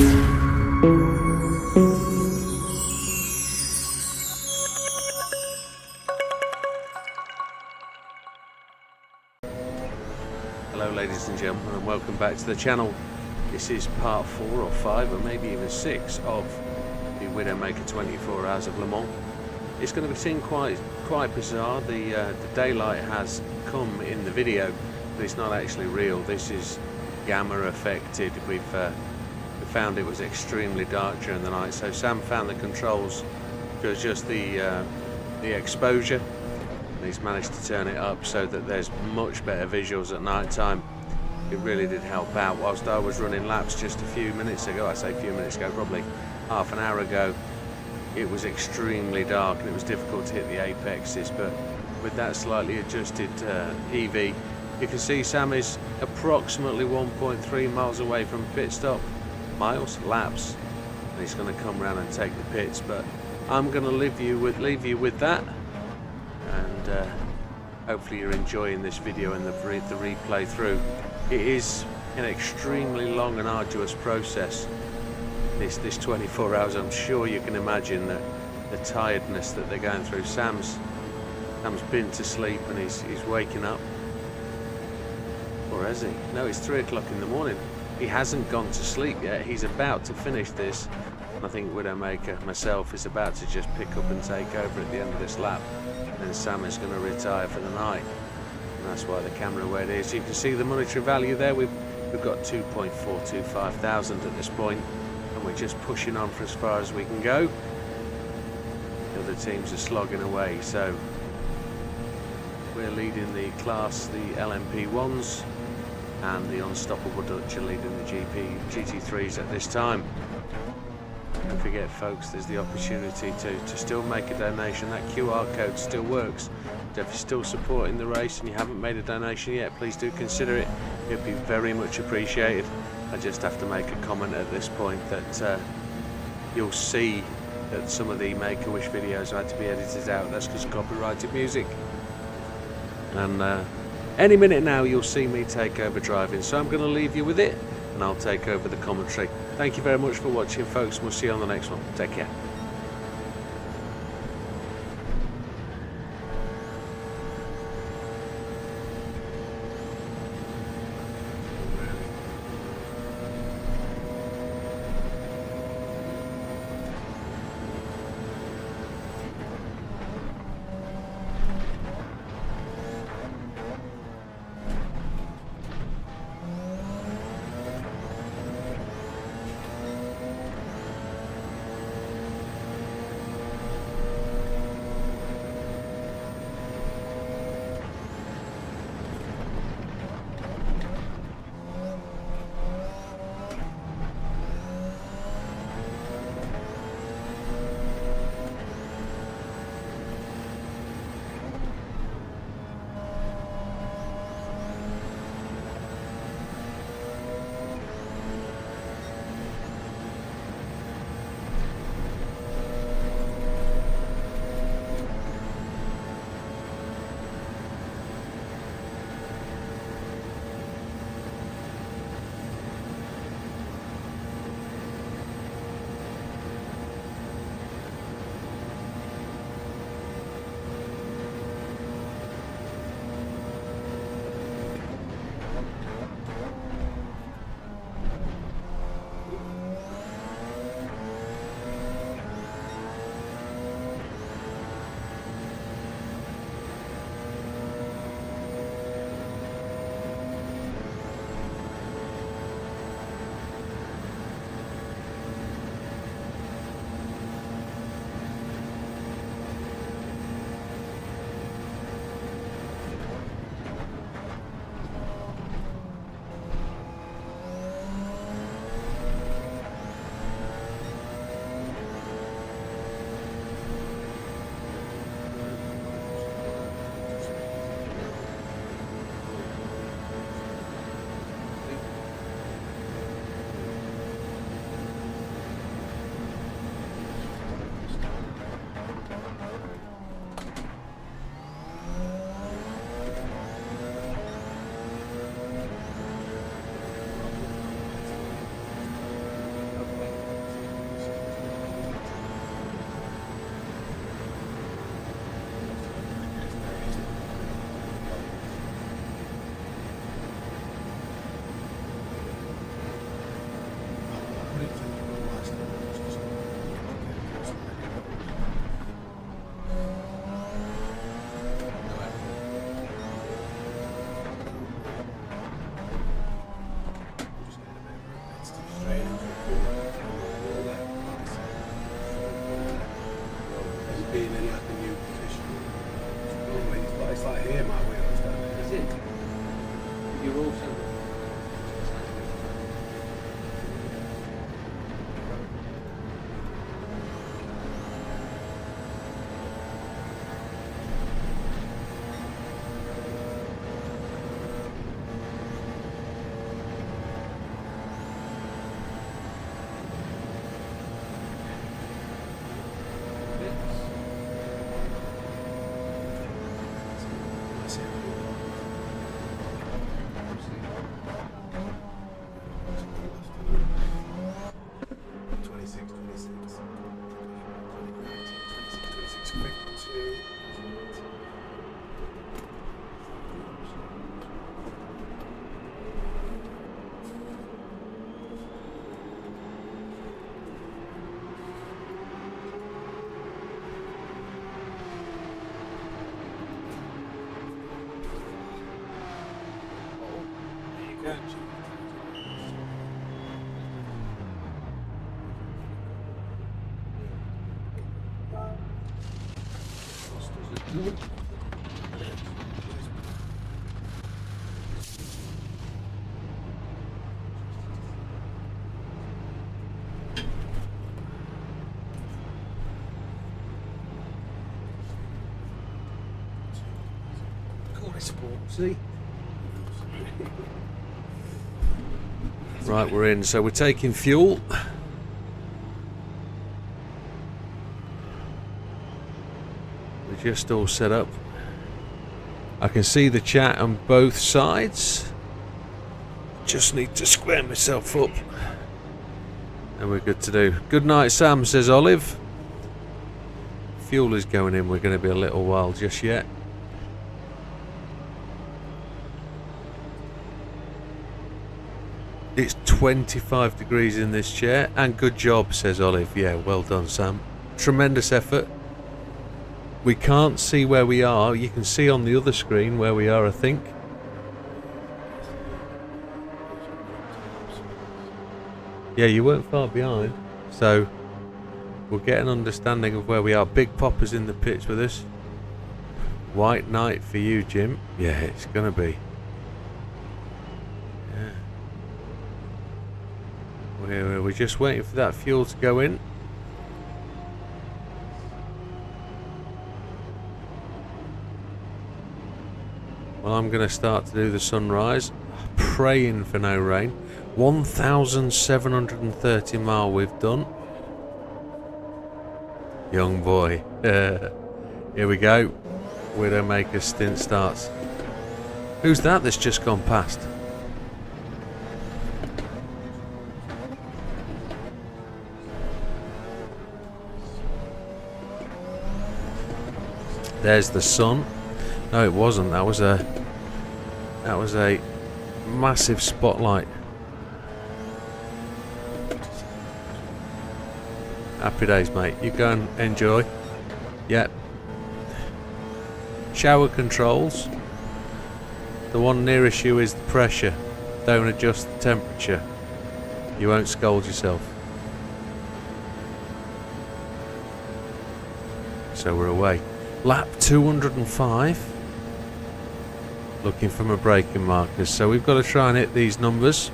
Hello ladies and gentlemen, and welcome back to the channel. This is part 4 or 5 or maybe even 6 of the Widdowmaker 24 Hours of Le Mans. It's going to be seen quite bizarre. The daylight has come in the video, but it's not actually real. This is gamma affected. We found it was extremely dark during the night, so Sam found the controls to adjust the exposure. He's managed to turn it up so that there's much better visuals at night time. It really did help out. Whilst I was running laps just a few minutes ago, I say a few minutes ago, probably half an hour ago, it was extremely dark and it was difficult to hit the apexes, but with that slightly adjusted EV, you can see Sam is approximately 1.3 miles away from pit stop. Laps, and he's going to come around and take the pits, but I'm going to leave you with that. And hopefully you're enjoying this video and the replay through. It is an extremely long and arduous process, this 24 hours. I'm sure you can imagine that the tiredness that they're going through. Sam's been to sleep and he's waking up, or has he? No, it's 3 o'clock in the morning. He hasn't gone to sleep yet. He's about to finish this, and I think Widdowmaker, myself, is about to just pick up and take over at the end of this lap. And Sam is going to retire for the night, and that's why the camera where it is. You can see the monetary value there. We've got 2.425 thousand at this point, and we're just pushing on for as far as we can go. The other teams are slogging away, so we're leading the class, the LMP1s, and the Unstoppable Dutch are leading the GT3s at this time. Don't forget folks, there's the opportunity to still make a donation. That QR code still works. So if you're still supporting the race and you haven't made a donation yet, please do consider it. It'd be very much appreciated. I just have to make a comment at this point that you'll see that some of the Make-A-Wish videos had to be edited out. That's because of copyrighted music. And any minute now you'll see me take over driving, so I'm going to leave you with it and I'll take over the commentary. Thank you very much for watching folks. We'll see you on the next one. Take care. See? Right, we're in. So we're taking fuel. We're just all set up. I can see the chat on both sides. Just need to square myself up. And we're good to do. Good night, Sam, says Olive. Fuel is going in. We're going to be a little while just yet. It's 25 degrees in this chair, and good job, says Olive. Yeah, well done, Sam. Tremendous effort. We can't see where we are. You can see on the other screen where we are, I think. Yeah, you weren't far behind, so we'll get an understanding of where we are. Big Popper's in the pits with us. White night for you, Jim. Yeah, it's gonna be. We're just waiting for that fuel to go in. Well, I'm going to start to do the sunrise. Praying for no rain. 1,730 mile we've done. Young boy. Here we go. Widdowmaker stint starts. Who's that that's just gone past? There's the sun. No, it wasn't. That was a massive spotlight. Happy days, mate. You go and enjoy. Yep. Shower controls. The one nearest you is the pressure. Don't adjust the temperature. You won't scold yourself. So we're away. Lap 205. Looking for my braking markers. So we've got to try and hit these numbers.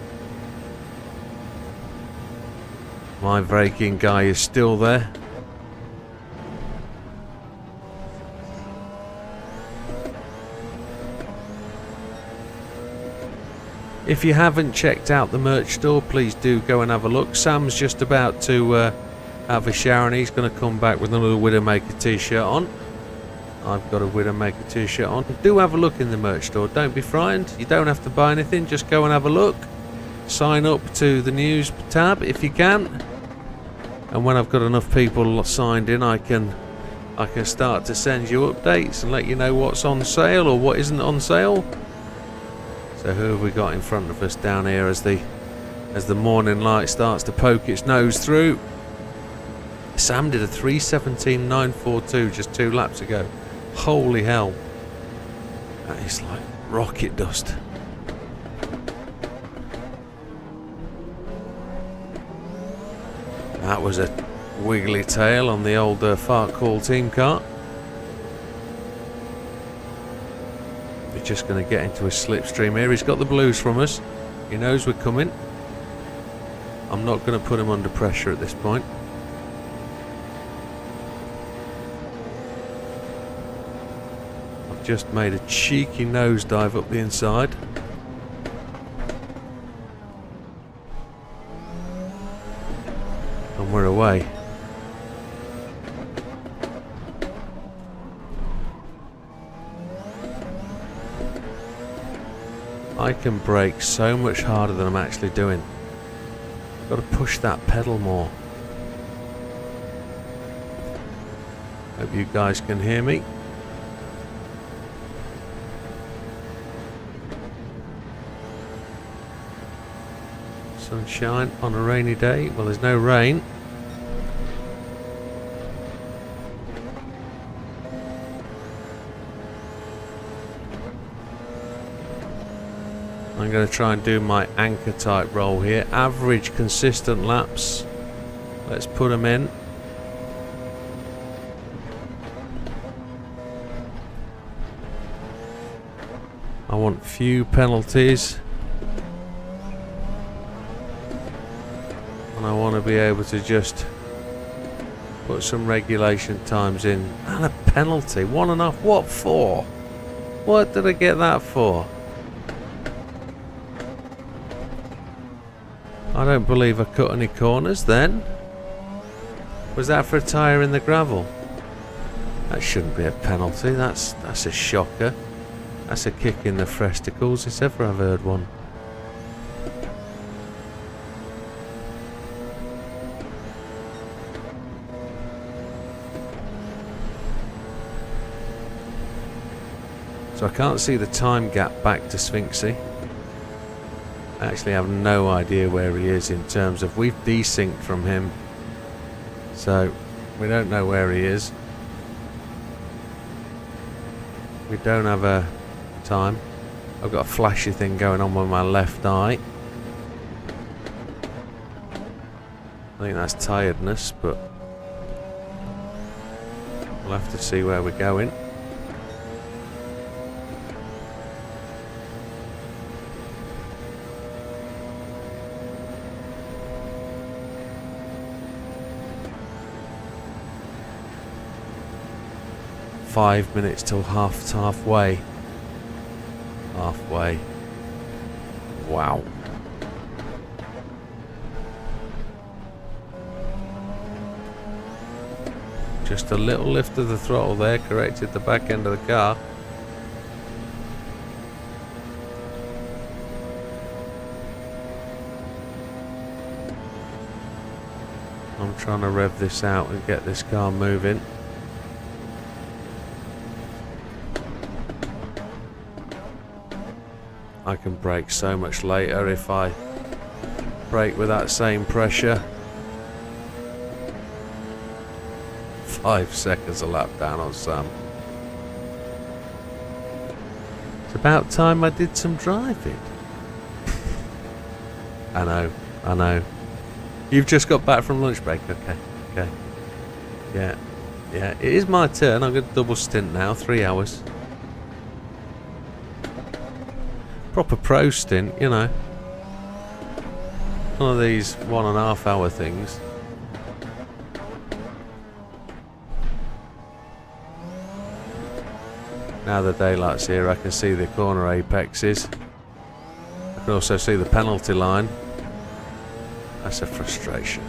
My braking guy is still there. If you haven't checked out the merch store, please do go and have a look. Sam's just about to have a shower and he's going to come back with another Widdowmaker t-shirt on. I've got a Widdowmaker t-shirt on. Do have a look in the merch store. Don't be frightened. You don't have to buy anything. Just go and have a look. Sign up to the news tab if you can. And when I've got enough people signed in, I can start to send you updates and let you know what's on sale or what isn't on sale. So who have we got in front of us down here as the morning light starts to poke its nose through? Sam did a 3:17.942 just 2 laps ago. Holy hell. That is like rocket dust. That was a wiggly tail on the old Fart Call team car. We're just going to get into a slipstream here. He's got the blues from us. He knows we're coming. I'm not going to put him under pressure at this point. I've just made a cheeky nosedive up the inside. And we're away. I can brake so much harder than I'm actually doing. Got to push that pedal more. Hope you guys can hear me. Sunshine on a rainy day. Well, there's no rain. I'm going to try and do my anchor type roll here. Average consistent laps. Let's put them in. want few penalties. And I want to be able to just put some regulation times in. And a penalty. 1.5. What for? What did I get that for? I don't believe I cut any corners then. Was that for a tyre in the gravel? That shouldn't be a penalty. That's a shocker. That's a kick in the fresticles if ever I've heard one. So I can't see the time gap back to Sphinxy. I actually have no idea where he is in terms of, we've desynced from him, so we don't know where he is. We don't have a time. I've got a flashy thing going on with my left eye. I think that's tiredness, but we'll have to see where we're going. "5 minutes till halfway. Halfway. Wow. Just a little lift of the throttle there corrected the back end of the car. I'm trying to rev this out and get this car moving. I can brake so much later if I brake with that same pressure. 5 seconds a lap down on Sam. It's about time I did some driving. I know. You've just got back from lunch break. Okay. Yeah. It is my turn. I'm going to double stint now, 3 hours. Proper pro stint, you know. One of these 1.5 hour things. Now the daylight's here, I can see the corner apexes. I can also see the penalty line. That's a frustration.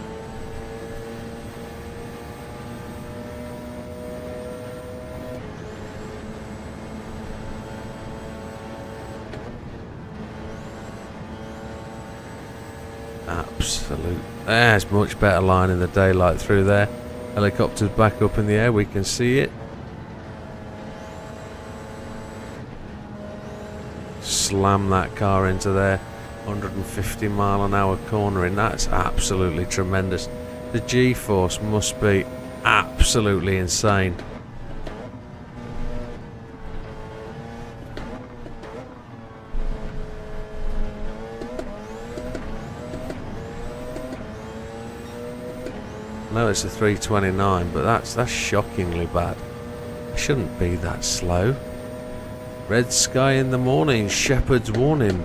Absolute. There's much better line in the daylight through there. Helicopter's back up in the air, we can see it. Slam that car into there. 150 mile an hour cornering. That's absolutely tremendous. The G-force must be absolutely insane. I know it's a 329, but that's shockingly bad. It shouldn't be that slow. Red sky in the morning, shepherd's warning.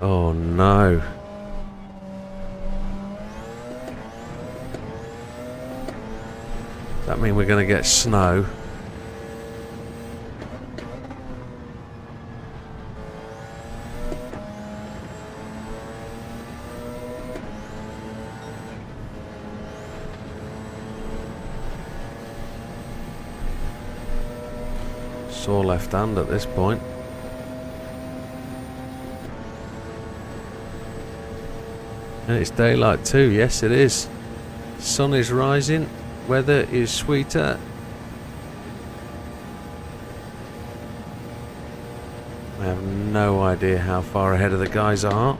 Oh no. Does that mean we're going to get snow? Sore left hand at this point. And it's daylight too, yes it is. Sun is rising, weather is sweeter. I have no idea how far ahead of the guys are.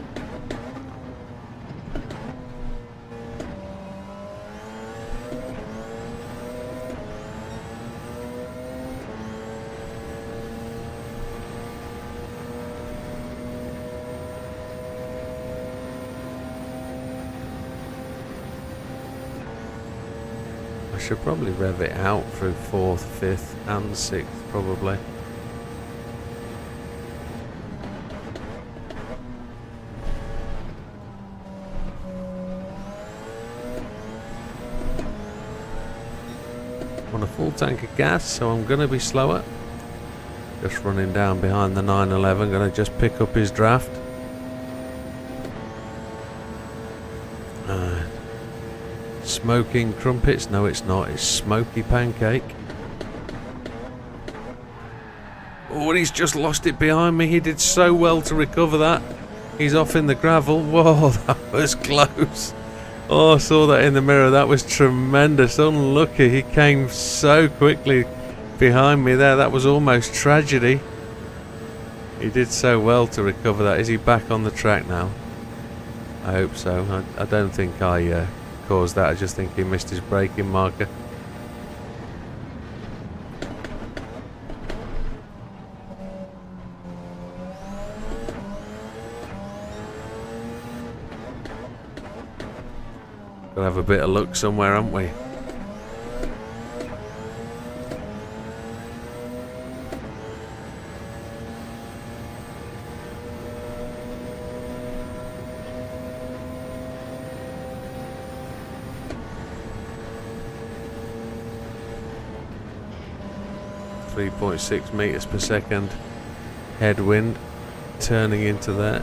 I should probably rev it out through 4th, 5th and 6th probably. full tank of gas, so I'm going to be slower. Just running down behind the 911, going to just pick up his draft. Smoking crumpets? No, it's not. It's smoky pancake. Oh, and he's just lost it behind me. He did so well to recover that. He's off in the gravel. Whoa, that was close. Oh, I saw that in the mirror. That was tremendous. Unlucky. He came so quickly behind me there. That was almost tragedy. He did so well to recover that. Is he back on the track now? I hope so. I don't think I caused that. I just think he missed his braking marker. Gotta have a bit of luck somewhere, haven't we? .6 meters per second headwind turning into that.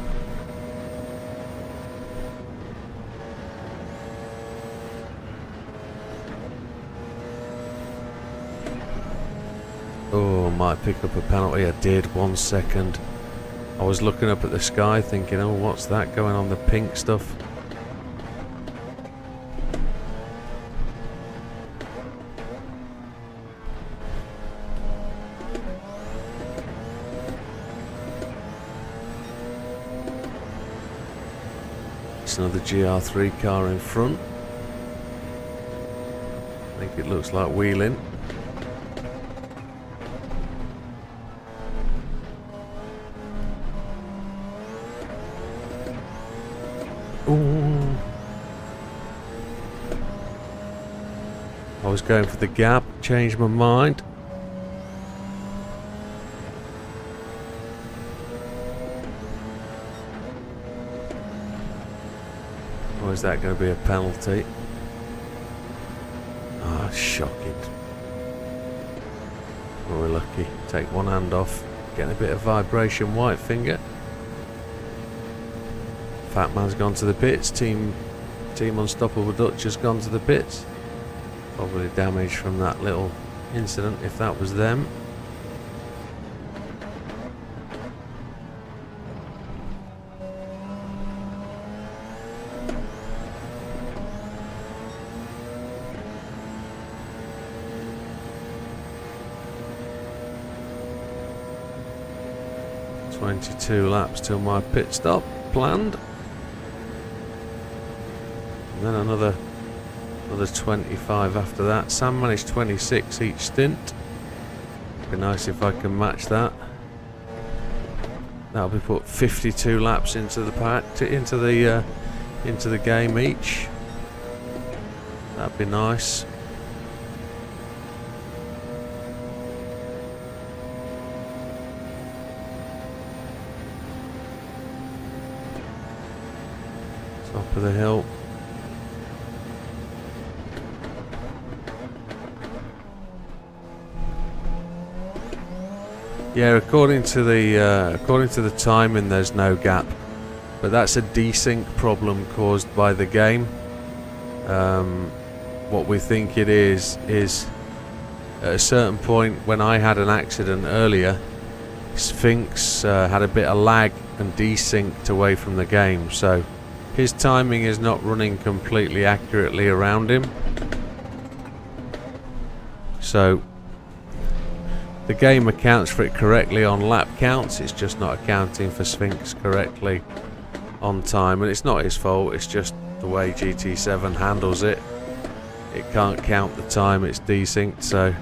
Oh, might pick up a penalty. I did. 1 second. I was looking up at the sky thinking, oh, what's that going on, the pink stuff? It's another GR3 car in front. I think it looks like wheeling. Ooh. I was going for the gap, changed my mind. Or is that going to be a penalty? Ah, shocking. Oh, we're lucky. Take one hand off. Getting a bit of vibration, white finger. Fat Man's gone to the pits. Team Unstoppable Dutch has gone to the pits. Probably damage from that little incident if that was them. .22 laps till my pit stop planned. And then another 25 after that. Sam managed 26 each stint. Be nice if I can match that. That'll be put 52 laps into the game each. That'd be nice. Top of the hill. Yeah, according to the timing, there's no gap, but that's a desync problem caused by the game. What we think it is at a certain point when I had an accident earlier, Sphinx had a bit of lag and desynced away from the game, so his timing is not running completely accurately around him. So the game accounts for it correctly on lap counts, it's just not accounting for Sphinx correctly on time, and it's not his fault, it's just the way GT7 handles it. It can't count the time it's desynced, so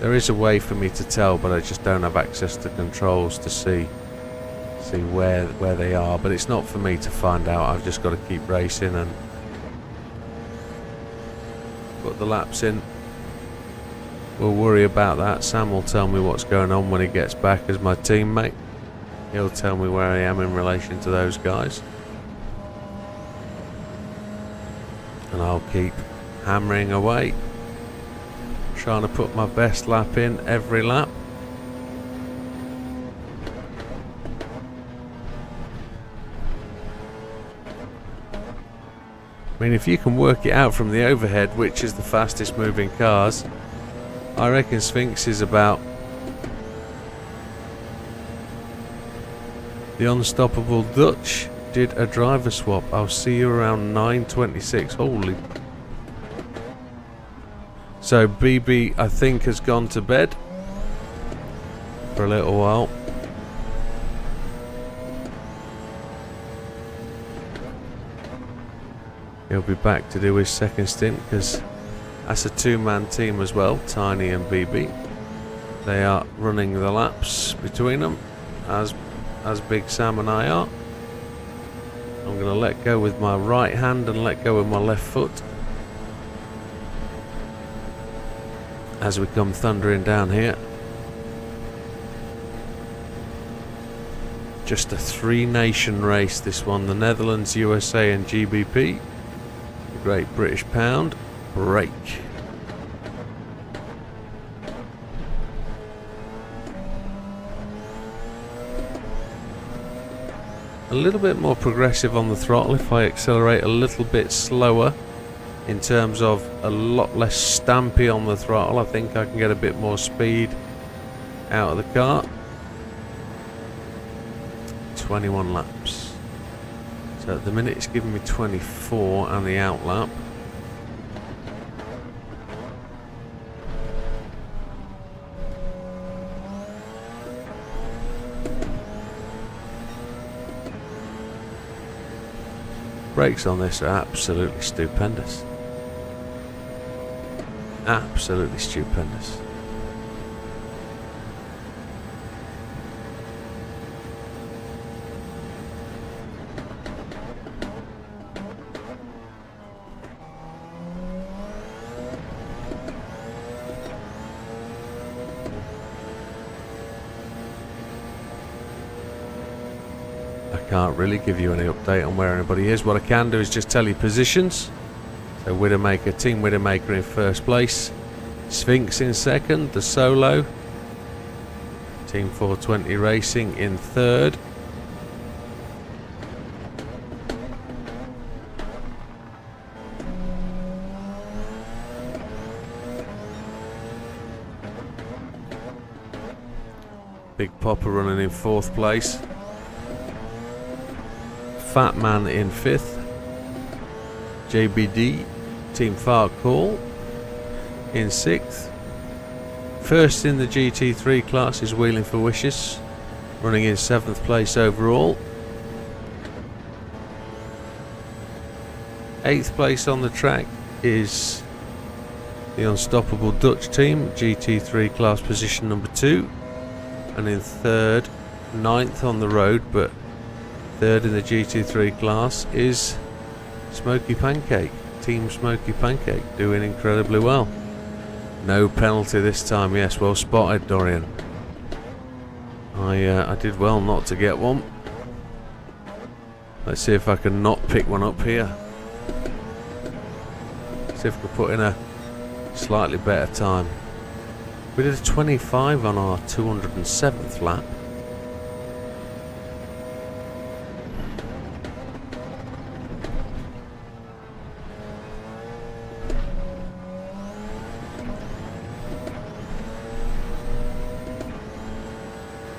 there is a way for me to tell, but I just don't have access to controls to see where they are, but it's not for me to find out. I've just got to keep racing and put the laps in. We'll worry about that. Sam will tell me what's going on when he gets back as my teammate. He'll tell me where I am in relation to those guys. And I'll keep hammering away, trying to put my best lap in every lap. I mean, if you can work it out from the overhead, which is the fastest moving cars, I reckon Sphinx is about the Unstoppable Dutch did a driver swap. I'll see you around 9:26. Holy. So BB, I think, has gone to bed for a little while. He'll be back to do his second stint because that's a two-man team as well, Tiny and BB. They are running the laps between them as Big Sam and I are. I'm going to let go with my right hand and let go with my left foot as we come thundering down here. Just a three-nation race, this one. The Netherlands, USA and GBP. Great British Pound. Break. A little bit more progressive on the throttle if I accelerate a little bit slower, in terms of a lot less stampy on the throttle. I think I can get a bit more speed out of the car. 21 laps. So at the minute it's giving me 24 and the out lap. Brakes on this are absolutely stupendous. Absolutely stupendous. Can't really give you any update on where anybody is. What I can do is just tell you positions. So Widdowmaker, Team Widdowmaker in first place, Sphinx in second, the Solo, Team 420 Racing in third, Big Popper running in fourth place, Fat Man in fifth, JBD, Team Far Call in sixth. First in the GT3 class is Wheeling for Wishes, running in seventh place overall. Eighth place on the track is the Unstoppable Dutch team, GT3 class position number 2, and in third, ninth on the road, but third in the GT3 class is Smoky Pancake, Team Smoky Pancake, doing incredibly well. No penalty this time. Yes, well spotted, Dorian. I did well not to get one. Let's see if I can not pick one up here. See if we can put in a slightly better time. We did a 25 on our 207th lap.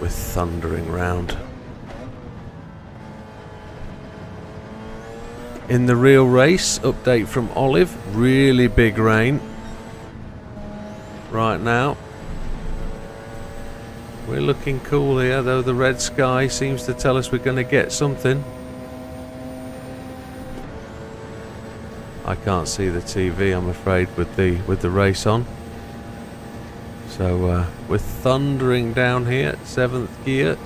With thundering round. In the real race, update from Olive, really big rain right now. We're looking cool here, though the red sky seems to tell us we're going to get something. I can't see the TV, I'm afraid, with the race on. So we're thundering down here, 7th gear.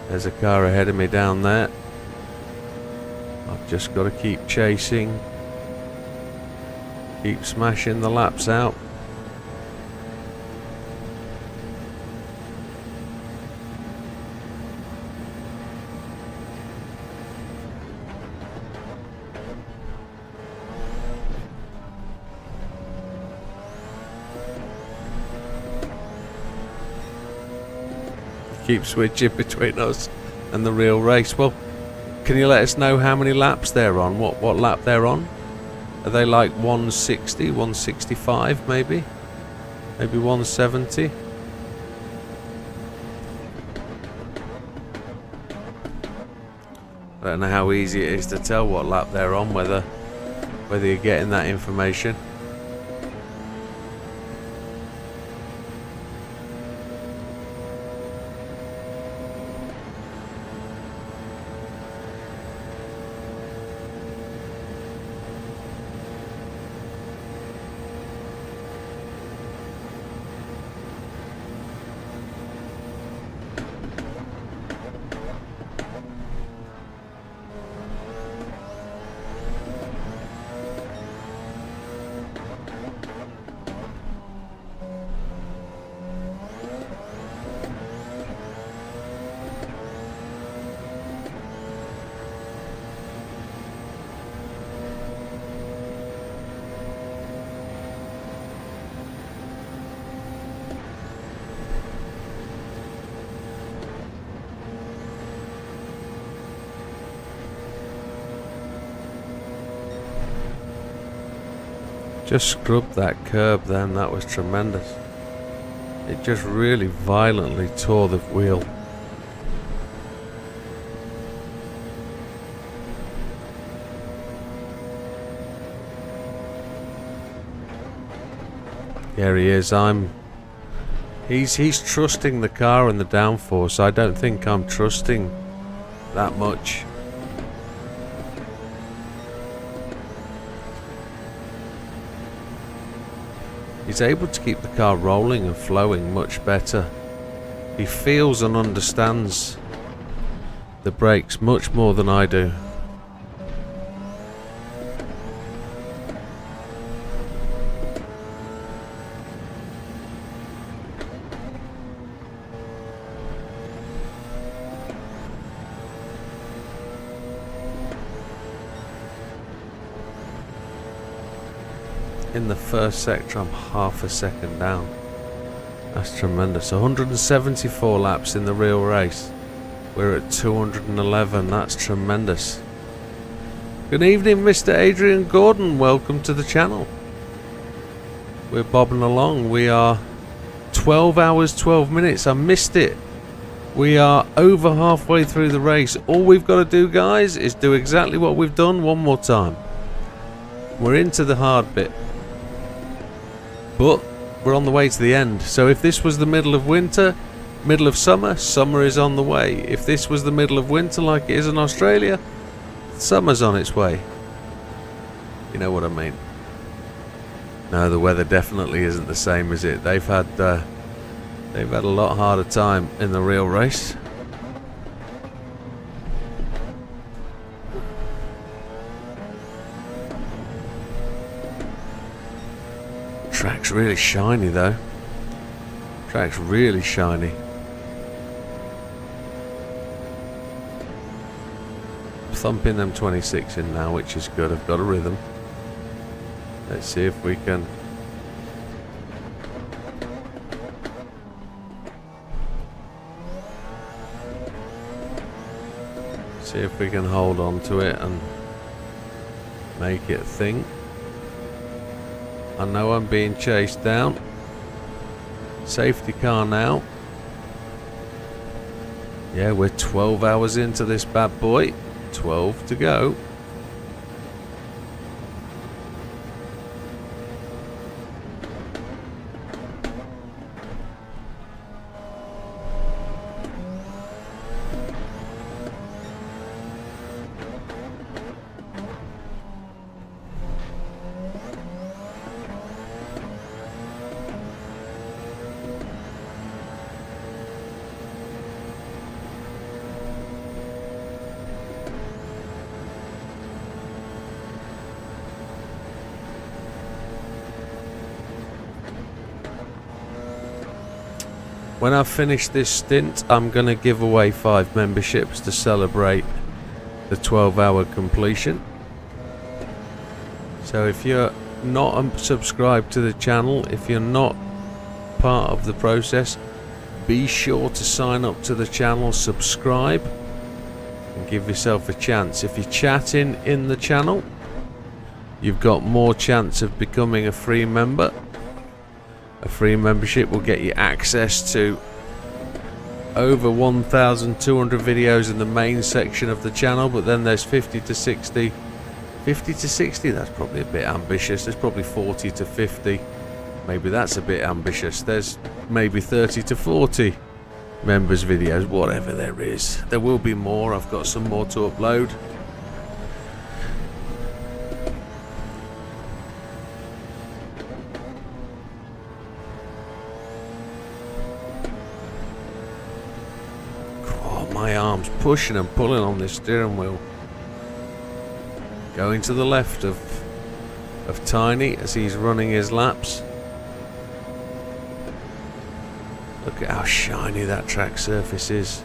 There's a car ahead of me down there. I've just got to keep chasing Keep smashing the laps out. Keep switching between us and the real race. Well, can you let us know how many laps they're on? What lap they're on? Are they like 160, 165 maybe? Maybe 170? I don't know how easy it is to tell what lap they're on, whether you're getting that information. Just scrubbed that curb then, that was tremendous. It just really violently tore the wheel. There he is. He's trusting the car and the downforce. I don't think I'm trusting that much. He's able to keep the car rolling and flowing much better. He feels and understands the brakes much more than I do. In the first sector, I'm half a second down. That's tremendous. 174 laps in the real race. We're at 211. That's tremendous. Good evening, Mr. Adrian Gordon. Welcome to the channel. We're bobbing along. We are 12 hours, 12 minutes. I missed it. We are over halfway through the race. All we've got to do, guys, is do exactly what we've done one more time. We're into the hard bit. But we're on the way to the end. So if this was the middle of winter, middle of summer, summer is on the way. If this was the middle of winter like it is in Australia, summer's on its way. You know what I mean? No, the weather definitely isn't the same as it. They've had a lot harder time in the real race. Track's really shiny though. Track's really shiny. Thumping them 26 in now, which is good. I've got a rhythm. Let's see if we can. See if we can hold on to it and make it think. I know I'm being chased down. Safety car now. Yeah, we're 12 hours into this bad boy. 12 to go. When I finish this stint, I'm going to give away 5 memberships to celebrate the 12-hour completion. So if you're not subscribed to the channel, if you're not part of the process, be sure to sign up to the channel, subscribe, and give yourself a chance. If you're chatting in the channel, you've got more chance of becoming a free member. A free membership will get you access to over 1,200 videos in the main section of the channel, but then there's 50 to 60, that's probably a bit ambitious. There's probably 40 to 50, maybe that's a bit ambitious. There's maybe 30 to 40 members videos, whatever there is. There will be more. I've got some more to upload. My arms pushing and pulling on this steering wheel. Going to the left of Tiny as he's running his laps. Look at how shiny that track surface is.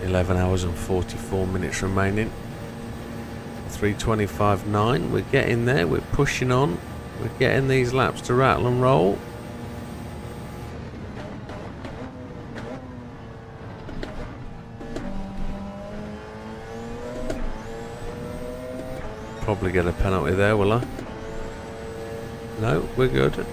11 hours and 44 minutes remaining. 3:25.9. We're getting there. We're pushing on. We're getting these laps to rattle and roll. Probably get a penalty there, will I? No, we're good.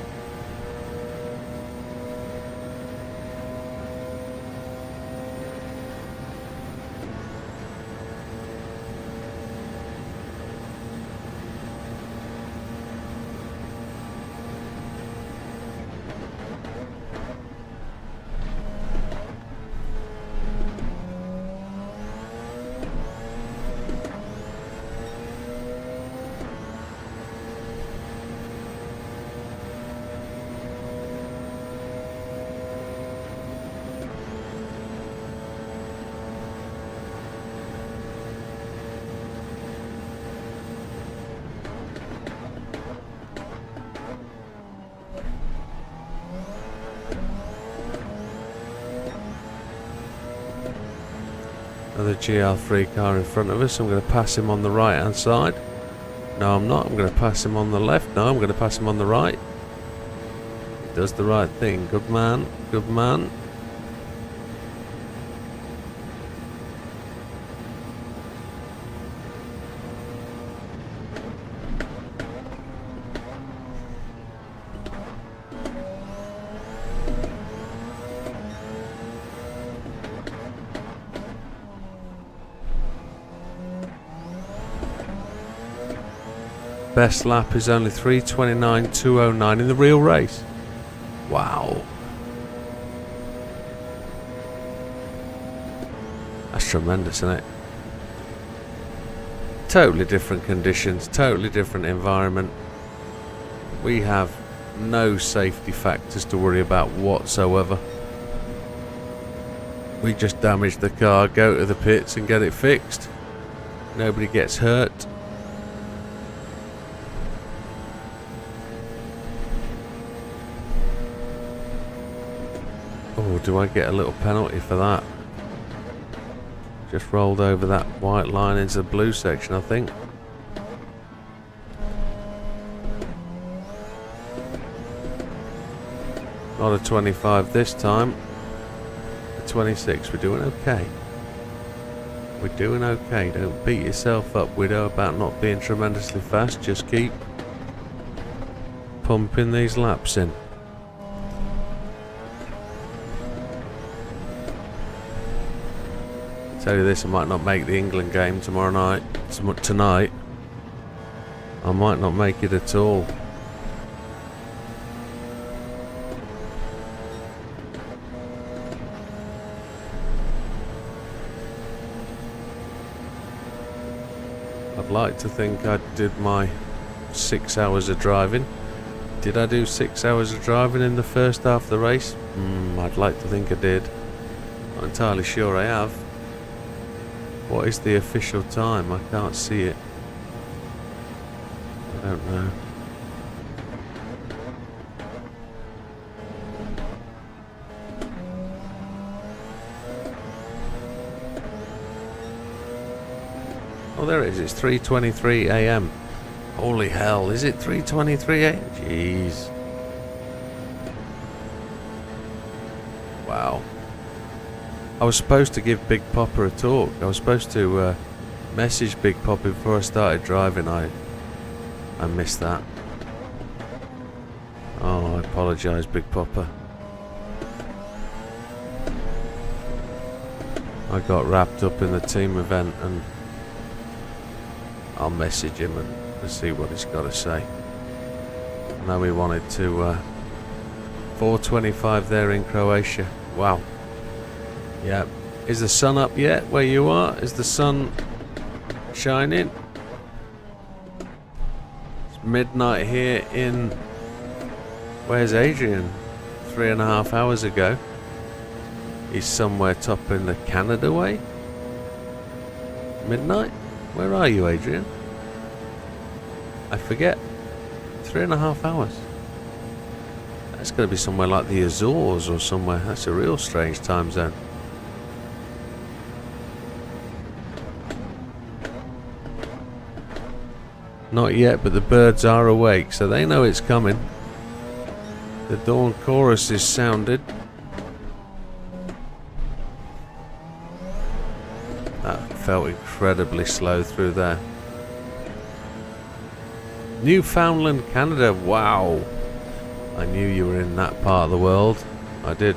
Another GR3 car in front of us. I'm going to pass him on the right hand side. No, I'm not. I'm going to pass him on the left. No, I'm going to pass him on the right. He does the right thing. Good man. Good man. Best lap is only 3:29.209 in the real race. Wow. That's tremendous, isn't it? Totally different conditions, totally different environment. We have no safety factors to worry about whatsoever. We just damage the car, go to the pits and get it fixed. Nobody gets hurt. Oh, do I get a little penalty for that? Just rolled over that white line into the blue section, I think. Not a 25 this time. A 26. We're doing okay. We're doing okay. Don't beat yourself up, Widdow, about not being tremendously fast. Just keep pumping these laps in. Tell you this, I might not make the England game tomorrow night. Tonight, I might not make it at all. I'd like to think I did my 6 hours of driving. Did I do 6 hours of driving in the first half of the race? I'd like to think I did. Not entirely sure I have. What is the official time? I can't see it. I don't know. Oh, there it is. It's 3:23 a.m. Holy hell, is it 3:23 a.m.? Jeez. Wow. I was supposed to give Big Papa a talk. I was supposed to message Big Papa before I started driving. I missed that. Oh, I apologise, Big Papa. I got wrapped up in the team event, and I'll message him and see what he's got to say. I know he wanted to 4:25 there in Croatia. Wow. Yeah. Is the sun up yet where you are? Is the sun shining? It's midnight here in... Where's Adrian? 3.5 hours ago. He's somewhere top in the Canada way. Midnight? Where are you, Adrian? I forget. 3.5 hours. That's going to be somewhere like the Azores or somewhere. That's a real strange time zone. Not yet, but the birds are awake, so they know it's coming. The dawn chorus is sounded. That felt incredibly slow through there. Newfoundland, Canada. Wow. I knew you were in that part of the world. I did.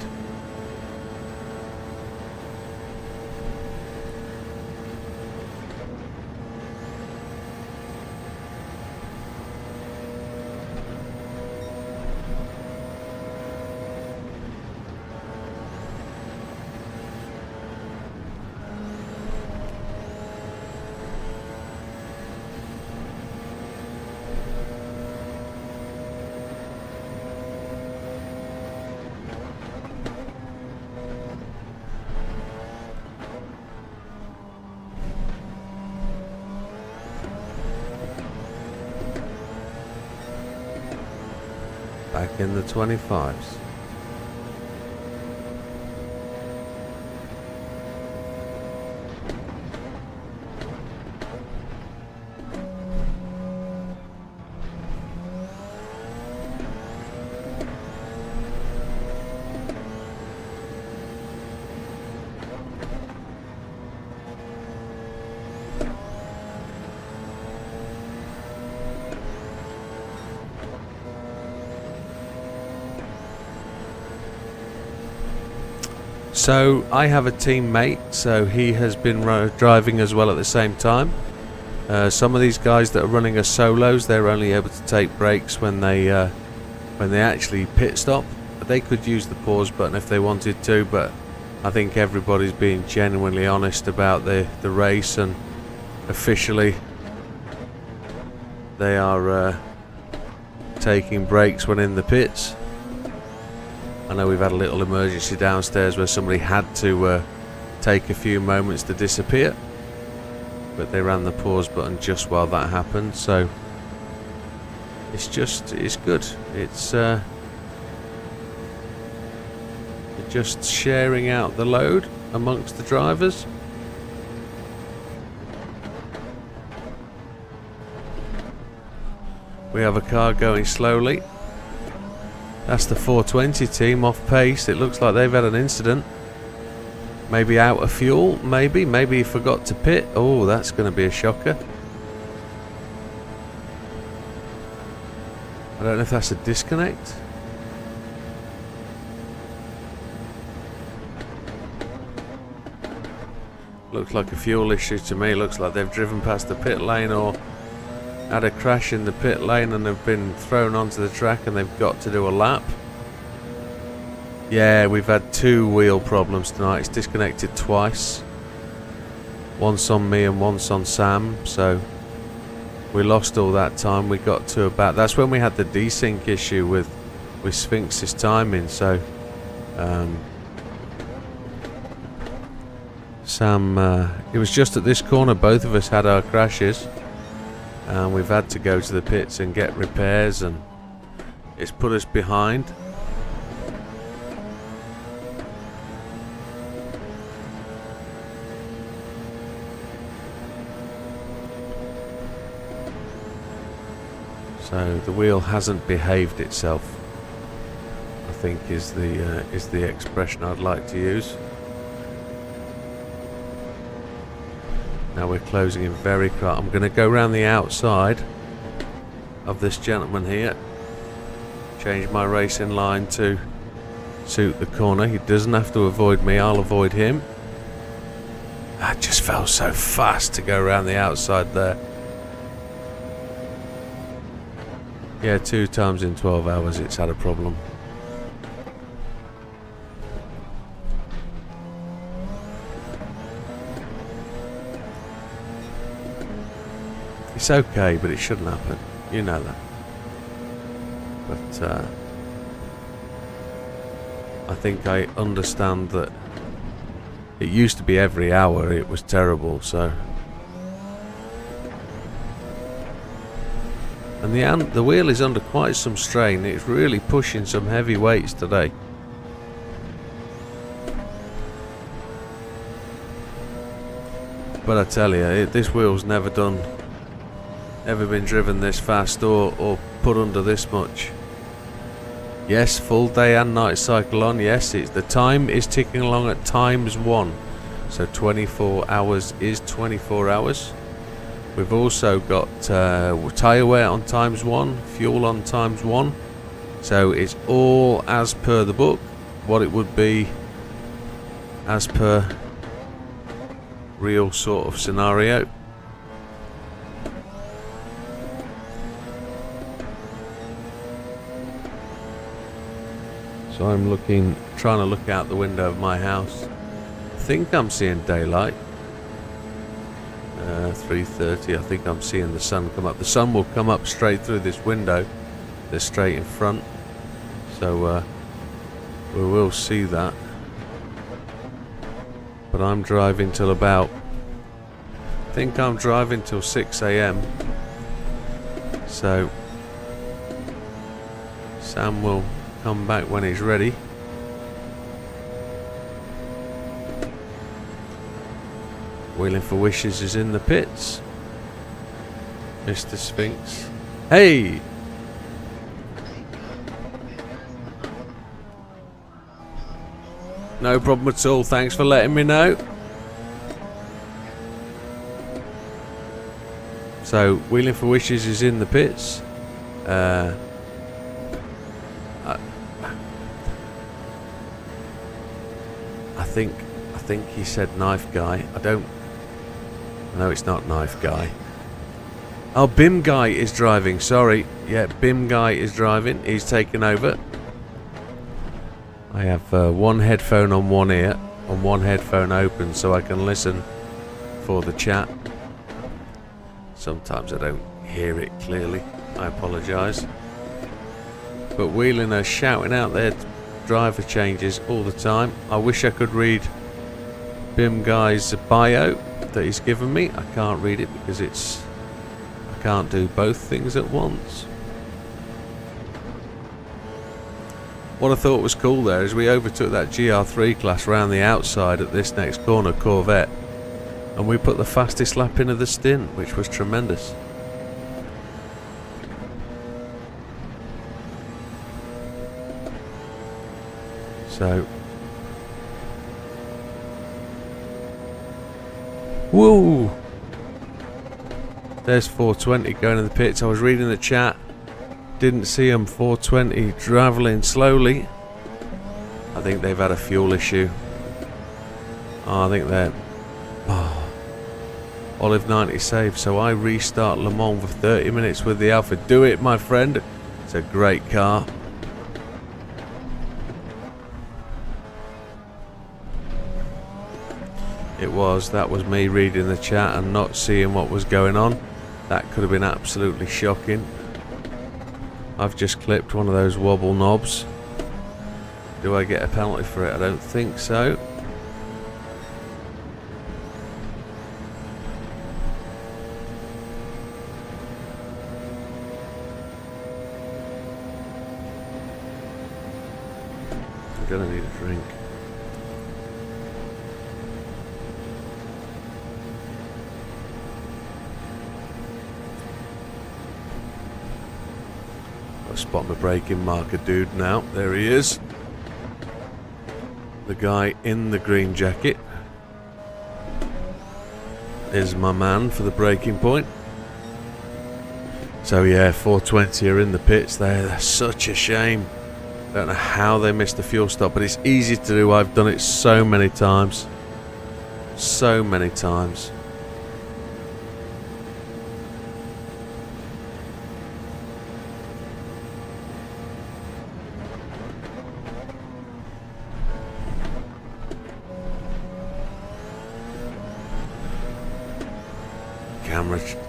Back in the 25s. So I have a teammate, so he has been driving as well at the same time. Some of these guys that are running as solos, they're only able to take breaks when they actually pit stop. But they could use the pause button if they wanted to, but I think everybody's being genuinely honest about the race, and officially they are taking breaks when in the pits. I know we've had a little emergency downstairs where somebody had to take a few moments to disappear, but they ran the pause button just while that happened, so it's good. It's just sharing out the load amongst the drivers. We have a car going slowly. That's the 420 team off pace. It looks like they've had an incident. Maybe out of fuel, maybe he forgot to pit. Oh, that's going to be a shocker. I don't know if that's a disconnect. Looks like a fuel issue to me. Looks like they've driven past the pit lane or had a crash in the pit lane and have been thrown onto the track and they've got to do a lap. Yeah, we've had 2 wheel problems tonight. It's disconnected twice. Once on me and once on Sam, so we lost all that time. We got to about... That's when we had the desync issue with Sphinx's timing, so... Sam... it was just at this corner both of us had our crashes. And we've had to go to the pits and get repairs, and it's put us behind. So the wheel hasn't behaved itself, I think is the expression I'd like to use. Now we're closing in very quick. I'm going to go around the outside of this gentleman here. Change my racing line to suit the corner. He doesn't have to avoid me, I'll avoid him. That just felt so fast to go around the outside there. Yeah, 2 times in 12 hours it's had a problem. It's okay, but it shouldn't happen. You know that. But I think I understand that it used to be every hour it was terrible, so. And the wheel is under quite some strain. It's really pushing some heavy weights today. But I tell you, this wheel's never been driven this fast or put under this much. Yes, full day and night cycle on. Yes, the time is ticking along at ×1. So 24 hours is 24 hours. We've also got tyre wear on ×1, fuel on ×1. So it's all as per the book, what it would be as per real sort of scenario. So I'm trying to look out the window of my house. I think I'm seeing daylight. 3:30. I think I'm seeing the sun come up. The sun will come up straight through this window. They're straight in front. So we will see that. But I'm driving till about, I think I'm driving till 6 AM. So Sam will come back when he's ready. Wheeling for Wishes is in the pits. Mr. Sphinx. Hey! No problem at all. Thanks for letting me know. So, Wheeling for Wishes is in the pits. I think he said Knife Guy. No, it's not Knife Guy. Oh, Bim Guy is driving. Sorry. Yeah, Bim Guy is driving. He's taken over. I have one headphone on one ear and one headphone open so I can listen for the chat. Sometimes I don't hear it clearly. I apologise. But Wheeling are shouting out their driver changes all the time. I wish I could read Bim Guy's bio that he's given me. I can't read it because I can't do both things at once. What I thought was cool there is we overtook that GR3 class round the outside at this next corner, Corvette, and we put the fastest lap in of the stint, which was tremendous. So, woo! There's 420 going in the pits. I was reading the chat, didn't see them. 420 travelling slowly. I think they've had a fuel issue. Oh, I think they're Olive 90 saved. So I restart Le Mans for 30 minutes with the Alpha. Do it, my friend. It's a great car. That was me reading the chat and not seeing what was going on. That could have been absolutely shocking. I've just clipped one of those wobble knobs. Do I get a penalty for it? I don't think so. I'm gonna need a drink. I'll spot my braking marker dude now. There he is. The guy in the green jacket is my man for the braking point. So yeah, 420 are in the pits there. That's such a shame. Don't know how they missed the fuel stop, but it's easy to do. I've done it so many times. So many times.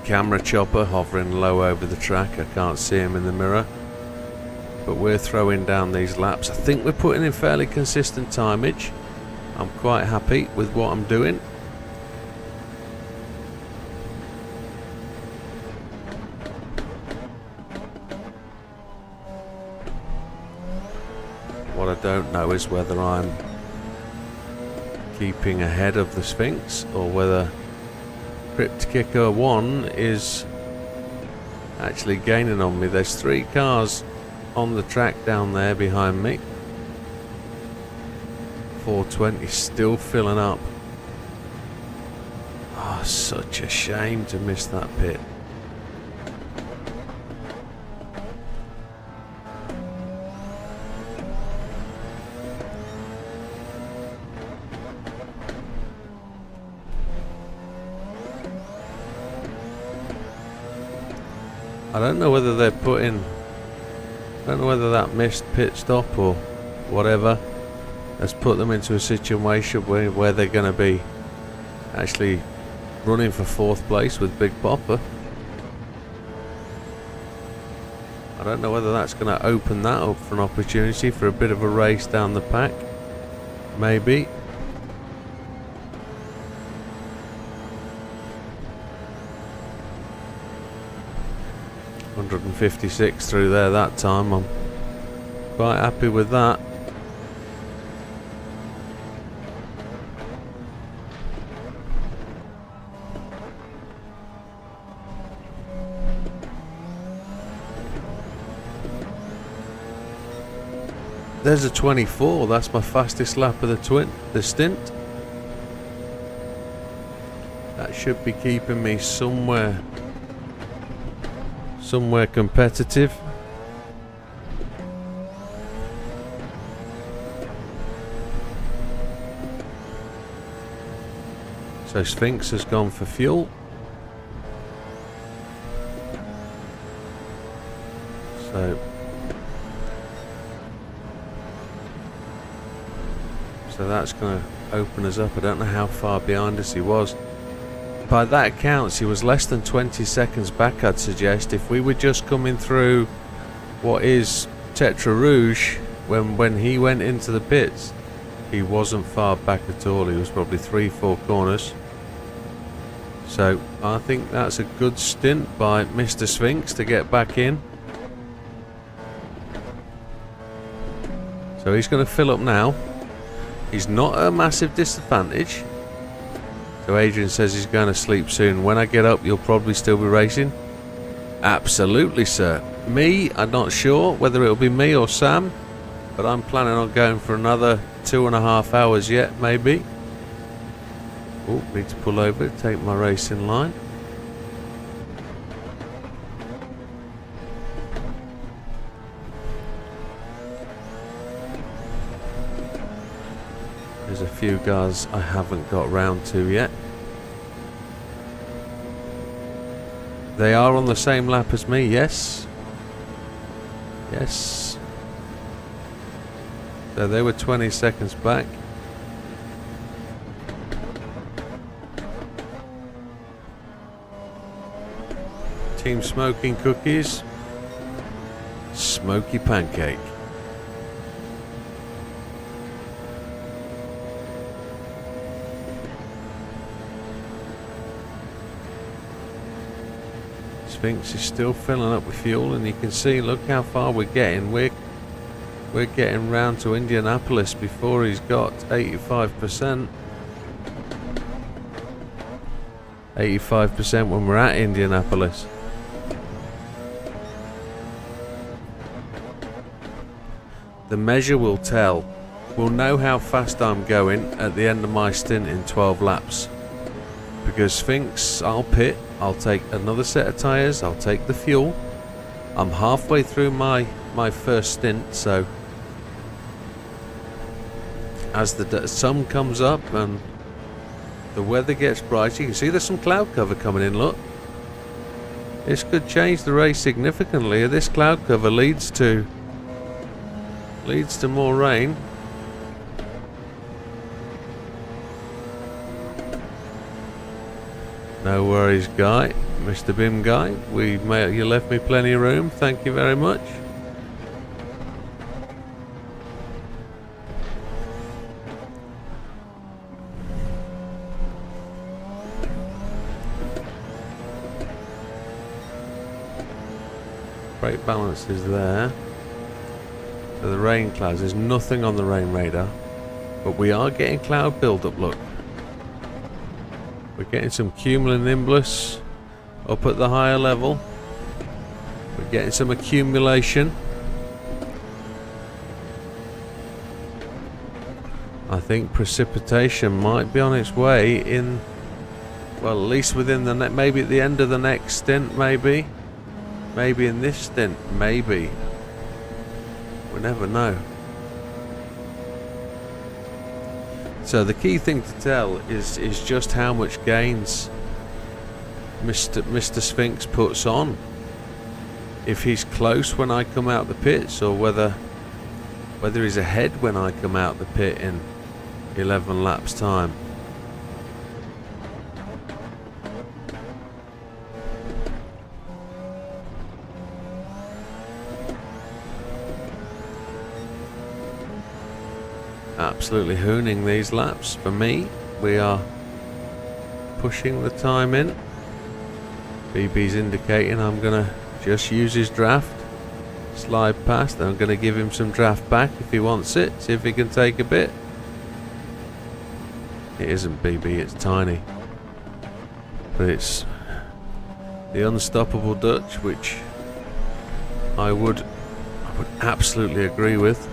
Camera chopper hovering low over the track. I can't see him in the mirror, but we're throwing down these laps. I think we're putting in fairly consistent timeage. I'm quite happy with what I'm doing. What I don't know is whether I'm keeping ahead of the Sphinx or whether Crypt Kicker 1 is actually gaining on me. There's 3 cars on the track down there behind me. 420 still filling up. Oh, such a shame to miss that pit. I don't know whether they're putting, I don't know whether that missed pit stop or whatever has put them into a situation where they're going to be actually running for 4th place with Big Popper. I don't know whether that's going to open that up for an opportunity for a bit of a race down the pack. Maybe. .156 through there that time. I'm quite happy with that. There's a 24. That's my fastest lap of the stint. That should be keeping me somewhere competitive. So Sphinx has gone for fuel. So that's going to open us up. I don't know how far behind us he was. By that accounts, he was less than 20 seconds back, I'd suggest. If we were just coming through what is Tetra Rouge, when he went into the pits, he wasn't far back at all. He was probably 3-4 corners. So I think that's a good stint by Mr. Sphinx to get back in. So he's going to fill up now. He's not at a massive disadvantage. So Adrian says he's going to sleep soon. When I get up, you'll probably still be racing. Absolutely, sir. Me, I'm not sure whether it'll be me or Sam, but I'm planning on going for another 2.5 hours yet, maybe. Oh, need to pull over, take my racing line. There's a few guys I haven't got round to yet. They are on the same lap as me, yes. Yes. So they were 20 seconds back. Team Smoking Cookies. Smoky Pancake. Sphinx is still filling up with fuel, and you can see, look how far we're getting. We're getting round to Indianapolis before he's got 85%. 85% when we're at Indianapolis. the measure will tell. We'll know how fast I'm going at the end of my stint in 12 laps. Because Sphinx, I'll pit, I'll take another set of tyres, I'll take the fuel. I'm halfway through my first stint, so as the sun comes up and the weather gets bright, you can see there's some cloud cover coming in, look. This could change the race significantly. This cloud cover leads to more rain. No worries, Guy. Mr. Bim Guy, you left me plenty of room. Thank you very much. Brake balance is there. So the rain clouds, there's nothing on the rain radar, but we are getting cloud build-up, look. We're getting some cumulonimbus up at the higher level. We're getting some accumulation. I think precipitation might be on its way in, well, at least within the maybe at the end of the next stint, maybe in this stint, maybe. We never know. So the key thing to tell is just how much gains Mr. Sphinx puts on. If he's close when I come out the pits, or whether he's ahead when I come out the pit in 11 laps time. Absolutely hooning these laps for me. We are pushing the time in. BB's indicating I'm gonna just use his draft, slide past, and I'm gonna give him some draft back if he wants it, see if he can take a bit. It isn't BB, it's tiny, but it's the unstoppable Dutch, which I would absolutely agree with.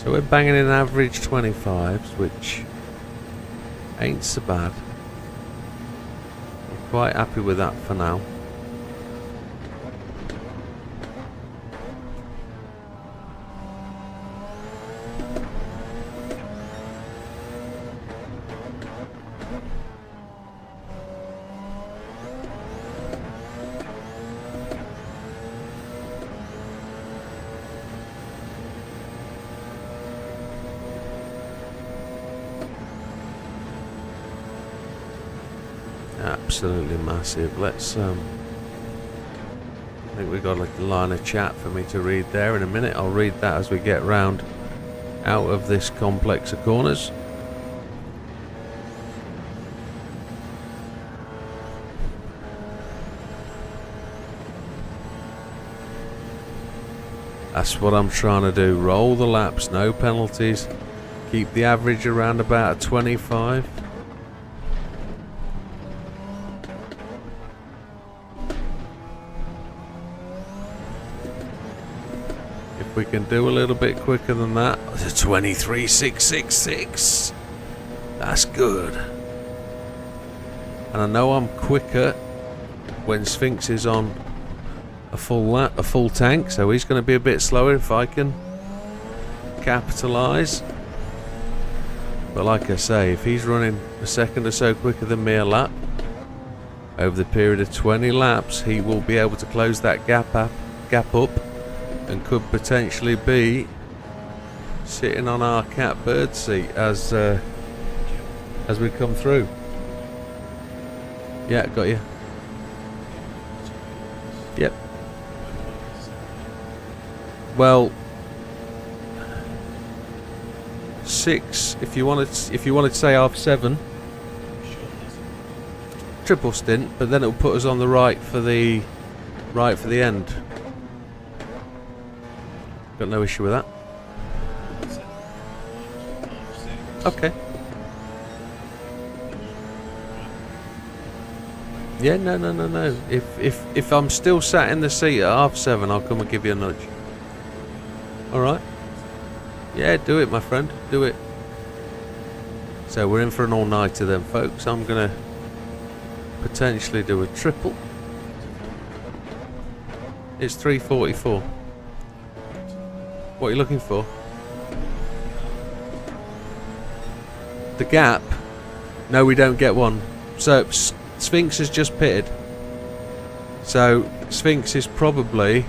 So we're banging in average 25s, which ain't so bad. I'm quite happy with that for now. Absolutely massive. Let's I think we've got like a line of chat for me to read there in a minute. I'll read that as we get round out of this complex of corners. That's what I'm trying to do. Roll the laps, no penalties. Keep the average around about a 25. We can do a little bit quicker than that. It's a 23.666. That's good. And I know I'm quicker when Sphinx is on a full tank, so he's going to be a bit slower if I can capitalise. But like I say, if he's running a second or so quicker than me a lap, over the period of 20 laps, he will be able to close that gap up. And could potentially be sitting on our catbird seat as we come through. Yeah, got you. Yep. Well, 6 if you wanted to say half 7. Triple stint, but then it'll put us on the right for the end. Got no issue with that. Okay. Yeah, no. If I'm still sat in the seat at half 7, I'll come and give you a nudge. Alright? Yeah, do it, my friend. Do it. So we're in for an all-nighter then, folks. I'm going to potentially do a triple. It's 3:44. What are you looking for? The gap? No, we don't get one. So Sphinx has just pitted. So Sphinx is probably...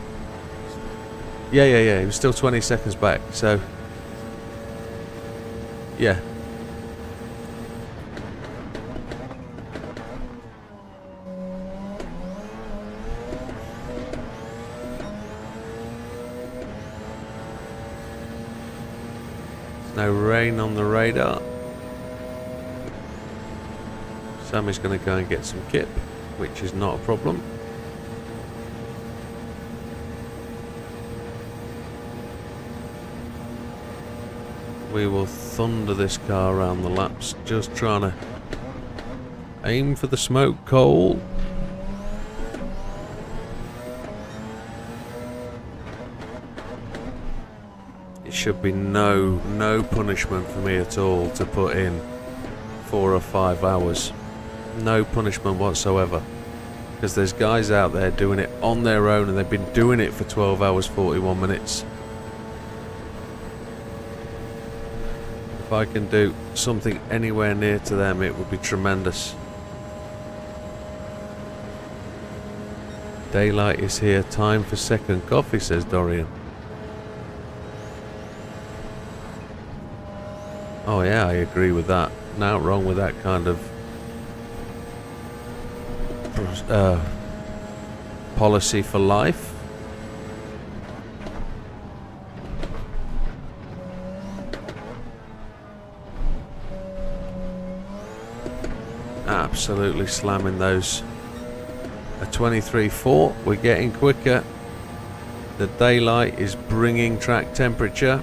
Yeah. He was still 20 seconds back. So yeah. No rain on the radar. Sammy's going to go and get some kip, which is not a problem. We will thunder this car around the laps, just trying to aim for the smoke coal. It should be no punishment for me at all to put in 4 or 5 hours. No punishment whatsoever, because there's guys out there doing it on their own, and they've been doing it for 12 hours 41 minutes. If I can do something anywhere near to them, it would be tremendous. Daylight is here, time for second coffee, says Dorian. Oh yeah, I agree with that. Now wrong with that kind of policy for life. Absolutely slamming those. A 23.4. We're getting quicker. The daylight is bringing track temperature.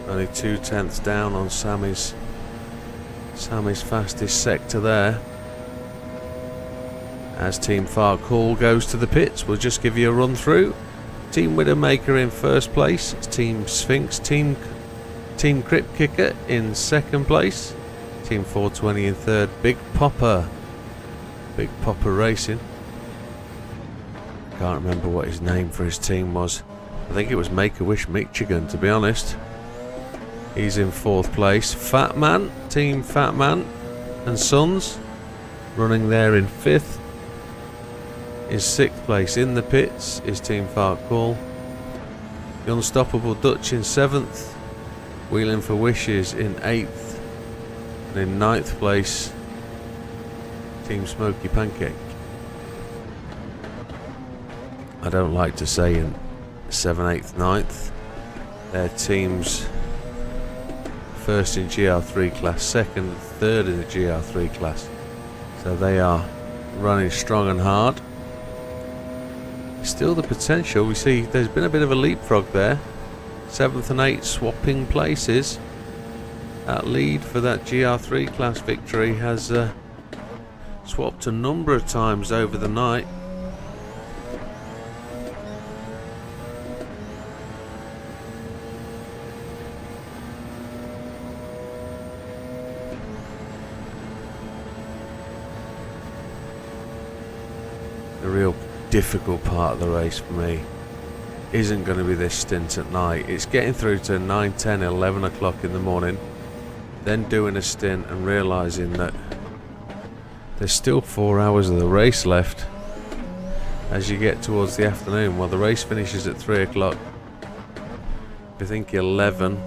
Only 2/10 down on Sammy's fastest sector there. As Team Farcool goes to the pits, we'll just give you a run through. Team Widdowmaker in first place. It's Team Sphinx, Team Crypt Kicker in second place. Team 420 in third. Big Popper Racing. Can't remember what his name for his team was. I think it was Make-A-Wish Michigan, to be honest. He's in fourth place. Fat Man, Team Fat Man and Sons, running there in fifth. In sixth place in the pits is Team Farcool. The Unstoppable Dutch in seventh. Wheeling for Wishes in eighth. And in ninth place, Team Smoky Pancake. I don't like to say in 7th, 8th, 9th. Their teams first in GR3 class, second, third in the GR3 class. So they are running strong and hard. Still the potential. We see there's been a bit of a leapfrog there. 7th and 8th swapping places. That lead for that GR3 class victory has swapped a number of times over the night. The real difficult part of the race for me isn't going to be this stint at night. It's getting through to 9, 10, 11 o'clock in the morning. then doing a stint and realising that there's still 4 hours of the race left as you get towards the afternoon. Well, the race finishes at 3 o'clock. I think 11.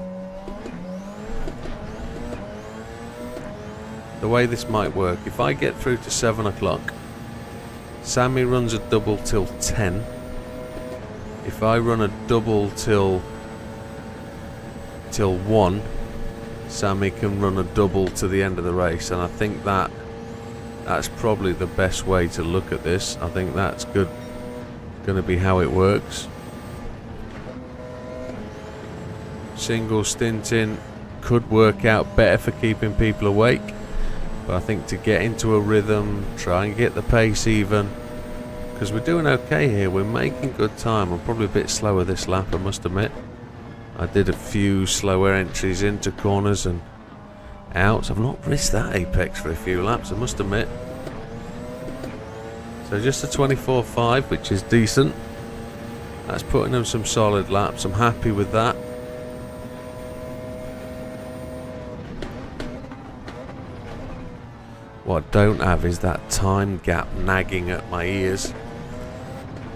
The way this might work, if I get through to 7 o'clock, Sammy runs a double till 10. If I run a double till 1, Sammy can run a double to the end of the race, and I think that's probably the best way to look at this. I think that's going to be how it works. Single stinting could work out better for keeping people awake, but I think to get into a rhythm, try and get the pace even, because we're doing okay here. We're making good time. I'm probably a bit slower this lap, I must admit. I did a few slower entries into corners and outs. I've not risked that apex for a few laps, I must admit. So just a 24.5, which is decent. That's putting them some solid laps. I'm happy with that. What I don't have is that time gap nagging at my ears,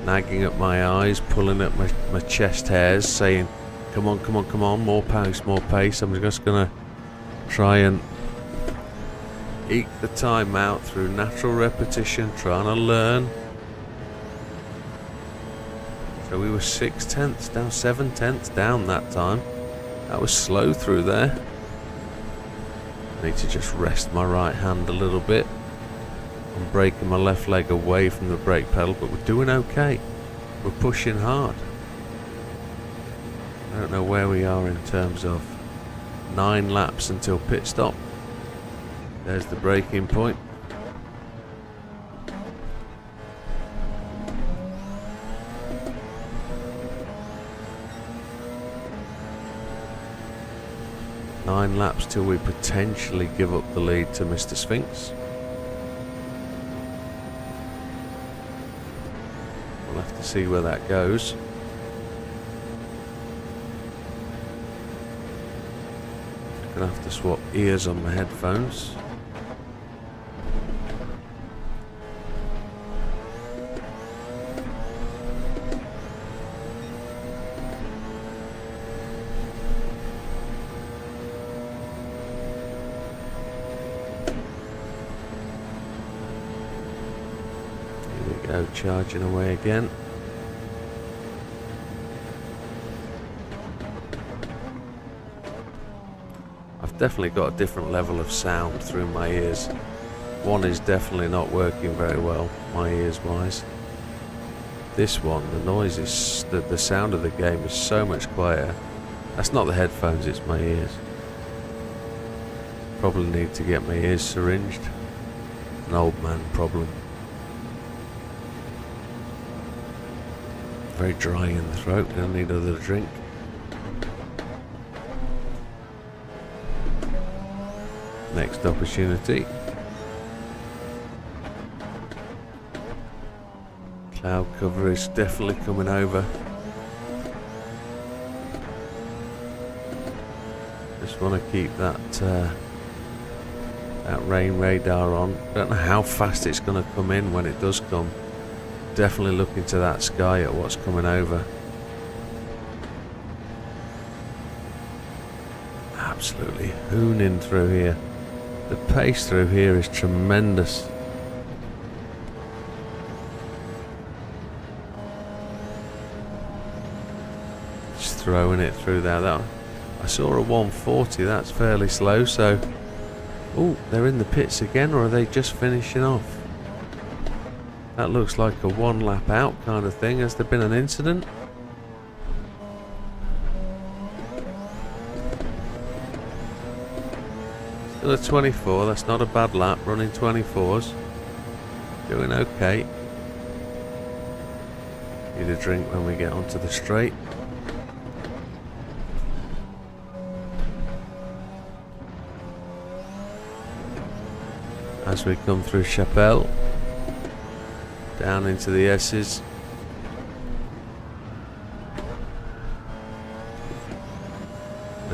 nagging at my eyes, pulling at my chest hairs, saying, come on, come on, come on, more pace, more pace. I'm just going to try and eke the time out through natural repetition, trying to learn. So we were 6 tenths down, 7 tenths down that time. That was slow through there. I need to just rest my right hand a little bit. I'm breaking my left leg away from the brake pedal, but we're doing okay. We're pushing hard. I don't know where we are in terms of 9 laps until pit stop. There's the braking point. Nine laps till we potentially give up the lead to Mr. Sphinx. We'll have to see where that goes. Gonna have to swap ears on my headphones. Go charging away again. I've definitely got a different level of sound through my ears. One is definitely not working very well, my ears wise. This one, the noise is, the sound of the game is so much quieter. That's not the headphones, it's my ears. Probably need to get my ears syringed. An old man problem. Very dry in the throat, gonna need another drink. Next opportunity. Cloud cover is definitely coming over. Just want to keep that rain radar on. Don't know how fast it's going to come in when it does come. Definitely look into that sky at what's coming over. Absolutely hooning through here. The pace through here is tremendous. Just throwing it through there. I saw a 140, that's fairly slow, so... Oh, they're in the pits again, or are they just finishing off? That looks like a one lap out kind of thing. Has there been an incident? Still a 24, that's not a bad lap, running 24s. Doing okay. Need a drink when we get onto the straight. As we come through Chapelle. Down into the S's.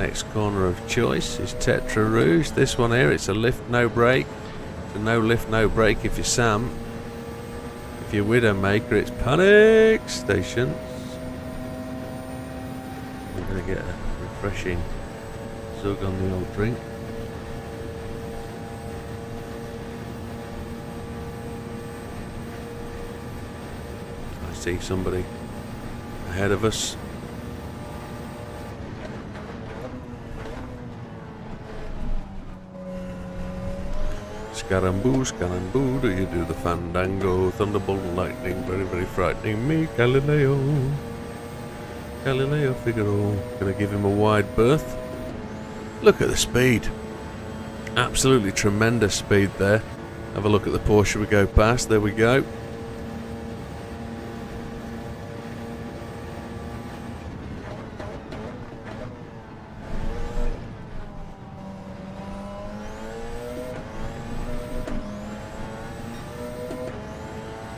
Next corner of choice is Tetra Rouge. This one here, it's a lift, no brake. So no lift, no brake if you're Sam. If you're Widdowmaker, it's panic stations. I'm going to get a refreshing zug on the old drink. I see somebody ahead of us. Scaramboo, scaramboo, do you do the fandango? Thunderbolt and lightning, very, very frightening me. Galileo, Galileo Figaro. Gonna give him a wide berth. Look at the speed. Absolutely tremendous speed there. Have a look at the Porsche we go past. There we go.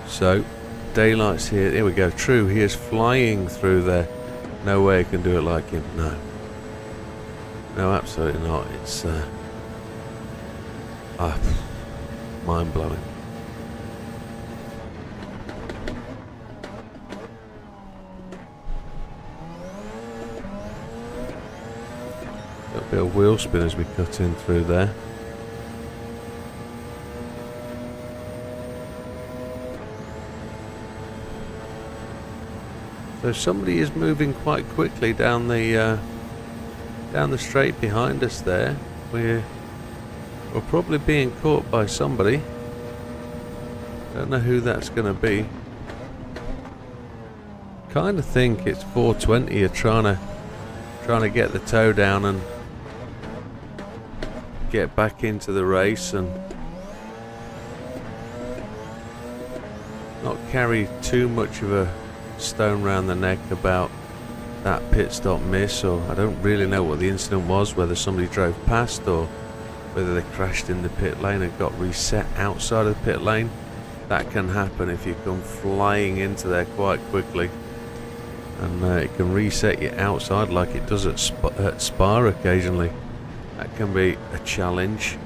So, daylight's here. Here we go. True, he is flying through there. No way I can do it like him. No. No, absolutely not. It's mind-blowing. A bit of wheel spin as we cut in through there. So somebody is moving quite quickly down the straight behind us there. We're probably being caught by somebody. Don't know who that's going to be. Kind of think it's 420 are trying to get the toe down and get back into the race and not carry too much of a stone round the neck about that pit stop miss, or I don't really know what the incident was, whether somebody drove past or whether they crashed in the pit lane and got reset outside of the pit lane. That can happen if you come flying into there quite quickly, and it can reset you outside like it does at Spa occasionally. That can be a challenge.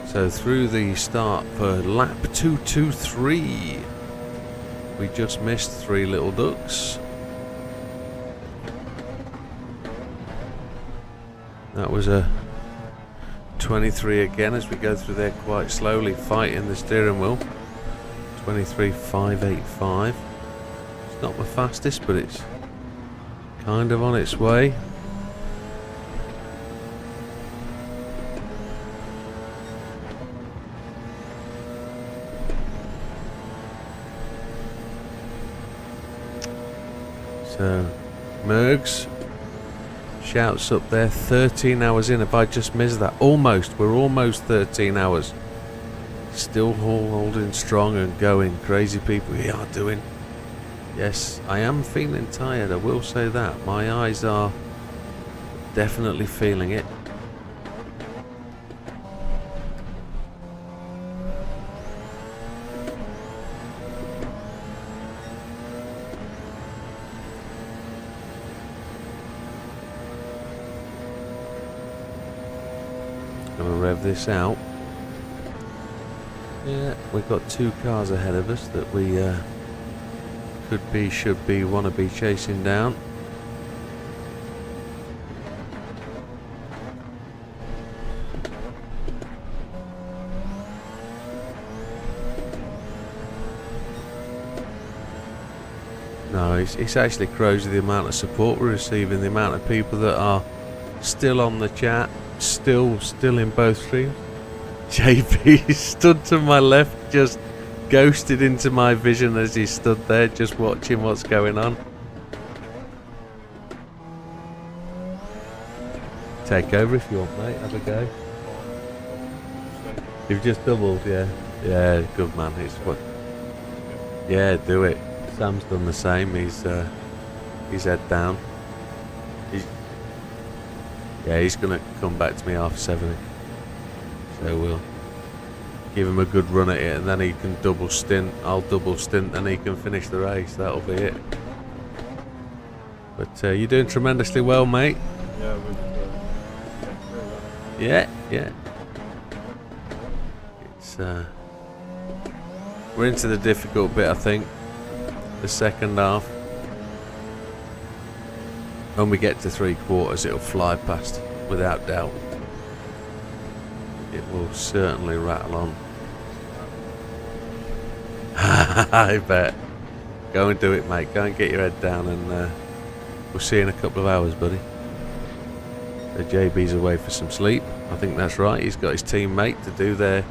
So through the start for lap 223, we just missed 3 little ducks. That was a 23 again as we go through there quite slowly, fighting the steering wheel. 23.585. It's not the fastest, but it's kind of on its way. So, Mergs shouts up there, 13 hours in. If I just missed that, we're almost 13 hours. Still holding strong and going. Crazy people we are doing. Yes, I am feeling tired, I will say that. My eyes are definitely feeling it. Gonna rev this out. Yeah, we've got 2 cars ahead of us that we could be, should be, want to be chasing down. No, it's actually crazy the amount of support we're receiving, the amount of people that are still on the chat, still in both streams. JP stood to my left, just ghosted into my vision as he stood there just watching what's going on. Take over if you want, mate. Have a go. You've just doubled, yeah. Yeah, good man. It's what Yeah, do it. Sam's done the same. He's head down. He's gonna come back to me after 70. So we'll give him a good run at it, and then he can double stint. I'll double stint, and he can finish the race. That'll be it. But you're doing tremendously well, mate. Yeah, yeah. It's we're into the difficult bit, I think. The second half. When we get to 3/4, it'll fly past, without doubt. It will certainly rattle on. I bet. Go and do it, mate. Go and get your head down, and we'll see you in a couple of hours, buddy. So JB's away for some sleep. I think that's right. He's got his teammates to do their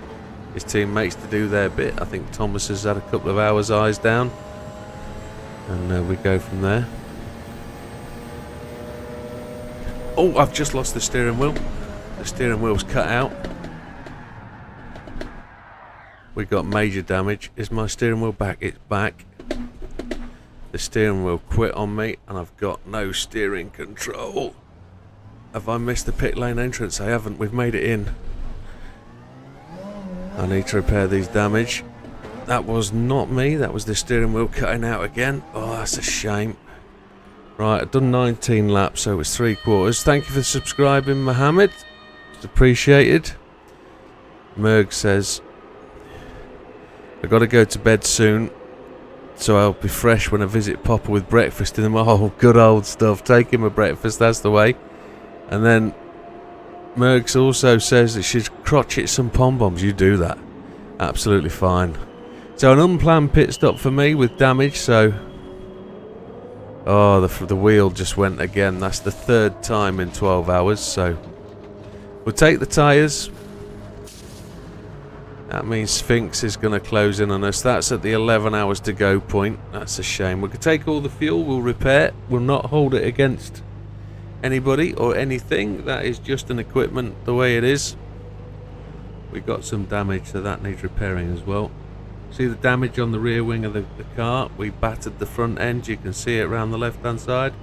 bit. I think Thomas has had a couple of hours eyes down, and we go from there. Oh, I've just lost the steering wheel. The steering wheel's cut out. We got major damage. Is my steering wheel back? It's back. The steering wheel quit on me, and I've got no steering control. Have I missed the pit lane entrance? I haven't. We've made it in. I need to repair these damage. That was not me. That was the steering wheel cutting out again. Oh, that's a shame. Right, I've done 19 laps, so it's 3/4. Thank you for subscribing, Mohammed. It's appreciated. Merg says, I've got to go to bed soon, so I'll be fresh when I visit Papa with breakfast in the morning. Oh, good old stuff. Take him a breakfast, that's the way. And then Mergs also says that she's crotchet some pom-poms. You do that. Absolutely fine. So an unplanned pit stop for me with damage, so... Oh, the wheel just went again. That's the third time in 12 hours, so... We'll take the tyres. That means Sphinx is going to close in on us. That's at the 11 hours to go point. That's a shame. We could take all the fuel, we'll repair. We'll not hold it against anybody or anything. That is just an equipment the way it is. We got some damage, so that needs repairing as well. See the damage on the rear wing of the car? We battered the front end. You can see it around the left hand side.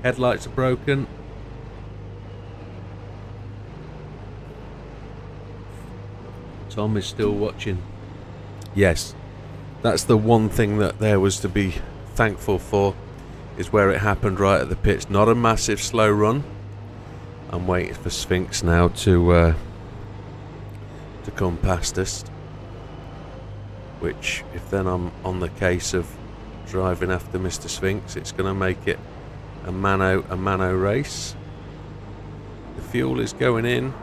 Headlights are broken. Tom is still watching. Yes, that's the one thing that there was to be thankful for, is where it happened, right at the pits. Not a massive slow run. I'm waiting for Sphinx now to come past us, which, if then I'm on the case of driving after Mr. Sphinx, it's going to make it a mano race. The fuel is going in.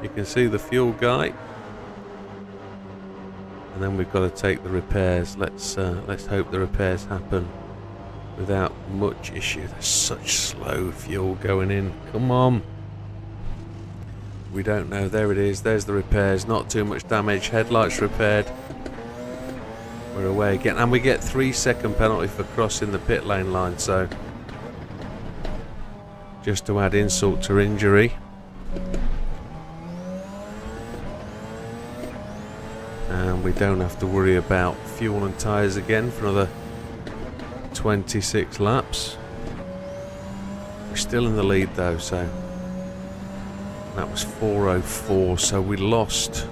You can see the fuel guy, and then we've got to take the repairs. Let's hope the repairs happen without much issue. There's such slow fuel going in. Come on. We don't know. There it is. There's the repairs. Not too much damage. Headlights repaired. We're away again, and we get 3-second penalty for crossing the pit lane line. So, just to add insult to injury. And we don't have to worry about fuel and tyres again for another 26 laps. We're still in the lead though, so that was 4:04. So we lost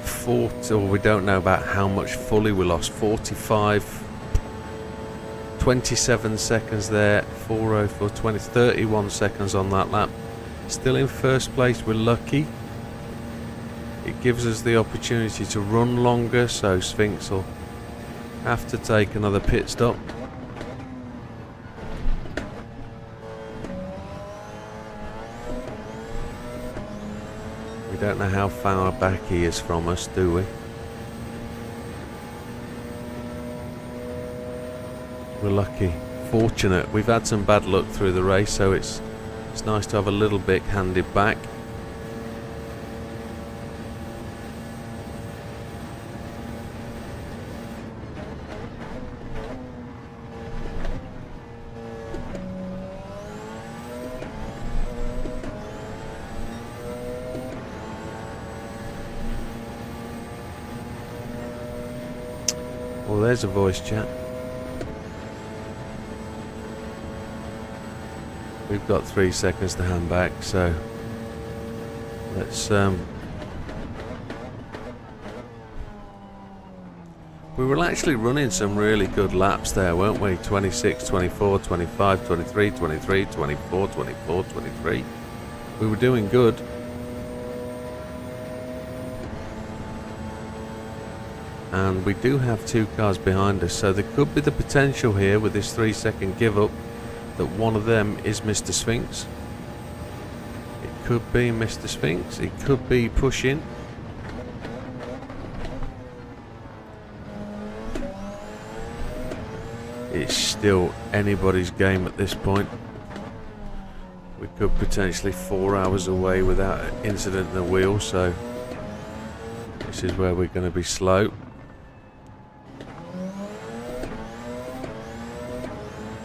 40, or we don't know about how much fully we lost. 45, 27 seconds there. 4:04, 31 seconds on that lap. Still in first place. We're lucky. It gives us the opportunity to run longer, so Sphinx will have to take another pit stop. We don't know how far back he is from us, do we? We're lucky, fortunate. We've had some bad luck through the race, so it's nice to have a little bit handed back. Oh, there's a voice chat. We've got 3 seconds to hand back, so let's we were actually running some really good laps there, weren't we? 26, 24, 25, 23, 23, 24, 24, 23. We were doing good. And we do have 2 cars behind us, so there could be the potential here with this 3-second give up that one of them is Mr. Sphinx. It could be Mr. Sphinx, it could be pushing. It's still anybody's game at this point. We could potentially 4 hours away without an incident in the wheel, so this is where we're going to be slow.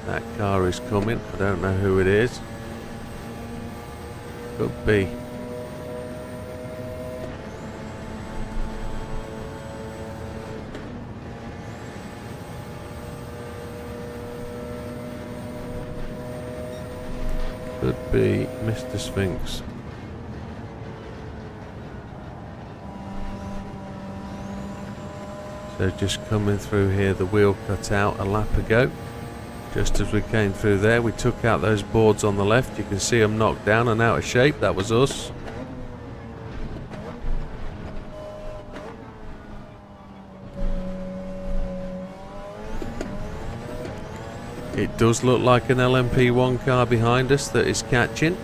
That car is coming. I don't know who it is. Could be. Could be Mr. Sphinx. So just coming through here, the wheel cut out a lap ago. Just as we came through there, we took out those boards on the left. You can see them knocked down and out of shape. That was us. It does look like an LMP1 car behind us that is catching.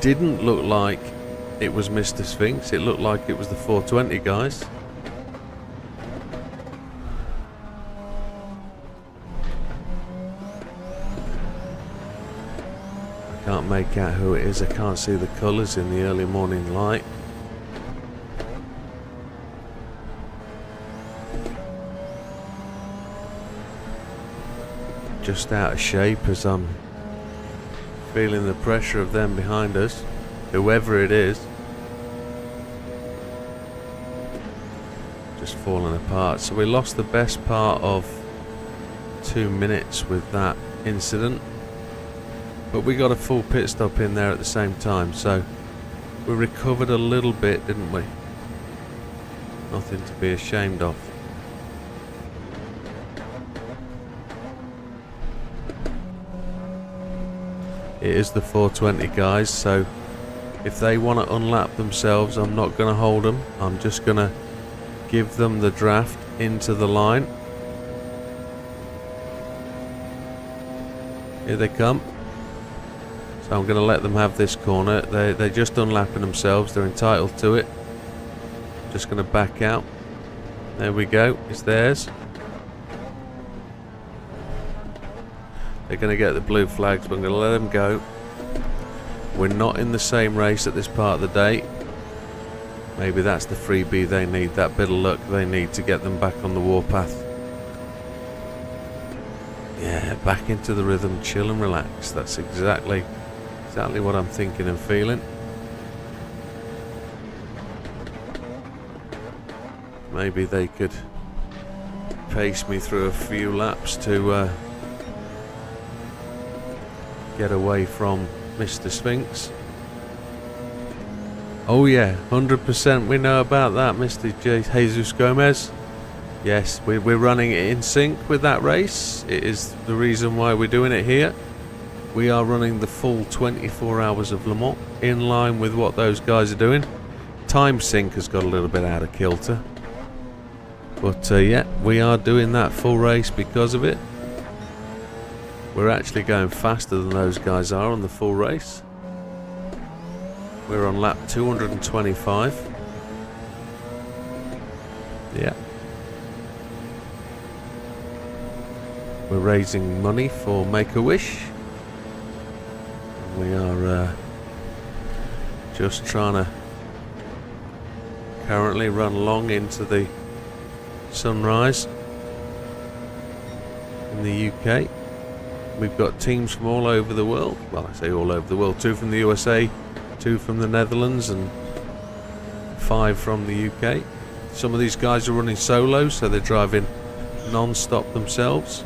Didn't look like it was Mr. Sphinx. It looked like it was the 420 guys. I can't make out who it is. I can't see the colours in the early morning light. Just out of shape as I'm feeling the pressure of them behind us, whoever it is. Just falling apart. So we lost the best part of 2 minutes with that incident, but we got a full pit stop in there at the same time, so we recovered a little bit, didn't we? Nothing to be ashamed of. It is the 420 guys, so if they want to unlap themselves, I'm not going to hold them. I'm just going to give them the draft into the line. Here they come. So I'm going to let them have this corner. They're just unlapping themselves. They're entitled to it. Just going to back out. There we go. It's theirs. They're going to get the blue flags, but I'm going to let them go. We're not in the same race at this part of the day. Maybe that's the freebie they need, that bit of luck they need to get them back on the warpath. Yeah, back into the rhythm, chill and relax. That's exactly what I'm thinking and feeling. Maybe they could pace me through a few laps to get away from Mr. Sphinx. Oh yeah, 100% we know about that, Mr. Jesus Gomez. Yes, we're running it in sync with that race. It is the reason why we're doing it here. We are running the full 24 hours of Le Mans in line with what those guys are doing. Time sync has got a little bit out of kilter. But yeah, we are doing that full race because of it. We're actually going faster than those guys are on the full race. We're on lap 225. Yeah. We're raising money for Make-A-Wish. We are just trying to currently run long into the sunrise in the UK. We've got teams from all over the world. Well, I say all over the world. 2 from the USA, 2 from the Netherlands, and 5 from the UK. Some of these guys are running solo, so they're driving non-stop themselves.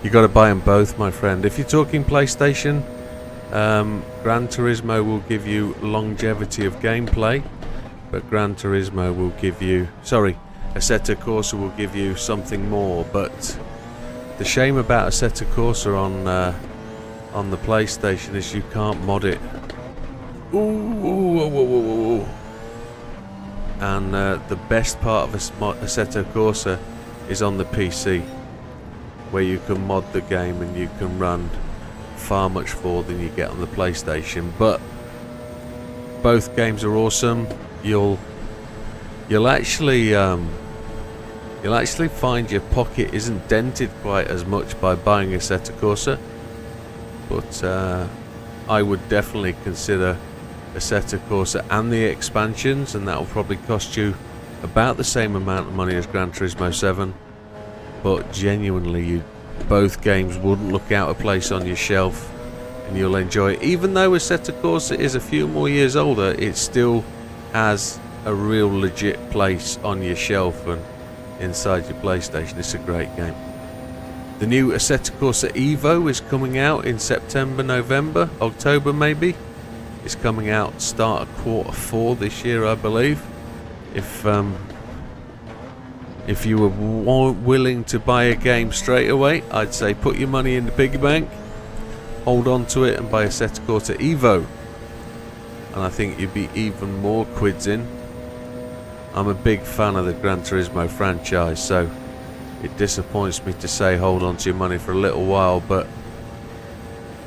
You got to buy them both, my friend. If you're talking PlayStation, Gran Turismo will give you longevity of gameplay, but Gran Turismo will give you, Assetto Corsa will give you something more. But the shame about Assetto Corsa on the PlayStation is you can't mod it. Ooh. And the best part of Assetto Corsa is on the PC, where you can mod the game and you can run far much more than you get on the PlayStation. But both games are awesome. You'll actually find your pocket isn't dented quite as much by buying Assetto Corsa, but I would definitely consider Assetto Corsa and the expansions, and that will probably cost you about the same amount of money as Gran Turismo 7. But genuinely, both games wouldn't look out of place on your shelf, and you'll enjoy it. Even though Assetto Corsa is a few more years older, it still has a real legit place on your shelf and inside your PlayStation. It's a great game. The new Assetto Corsa Evo is coming out in September, November, October maybe. It's coming out start of Q4 this year, I believe. If you were willing to buy a game straight away, I'd say put your money in the piggy bank, hold on to it, and buy Assetto Corsa Evo. And I think you'd be even more quids in. I'm a big fan of the Gran Turismo franchise, so it disappoints me to say hold on to your money for a little while, but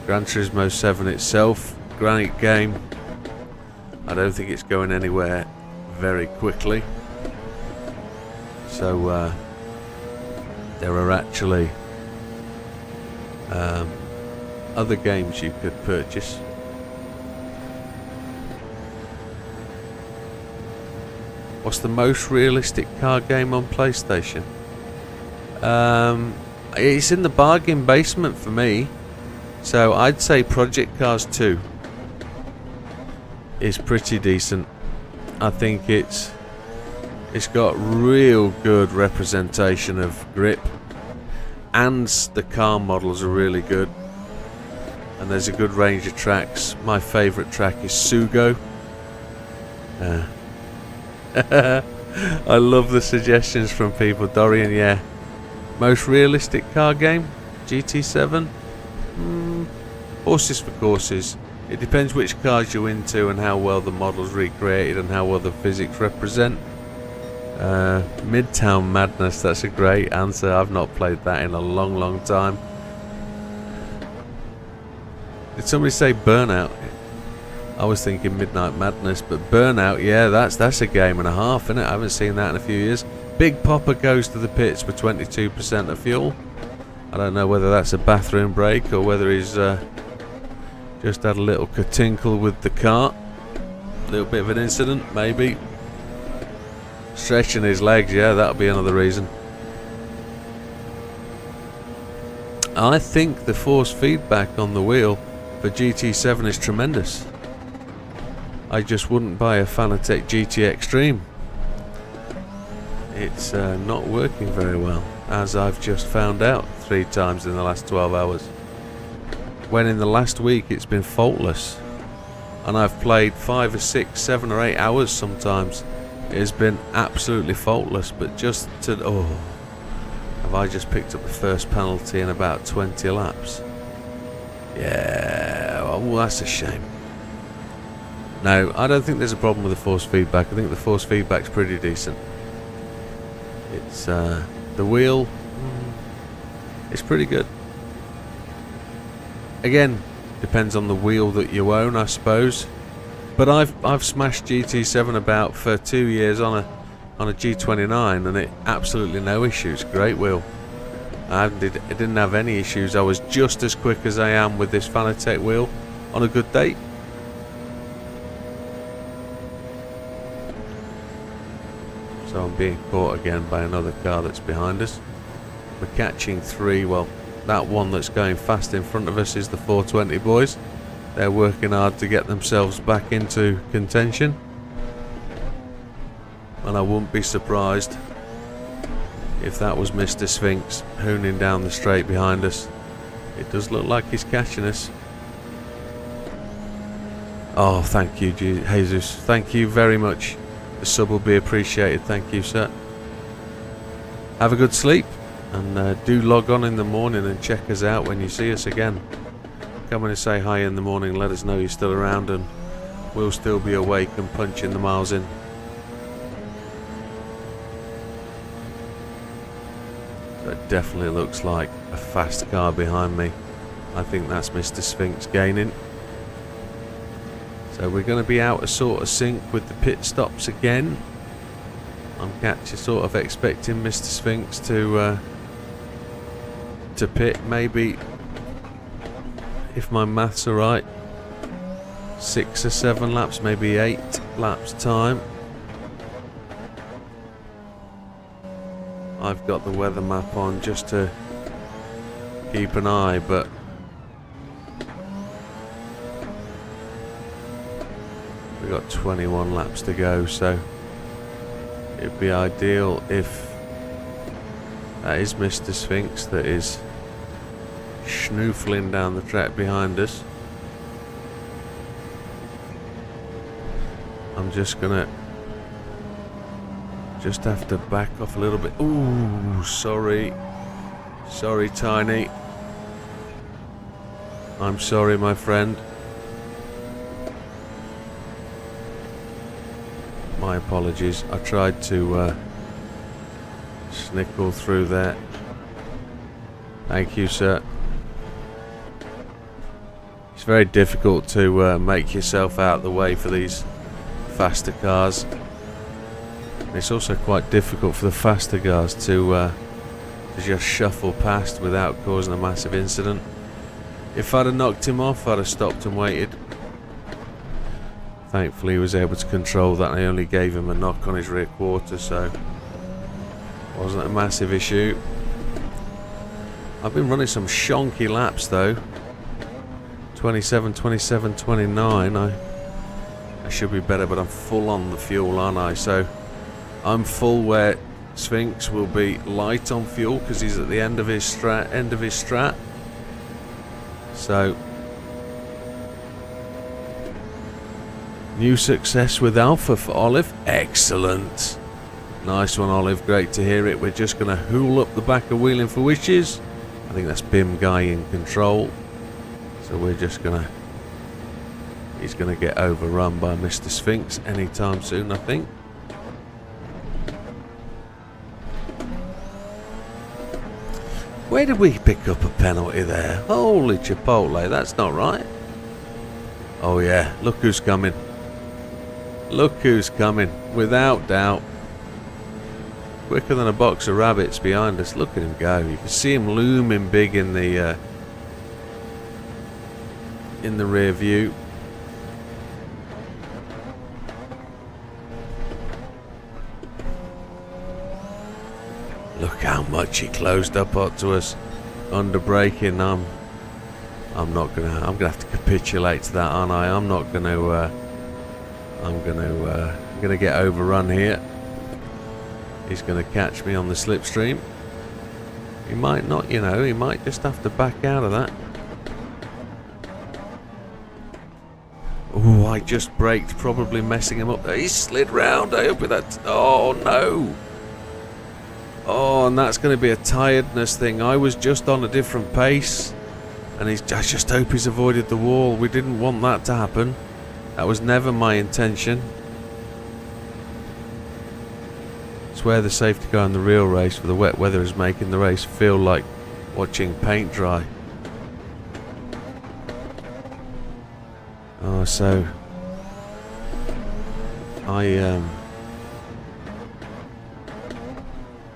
Gran Turismo 7 itself, great game. I don't think it's going anywhere very quickly. So there are actually other games you could purchase. What's the most realistic car game on PlayStation? It's in the bargain basement for me, so I'd say Project Cars 2 is pretty decent. I think it's got real good representation of grip, and the car models are really good, and there's a good range of tracks. My favourite track is Sugo. I love the suggestions from people. Dorian, yeah. Most realistic car game? GT7? Horses for courses. It depends which cars you're into and how well the model's recreated and how well the physics represent. Midtown Madness, that's a great answer. I've not played that in a long time. Did somebody say Burnout? I was thinking Midnight Madness, but Burnout, yeah, that's a game and a half, isn't it? I haven't seen that in a few years. Big Popper goes to the pits for 22% of fuel. I don't know whether that's a bathroom break or whether he's just had a little tinkle with the cart. A little bit of an incident, maybe. Stretching his legs, yeah, that'll be another reason. I think the force feedback on the wheel for GT7 is tremendous. I just wouldn't buy a Fanatec GT Extreme. It's not working very well, as I've just found out 3 times in the last 12 hours. When in the last week it's been faultless. And I've played 5 or 6, 7 or 8 hours sometimes. It has been absolutely faultless, but just to... oh, have I just picked up the first penalty in about 20 laps? Yeah, well, that's a shame. No, I don't think there's a problem with the force feedback. I think the force feedback's pretty decent. It's the wheel, it's pretty good. Again, depends on the wheel that you own, I suppose. But I've smashed GT7 about for 2 years on a G29, and it absolutely no issues. Great wheel. I didn't have any issues. I was just as quick as I am with this Fanatec wheel on a good day. So I'm being caught again by another car that's behind us. We're catching 3. Well, that one that's going fast in front of us is the 420 boys. They're working hard to get themselves back into contention. And I wouldn't be surprised if that was Mr. Sphinx hooning down the straight behind us. It does look like he's catching us. Oh, thank you, Jesus. Thank you very much. The sub will be appreciated. Thank you, sir. Have a good sleep. And do log on in the morning and check us out when you see us again. Come in and say hi in the morning. Let us know you're still around and we'll still be awake and punching the miles in. So it definitely looks like a fast car behind me. I think that's Mr. Sphinx gaining. So we're going to be out of sort of sync with the pit stops again. I'm sort of expecting Mr. Sphinx to pit maybe, if my maths are right, 6 or 7 laps, maybe 8 laps time. I've got the weather map on just to keep an eye, but we've got 21 laps to go, so it'd be ideal if that is Mr. Sphinx that is schnoofling down the track behind us. I'm just gonna have to back off a little bit. Ooh, sorry, Tiny. I'm sorry, my friend. My apologies. I tried to snickle through there. Thank you, sir. It's very difficult to make yourself out of the way for these faster cars. It's also quite difficult for the faster cars to just shuffle past without causing a massive incident. If I'd have knocked him off, I'd have stopped and waited. Thankfully he was able to control that. I only gave him a knock on his rear quarter, so it wasn't a massive issue. I've been running some shonky laps though. 27, 27, 29. I should be better, but I'm full on the fuel, aren't I? So I'm full where Sphinx will be light on fuel because he's at the end of his strat. So new success with Alpha for Olive. Excellent. Nice one, Olive. Great to hear it. We're just going to hool up the back of Wheeling for Wishes. I think that's Bim Guy in control. So we're just going to... He's going to get overrun by Mr. Sphinx anytime soon, I think. Where did we pick up a penalty there? Holy Chipotle, that's not right. Oh yeah, look who's coming. Look who's coming, without doubt. Quicker than a box of rabbits behind us. Look at him go. You can see him looming big in the rear view. Look how much he closed up onto us under braking. I'm gonna have to capitulate to that, aren't I? I'm gonna get overrun here. He's gonna catch me on the slipstream. He might not, you know, he might just have to back out of that. Oh, I just braked, probably messing him up. He slid round. I hope that. Oh no. Oh, and that's going to be a tiredness thing. I was just on a different pace, and I just hope he's avoided the wall. We didn't want that to happen. That was never my intention. It's where the safety car in the real race for the wet weather is making the race feel like watching paint dry. Oh, so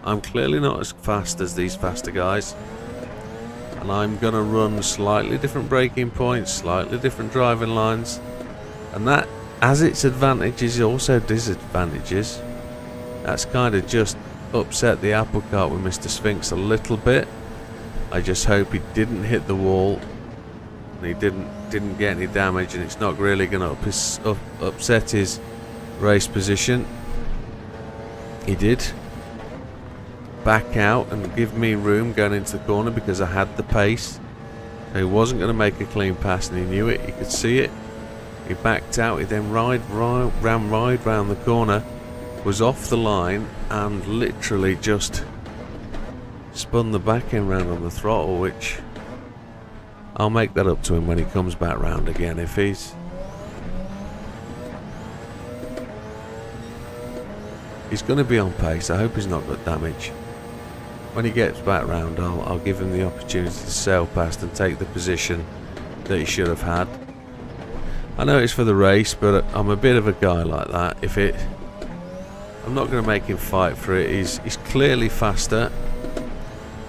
I'm clearly not as fast as these faster guys, and I'm gonna run slightly different braking points, slightly different driving lines, and that has its advantages, also disadvantages. That's kind of just upset the apple cart with Mr. Sphinx a little bit. I just hope he didn't hit the wall and he didn't get any damage, and it's not really going to upset his race position. He did back out and give me room going into the corner because I had the pace. So he wasn't going to make a clean pass, and he knew it. He could see it. He backed out. He then ran right round the corner, was off the line, and literally just spun the back end round on the throttle, which I'll make that up to him when he comes back round again. If he's going to be on pace, I hope he's not got damage. When he gets back round, I'll give him the opportunity to sail past and take the position that he should have had. I know it's for the race, but I'm a bit of a guy like that. I'm not going to make him fight for it. He's clearly faster.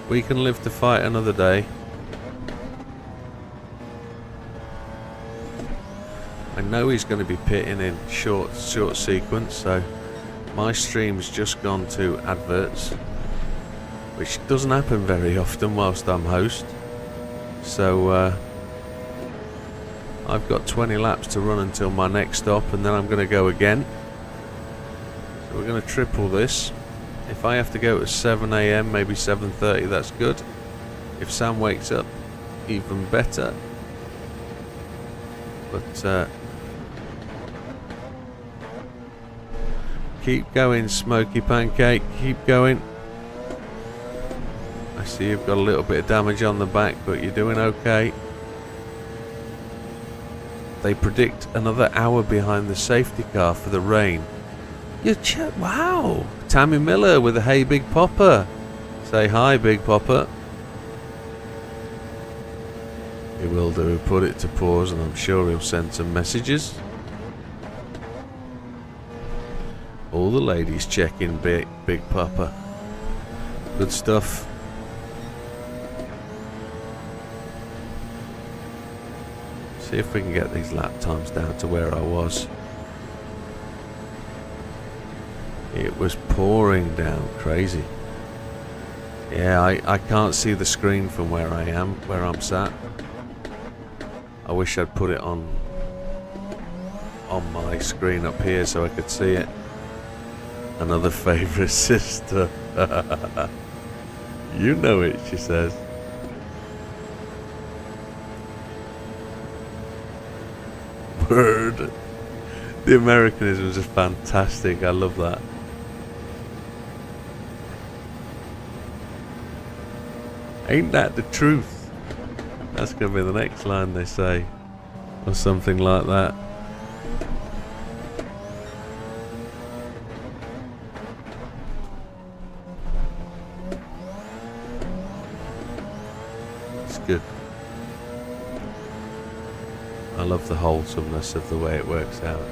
We can live to fight another day. I know he's going to be pitting in short sequence, so my stream's just gone to adverts, which doesn't happen very often whilst I'm host. So I've got 20 laps to run until my next stop, and then I'm going to go again. So we're going to triple this. If I have to go at 7 AM, maybe 7:30, that's good. If Sam wakes up, even better. But keep going, Smoky Pancake, keep going. I see you've got a little bit of damage on the back, but you're doing okay. They predict another hour behind the safety car for the rain. Wow! Tammy Miller with a "Hey Big Popper." Say hi, Big Popper. He will do. Put it to pause, and I'm sure he'll send some messages. All the ladies checking Big Popper. Good stuff. See if we can get these lap times down to where I was. It was pouring down crazy. Yeah, I can't see the screen from where I'm sat. I wish I'd put it on my screen up here so I could see it. Another favourite sister. You know it, she says. Word. The Americanisms are fantastic. I love that. Ain't that the truth? That's going to be the next line they say. Or something like that. It's good. I love the wholesomeness of the way it works out.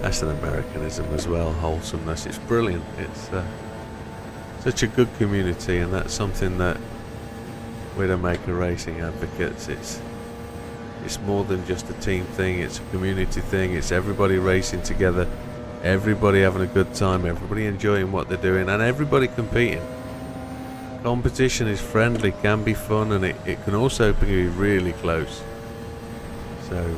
That's an Americanism as well, wholesomeness. It's brilliant. It's such a good community, and that's something that Widdowmaker Racing advocates. It's more than just a team thing, it's a community thing. It's everybody racing together, everybody having a good time, everybody enjoying what they're doing, and everybody competing. Competition is friendly, can be fun, and it can also be really close. So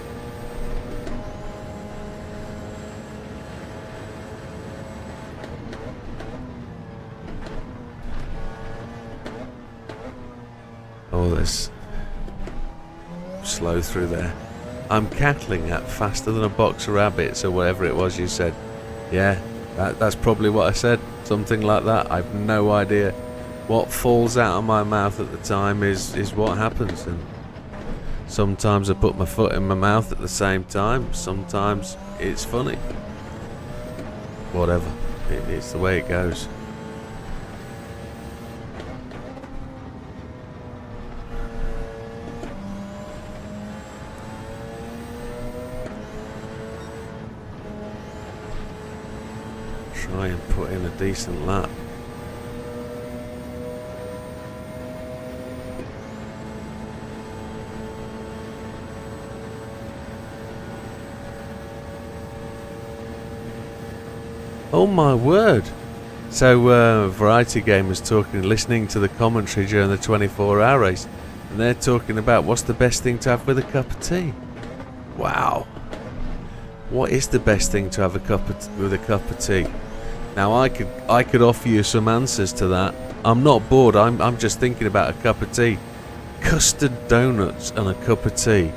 there's slow through there. I'm cackling at faster than a box of rabbits, or whatever it was you said. Yeah, that's probably what I said, something like that. I've no idea. What falls out of my mouth at the time is what happens, and sometimes I put my foot in my mouth at the same time. Sometimes it's funny. Whatever, it's the way it goes. Try and put in a decent lap. Oh my word! So Variety Gamers listening to the commentary during the 24-hour race, and they're talking about what's the best thing to have with a cup of tea. Wow. What is the best thing to have with a cup of tea? Now I could offer you some answers to that. I'm not bored. I'm just thinking about a cup of tea. Custard donuts and a cup of tea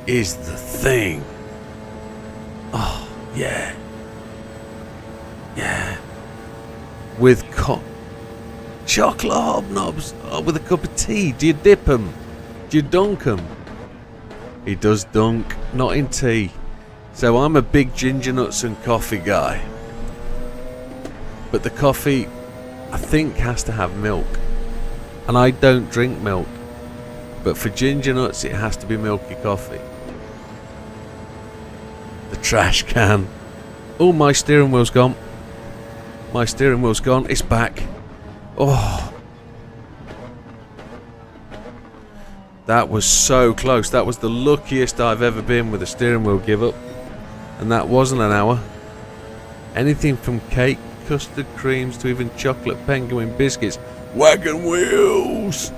is the thing. Oh yeah, yeah. With chocolate hobnobs with a cup of tea. Do you dip them? Do you dunk them? He does dunk, not in tea. So I'm a big ginger nuts and coffee guy. But the coffee, I think, has to have milk. And I don't drink milk. But for ginger nuts, it has to be milky coffee. The trash can. Oh, my steering wheel's gone. My steering wheel's gone. It's back. Oh. That was so close. That was the luckiest I've ever been with a steering wheel give up. And that wasn't an hour. Anything from cake, custard creams, to even chocolate penguin biscuits. Wagon wheels!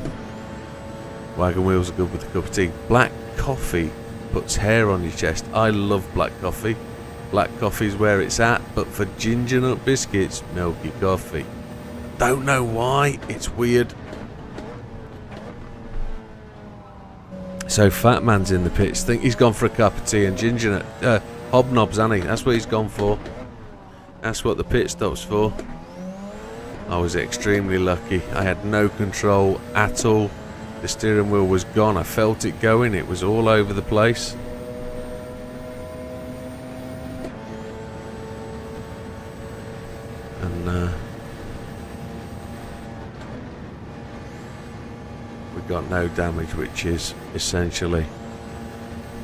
Wagon wheels are good with a cup of tea. Black coffee puts hair on your chest. I love black coffee. Black coffee's where it's at, but for ginger nut biscuits, milky coffee. Don't know why, it's weird. So Fat Man's in the pits. Think he's gone for a cup of tea and ginger nut hobnobs, hasn't he? That's what he's gone for. That's what the pit stop's for. I was extremely lucky. I had no control at all. The steering wheel was gone. I felt it going. It was all over the place. And we got no damage, which is essentially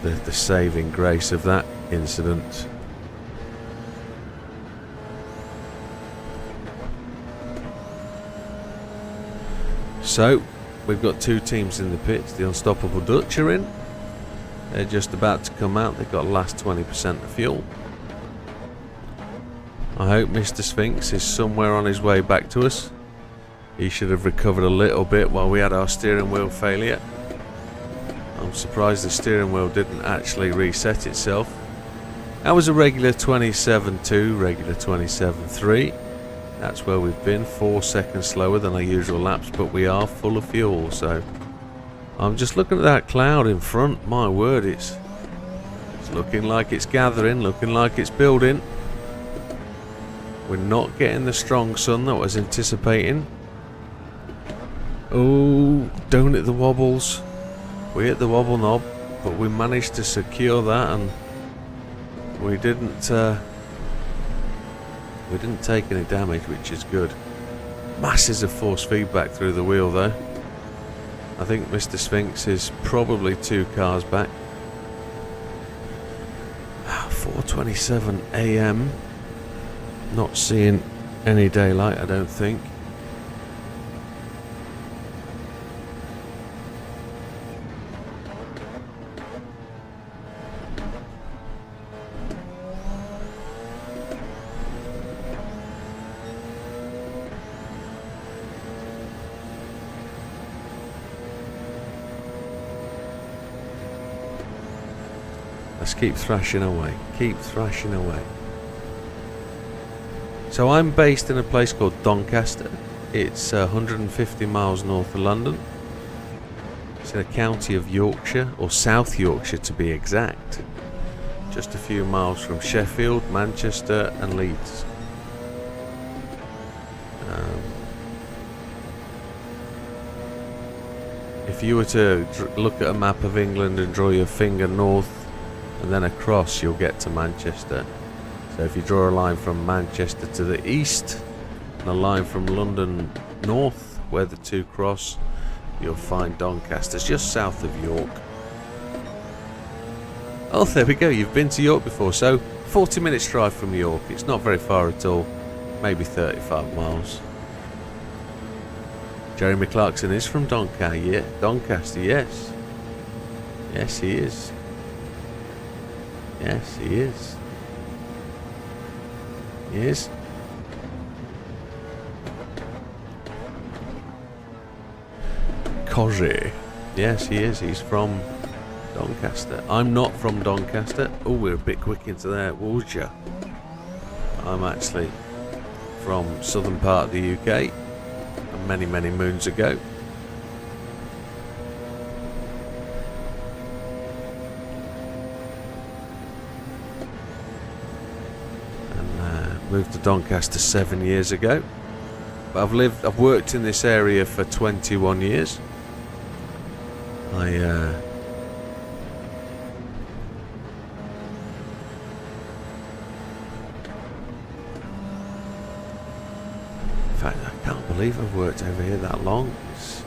the saving grace of that incident. So we've got two teams in the pits. The Unstoppable Dutch are in. They're just about to come out. They've got last 20% of fuel. I hope Mr. Sphinx is somewhere on his way back to us. He should have recovered a little bit while we had our steering wheel failure. I'm surprised the steering wheel didn't actually reset itself. That was a regular 27.2, regular 27.3. That's where we've been, 4 seconds slower than our usual laps, but we are full of fuel. So I'm just looking at that cloud in front. My word, it's looking like it's gathering, looking like it's building. We're not getting the strong sun that I was anticipating. Oh, don't hit the wobbles. We hit the wobble knob, but we managed to secure that, and we didn't take any damage, which is good. Masses of force feedback through the wheel though. I think Mr. Sphinx is probably 2 cars back. 4:27 AM. Not seeing any daylight, I don't think. Let's keep thrashing away. Keep thrashing away. So I'm based in a place called Doncaster. It's 150 miles north of London. It's in a county of Yorkshire, or South Yorkshire to be exact. Just a few miles from Sheffield, Manchester and Leeds. If you were to look at a map of England and draw your finger north and then across, you'll get to Manchester. So if you draw a line from Manchester to the east and a line from London north where the two cross, you'll find Doncaster. It's just south of York. Oh, there we go. You've been to York before. So 40 minutes drive from York. It's not very far at all. Maybe 35 miles. Jeremy Clarkson is from Doncaster. Yeah, Doncaster, yes. Yes, he is. Yes, he is. Yes. Cosy. Yes, he is. He's from Doncaster. I'm not from Doncaster. Oh, we're a bit quick into there. Would ya? I'm actually from southern part of the UK. Many, many moons ago. And moved to Doncaster 7 years ago. But I've worked in this area for 21 years. In fact, I can't believe I've worked over here that long. It's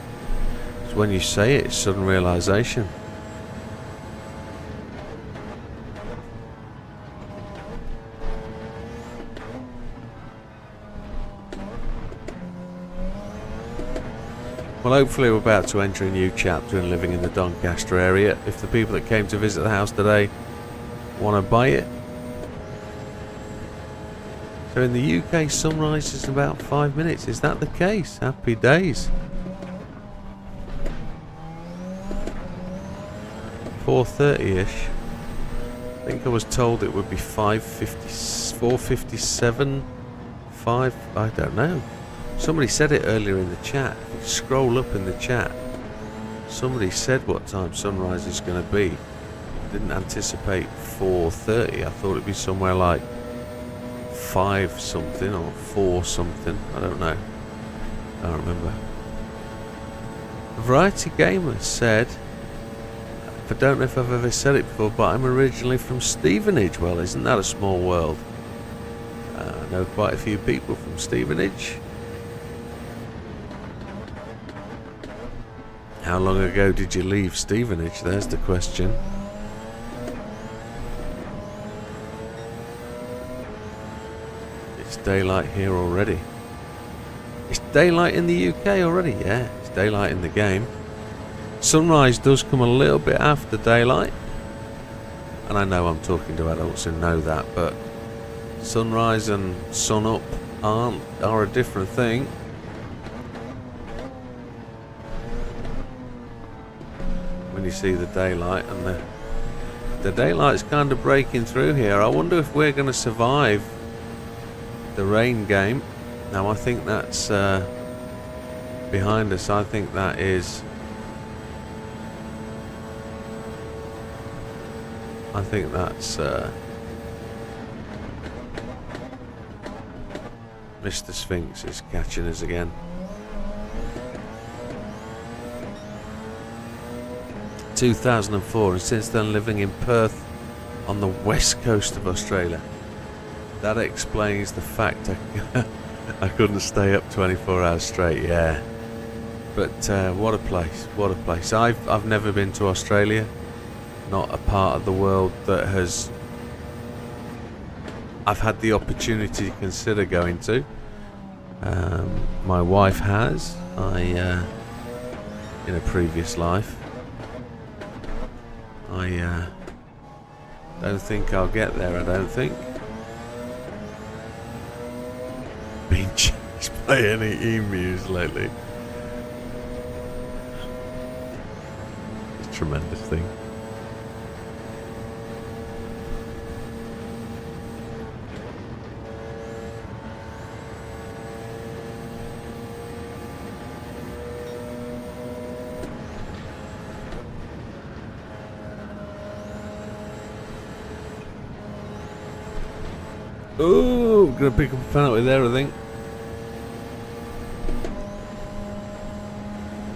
when you say it, it's sudden realisation. Well, hopefully we're about to enter a new chapter in living in the Doncaster area. If the people that came to visit the house today want to buy it. So in the UK, sunrise is about 5 minutes. Is that the case? Happy days. 4:30ish. I think I was told it would be 5:50, 4:57, 5. I don't know. Somebody said it earlier in the chat. If you scroll up in the chat, somebody said what time sunrise is going to be. Didn't anticipate 4:30. I thought it'd be somewhere like 5 something or 4 something. I don't know. I don't remember. Variety Gamer said, I don't know if I've ever said it before, but I'm originally from Stevenage. Well, isn't that a small world? I know quite a few people from Stevenage. How long ago did you leave Stevenage? There's the question. It's daylight here already. It's daylight in the UK already? Yeah, it's daylight in the game. Sunrise does come a little bit after daylight. And I know I'm talking to adults who know that, but sunrise and sun up are a different thing. When you see the daylight, and the daylight's kind of breaking through here. I wonder if we're going to survive the rain game. Now I think that's behind us. I think that is Mr. Sphinx is catching us again. 2004, and since then living in Perth on the west coast of Australia. That explains the fact I couldn't stay up 24 hours straight. Yeah, but what a place! What a place! I've never been to Australia. Not a part of the world that I've had the opportunity to consider going to. My wife has. In a previous life. I don't think I'll get there. I don't think. Been chased by any emus lately. It's a tremendous thing. Oh, gonna pick up a penalty there, I think.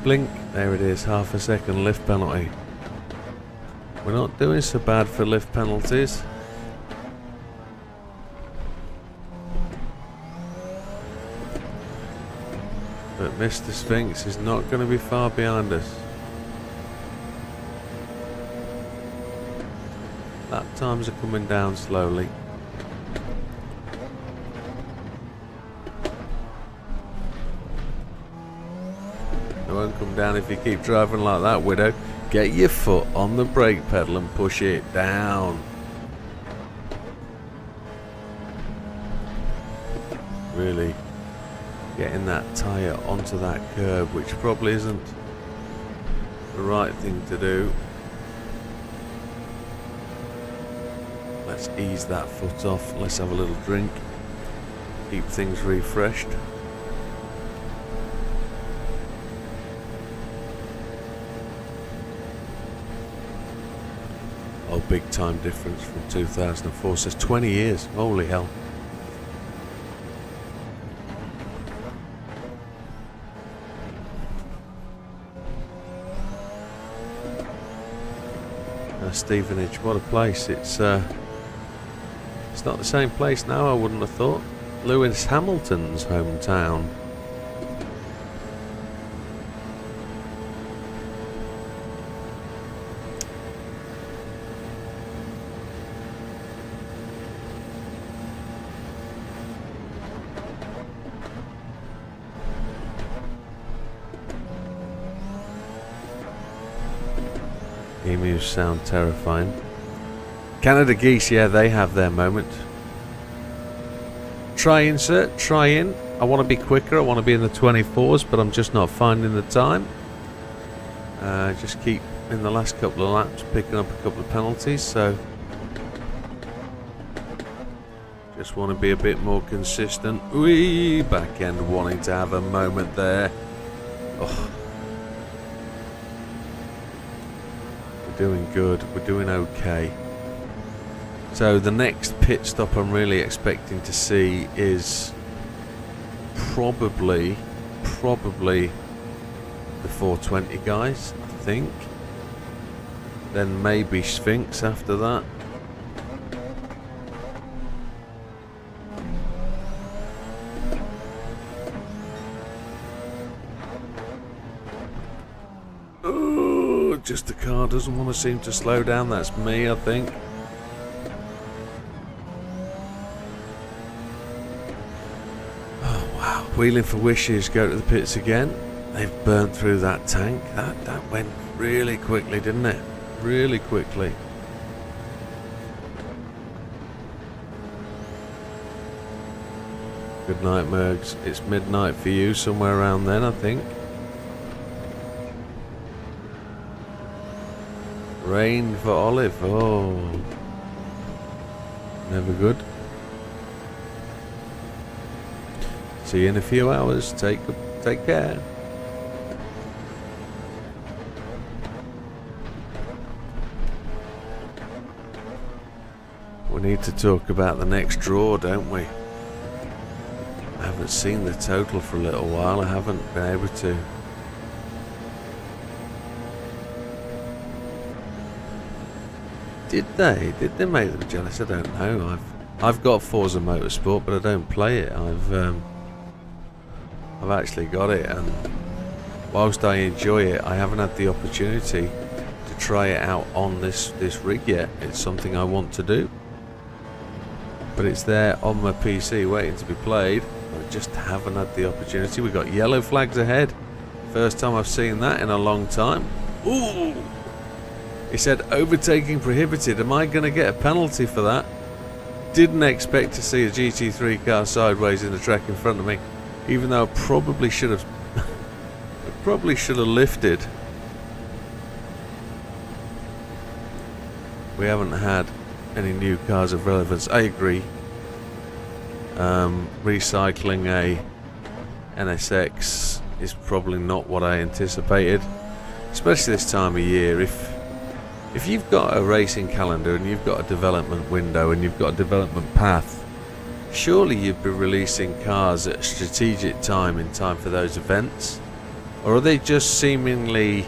Blink. There it is, half a second lift penalty. We're not doing so bad for lift penalties. But Mr. Sphinx is not going to be far behind us. Lap times are coming down slowly. It won't come down if you keep driving like that, Widow. Get your foot on the brake pedal and push it down. Really getting that tyre onto that curb, which probably isn't the right thing to do. Let's ease that foot off. Let's have a little drink. Keep things refreshed. Oh, big time difference from 2004. So it's 20 years. Holy hell. Stevenage, what a place. It's not the same place now, I wouldn't have thought. Lewis Hamilton's hometown. Emus sound terrifying. Canada Geese, yeah, they have their moment. Try insert, try in. I want to be quicker, I want to be in the 24s, but I'm just not finding the time. Just keep in the last couple of laps picking up a couple of penalties, so just want to be a bit more consistent. Wee, back end wanting to have a moment there. Oh. Doing good, we're doing okay. So the next pit stop I'm really expecting to see is probably the 420 guys, I think. Then maybe Sphinx after that. Just the car doesn't want to seem to slow down. That's me, I think. Oh wow, wheeling for wishes. Go to the pits again. They've burnt through that tank. That went really quickly, didn't it? Really quickly. Good night, Mergs. It's midnight for you, somewhere around then, I think. Rain for Olive. Oh, never good. See you in a few hours. Take care. We need to talk about the next draw, don't we? I haven't seen the total for a little while. I haven't been able to. Did they make them jealous? I don't know. I've got Forza Motorsport, but I don't play it. I've actually got it, and whilst I enjoy it, I haven't had the opportunity to try it out on this rig yet. It's something I want to do, but it's there on my PC waiting to be played. I just haven't had the opportunity. We've got yellow flags ahead. First time I've seen that in a long time. Ooh! He said, overtaking prohibited. Am I going to get a penalty for that? Didn't expect to see a GT3 car sideways in the track in front of me, even though I probably should have lifted. We haven't had any new cars of relevance. I agree. Recycling a NSX is probably not what I anticipated, especially this time of year. If you've got a racing calendar and you've got a development window and you've got a development path, surely you'd be releasing cars at a strategic time in time for those events. Or are they just seemingly,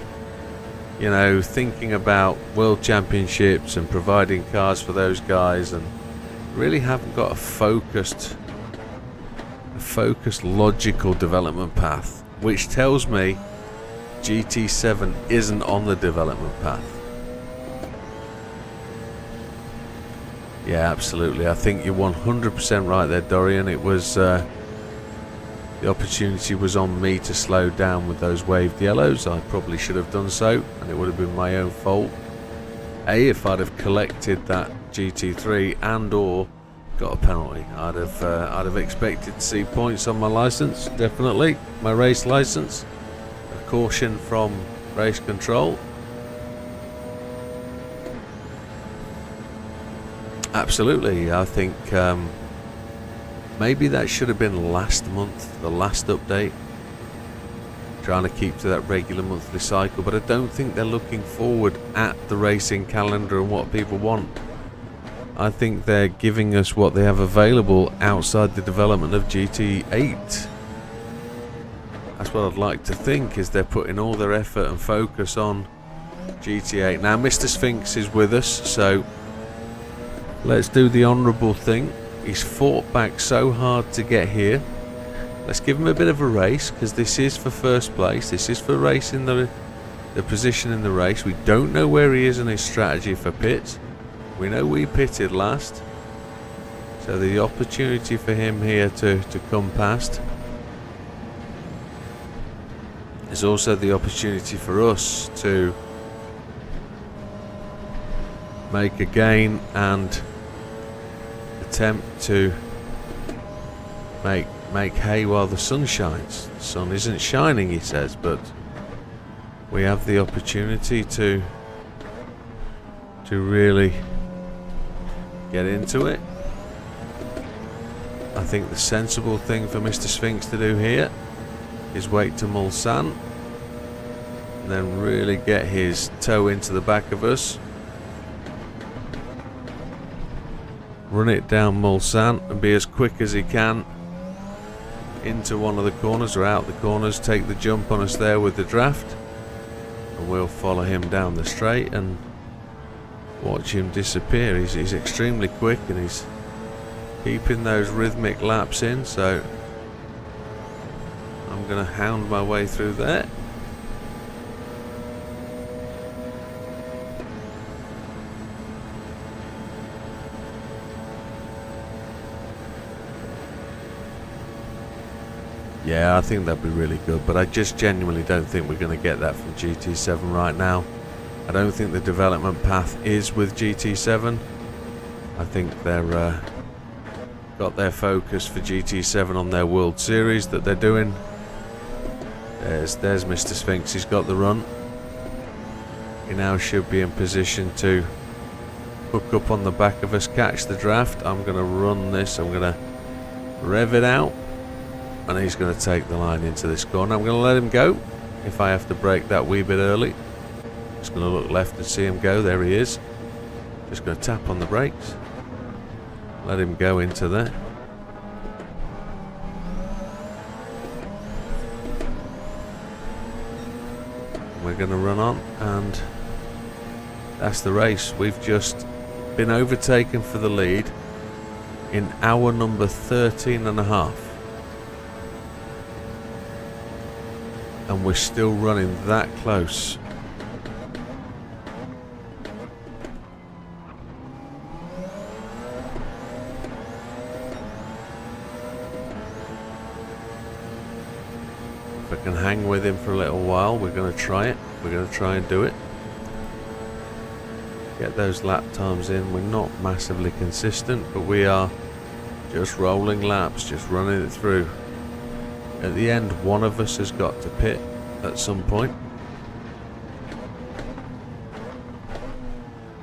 you know, thinking about world championships and providing cars for those guys and really haven't got a focused logical development path, which tells me GT7 isn't on the development path. Yeah, absolutely. I think you're 100% right there, Dorian. It was the opportunity was on me to slow down with those waved yellows. I probably should have done so, and it would have been my own fault. If I'd have collected that GT3 and or got a penalty, I'd have expected to see points on my license. Definitely, my race license. A caution from Race control. Absolutely, I think maybe that should have been last month, the last update. Trying to keep to that regular monthly cycle, but I don't think they're looking forward at the racing calendar and what people want. I think they're giving us what they have available outside the development of GT8. That's what I'd like to think, is they're putting all their effort and focus on GT8. Now Mr. Sphinx is with us, so let's do the honourable thing. He's fought back so hard to get here. Let's give him a bit of a race, because this is for first place. This is for racing the position in the race. We don't know where he is in his strategy for pits. We know we pitted last, so the opportunity for him here to come past. There's also the opportunity for us to make a gain and attempt to make hay while the sun shines. The sun isn't shining, he says, but we have the opportunity to really get into it. I think the sensible thing for Mr. Sphinx to do here is wait to Mulsanne and then really get his toe into the back of us, run it down Mulsanne and be as quick as he can into one of the corners or out the corners, take the jump on us there with the draft, and we'll follow him down the straight and watch him disappear. He's extremely quick and he's keeping those rhythmic laps in, so I'm going to hound my way through there. Yeah, I think that'd be really good, but I just genuinely don't think we're going to get that from GT7 right now. I don't think the development path is with GT7. I think they're got their focus for GT7 on their World Series that they're doing. There's Mr. Sphinx, he's got the run. He now should be in position to hook up on the back of us, catch the draft. I'm going to run this, I'm going to rev it out, and he's going to take the line into this corner. I'm going to let him go if I have to brake that wee bit early. Just going to look left and see him go. There he is. Just going to tap on the brakes, let him go into there. We're going to run on, and that's the race. We've just been overtaken for the lead in hour number 13 and a half. And we're still running that close. If I can hang with him for a little while, we're going to try it. We're going to try and do it. Get those lap times in. We're not massively consistent, but we are just rolling laps, just running it through. At the end, one of us has got to pit at some point.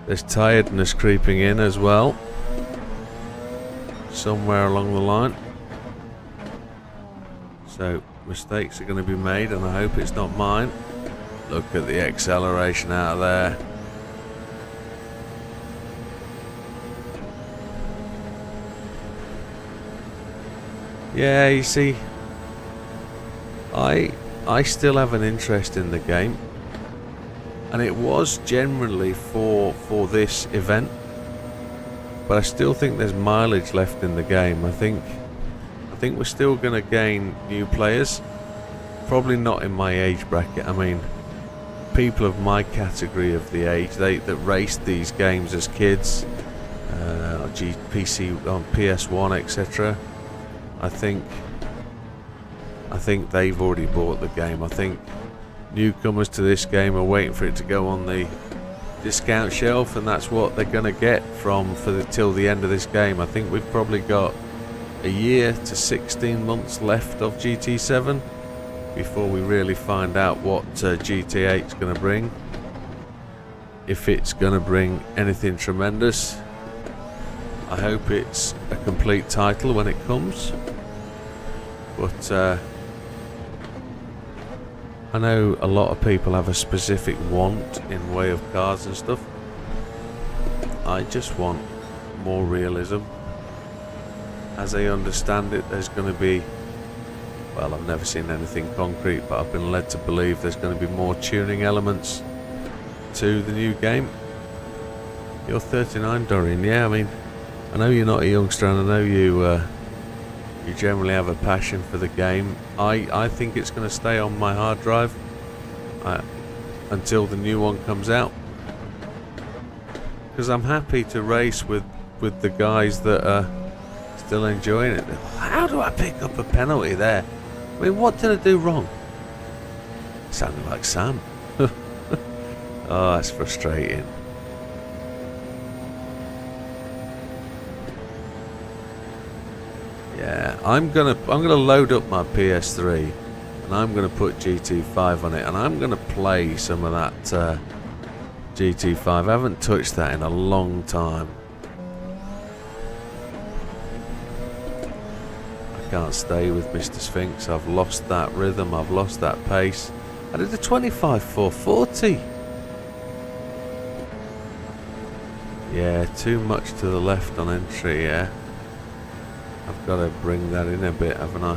There's tiredness creeping in as well, somewhere along the line. So mistakes are going to be made, and I hope it's not mine. Look at the acceleration out of there. Yeah, you see, I still have an interest in the game, and it was generally for this event, but I still think there's mileage left in the game. I think we're still going to gain new players, probably not in my age bracket. I mean, people of my category of the age that raced these games as kids, PC on PS1, etc. I think they've already bought the game. I think newcomers to this game are waiting for it to go on the discount shelf, and that's what they're going to get till the end of this game. I think we've probably got a year to 16 months left of GT7, before we really find out what GT8 is going to bring. If it's going to bring anything tremendous. I hope it's a complete title when it comes. But I know a lot of people have a specific want in way of cars and stuff. I just want more realism. As I understand it, there's going to be, well, I've never seen anything concrete, but I've been led to believe there's going to be more tuning elements to the new game. You're 39, Dorian. Yeah, I mean, I know you're not a youngster, and I know you generally have a passion for the game. I think it's going to stay on my hard drive until the new one comes out, because I'm happy to race with the guys that are still enjoying it. How do I pick up a penalty there? I mean, what did I do wrong? It sounded like Sam. Oh, that's frustrating. Yeah, I'm gonna load up my PS3 and I'm gonna put GT5 on it, and I'm gonna play some of that GT5. I haven't touched that in a long time. I can't stay with Mr. Sphinx. I've lost that rhythm. I've lost that pace. I did a 25.440. Yeah, too much to the left on entry. Yeah. I've got to bring that in a bit, haven't I?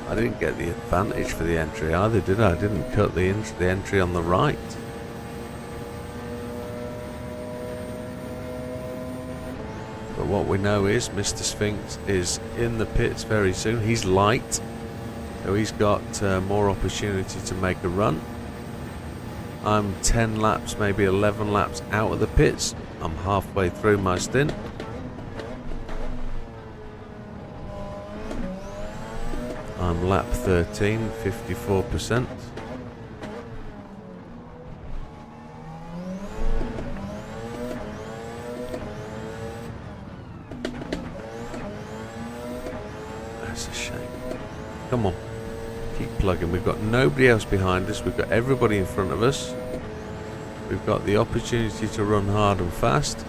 I didn't get the advantage for the entry either, did I? I didn't cut the entry on the right. But what we know is Mr. Sphinx is in the pits very soon. He's light, so he's got more opportunity to make a run. I'm 10 laps, maybe 11 laps out of the pits. I'm halfway through my stint. I'm lap 13, 54%. That's a shame. Come on. Keep plugging. We've got nobody else behind us. We've got everybody in front of us. We've got the opportunity to run hard and fast.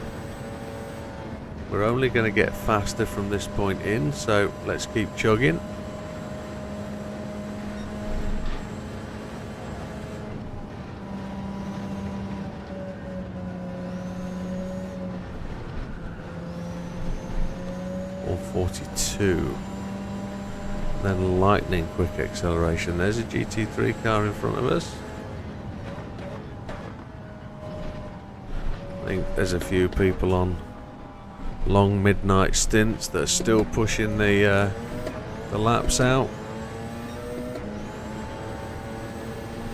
We're only going to get faster from this point in, so let's keep chugging. Or 42. Then lightning quick acceleration. There's a GT3 car in front of us. I think there's a few people on long midnight stints that are still pushing the laps out.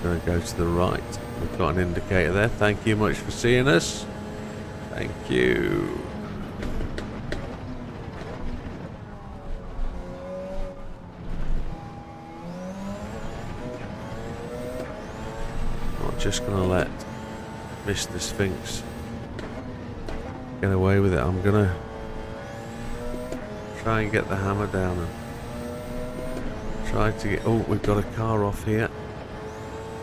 Going to go to the right. We've got an indicator there. Thank you much for seeing us. Thank you. Just gonna let Mr. Sphinx get away with it. I'm gonna try and get the hammer down and try to get. Oh, we've got a car off here.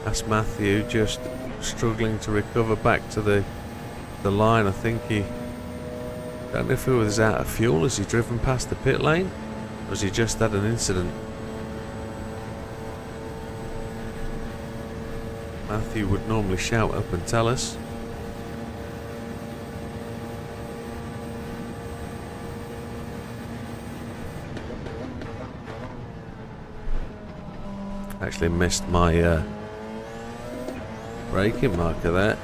That's Matthew just struggling to recover back to the line. I think he, don't know if he was out of fuel. Has he driven past the pit lane, or has he just had an incident? Matthew would normally shout up and tell us. Actually missed my braking marker there.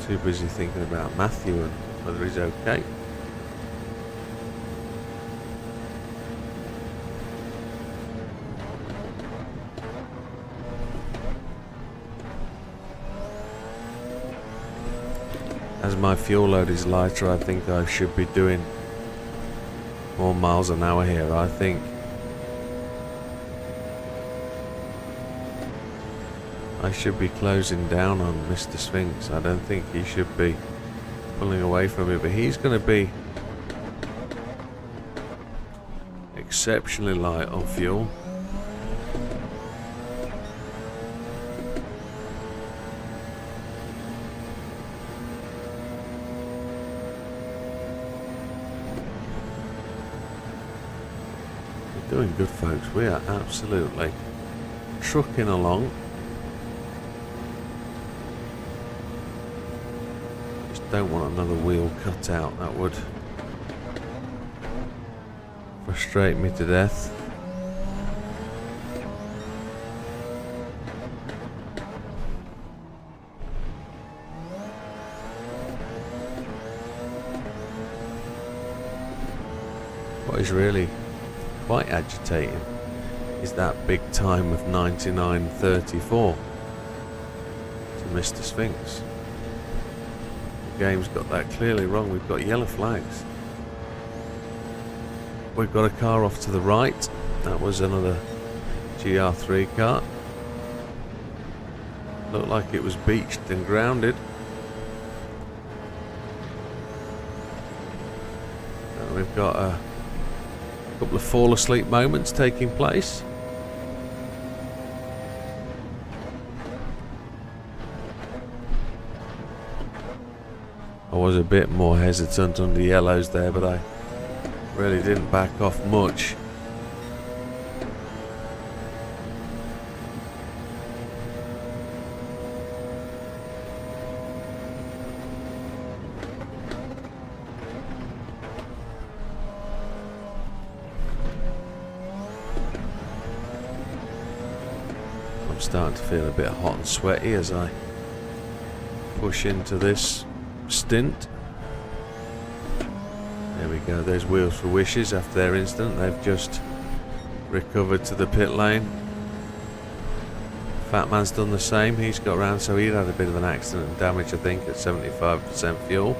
Too busy thinking about Matthew and whether he's okay. As my fuel load is lighter, I think I should be doing more miles an hour here. I think I should be closing down on Mr. Sphinx. I don't think he should be pulling away from me, but he's going to be exceptionally light on fuel. We're doing good, folks. We are absolutely trucking along. Just don't want another wheel cut out. That would frustrate me to death. What is really quite agitating is that big time of 99.34 to Mr. Sphinx. The game's got that clearly wrong. We've got yellow flags. We've got a car off to the right. That was another GR3 car. Looked like it was beached and grounded. And we've got a couple of fall asleep moments taking place. I was a bit more hesitant on the yellows there, but I really didn't back off much. I'm starting to feel a bit hot and sweaty as I push into this stint. There we go, there's wheels for wishes after their instant. They've just recovered to the pit lane. Fat Man's done the same. He's got around, so he'd had a bit of an accident and damage, I think, at 75% fuel.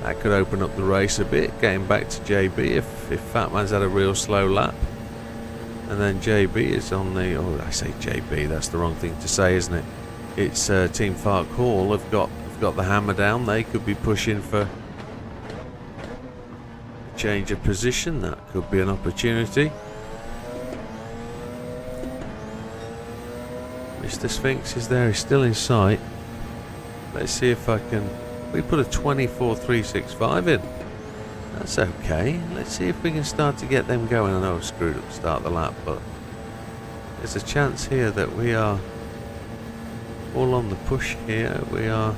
That could open up the race a bit, getting back to JB if Fat Man's had a real slow lap. And then JB is on the, oh, I say JB, that's the wrong thing to say, isn't it? It's Team Fark Hall have got the hammer down. They could be pushing for a change of position. That could be an opportunity. Mr. Sphinx is there. He's still in sight. Let's see if I can. We put a 24.365 in. That's okay. Let's see if we can start to get them going. I know I've screwed up the start of the lap, but there's a chance here that we are all on the push here. We are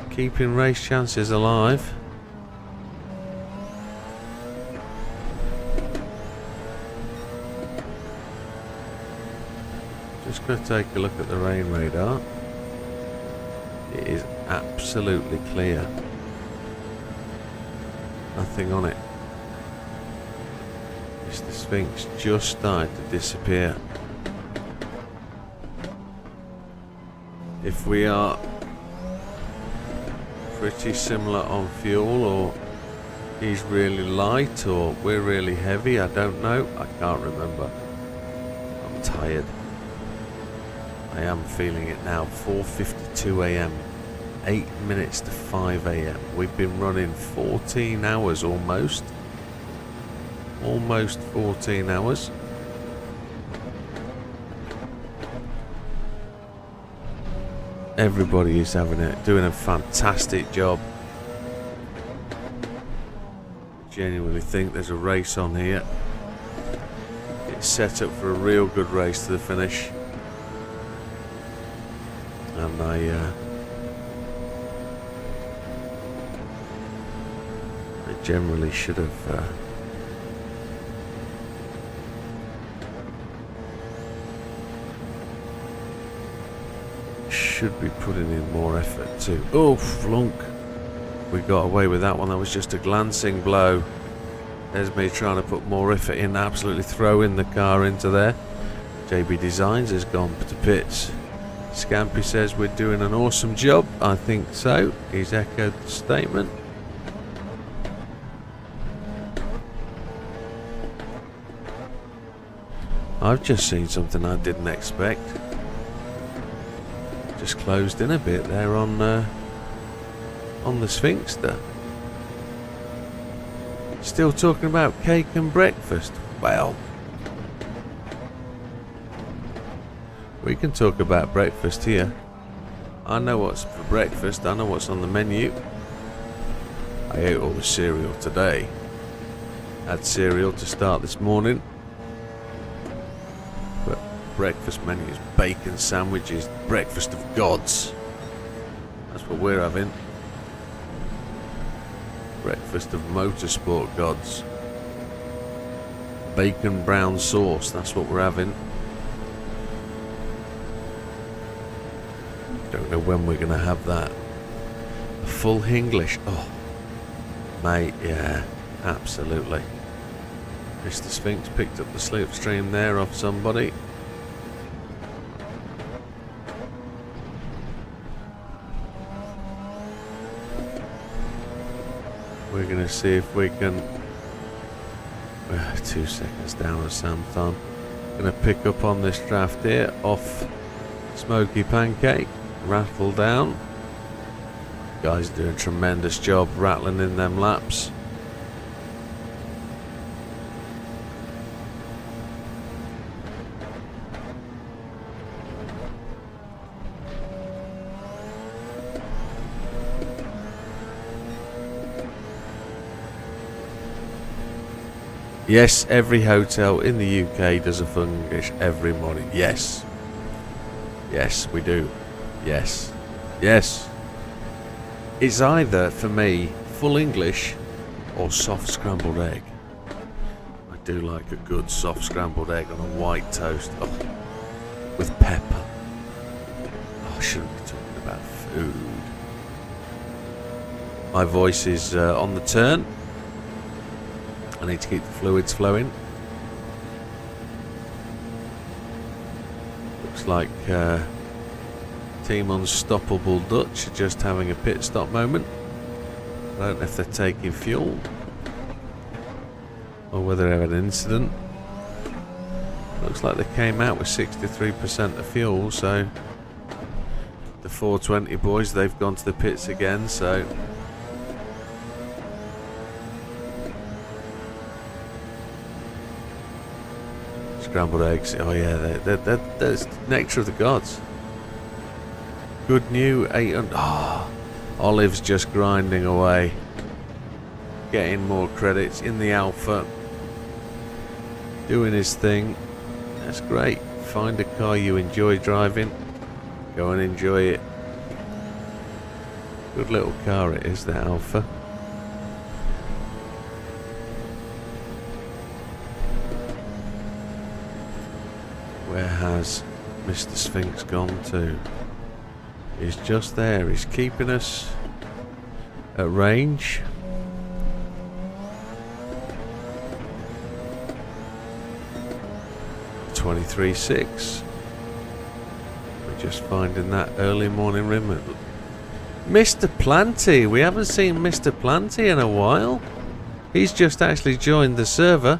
keeping race chances alive. Just going to take a look at the rain radar. It is absolutely clear. Nothing on it. Mr. Sphinx just started to disappear. If we are pretty similar on fuel, or he's really light, or we're really heavy, I don't know. I can't remember. I'm tired. I am feeling it now. 4:52 AM. 8 minutes to 5 AM. We've been running 14 hours almost. Almost 14 hours. Everybody is doing a fantastic job. Genuinely think there's a race on here. It's set up for a real good race to the finish. And I generally should have should be putting in more effort too. Oh, flunk. We got away with that one. That was just a glancing blow. There's me trying to put more effort in, absolutely throwing the car into there. JB Designs has gone to pits. Scampy says we're doing an awesome job. I think so. He's echoed the statement. I've just seen something I didn't expect. Just closed in a bit there on the Sphinxter. Still talking about cake and breakfast. Well, we can talk about breakfast here. I know what's for breakfast. I know what's on the menu. I ate all the cereal today. Had cereal to start this morning. But breakfast menu is bacon sandwiches, breakfast of gods. That's what we're having. Breakfast of motorsport gods. Bacon brown sauce, that's what we're having. Don't know when we're going to have that. A full English. Oh, mate, yeah, absolutely. Mr. Sphinx picked up the slipstream there off somebody. We're going to see if we can... 2 seconds down on Sam time. Going to pick up on this draft here off Smoky Pancake. Rattle down. Guys doing a tremendous job rattling in them laps. Yes, every hotel in the UK does a full English every morning. Yes. Yes, we do. Yes. Yes. It's either, for me, full English or soft scrambled egg. I do like a good soft scrambled egg on a white toast. Oh, with pepper. Oh, I shouldn't be talking about food. My voice is on the turn. I need to keep the fluids flowing. Looks like Team Unstoppable Dutch are just having a pit stop moment. I don't know if they're taking fuel or whether they had an incident. Looks like they came out with 63% of fuel, so the 420 boys, they've gone to the pits again, so scrambled eggs. Oh yeah, that's nectar of the gods. Good new 800. Oh, Olive's just grinding away, getting more credits in the alpha, doing his thing. That's great. Find a car you enjoy driving, go and enjoy it. Good little car it is, the alpha. Where has Mr. Sphinx gone to? He's just there. He's keeping us at range. .23.6. We're just finding that early morning rim. Mr. Planty. We haven't seen Mr. Planty in a while. He's just actually joined the server.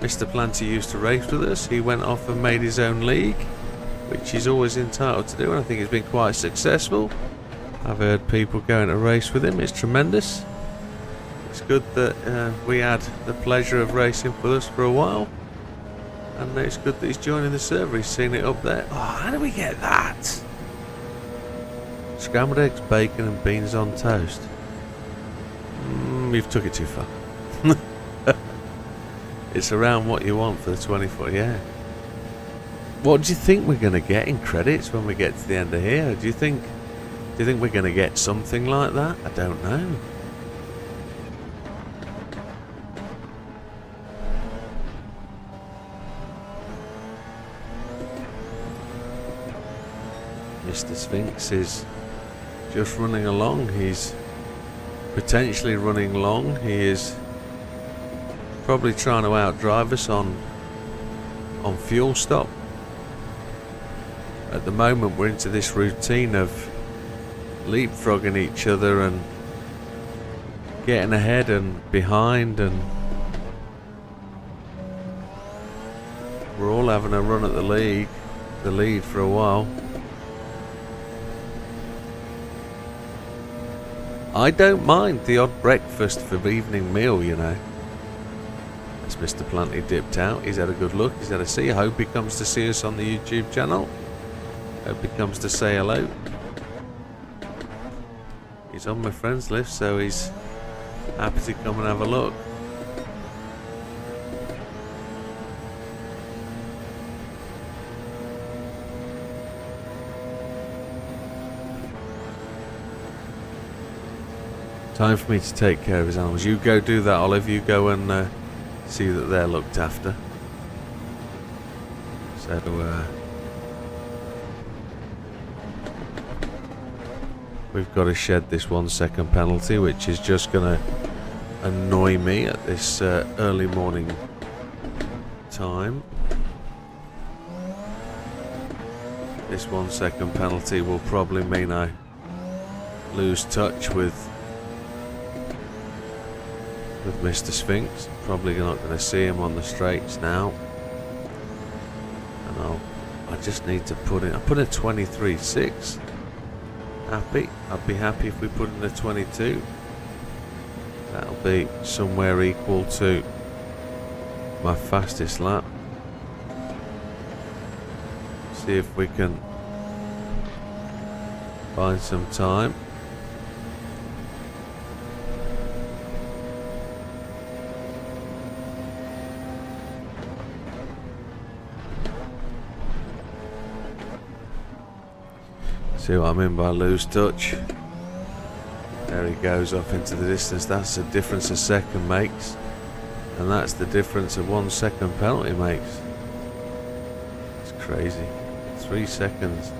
Mr. Planty used to race with us. He went off and made his own league, which he's always entitled to do, and I think he's been quite successful. I've heard people going to race with him. It's tremendous. It's good that we had the pleasure of racing with us for a while, and it's good that he's joining the server. He's seen it up there. Oh, how do we get that? Scrambled eggs, bacon and beans on toast. You've took it too far. It's around what you want for the 24, yeah. What do you think we're going to get in credits when we get to the end of here? Do you think we're going to get something like that? I don't know. Mr. Sphinx is just running along. He's potentially running long. He is probably trying to outdrive us on fuel stop. At the moment we're into this routine of leapfrogging each other and getting ahead and behind, and We're all having a run at the lead for a while. I don't mind the odd breakfast for the evening meal, you know. As Mr. Planty dipped out, he's had a good look, he's had a see. I hope he comes to see us on the YouTube channel. Hope he comes to say hello. He's on my friends list, so he's happy to come and have a look. Time for me to take care of his animals. You go do that, Olive. You go and see that they're looked after. So, we've got to shed this 1 second penalty, which is just going to annoy me at this early morning time. This 1 second penalty will probably mean I lose touch with Mr. Sphinx. Probably not going to see him on the straights now. And I just need to put in. I put a 23.6. Happy. I'd be happy if we put in a 22. That'll be somewhere equal to my fastest lap. See if we can find some time. See what I mean by lose touch. There he goes off into the distance. That's the difference a second makes, and that's the difference a 1 second penalty makes. It's crazy. 3 seconds.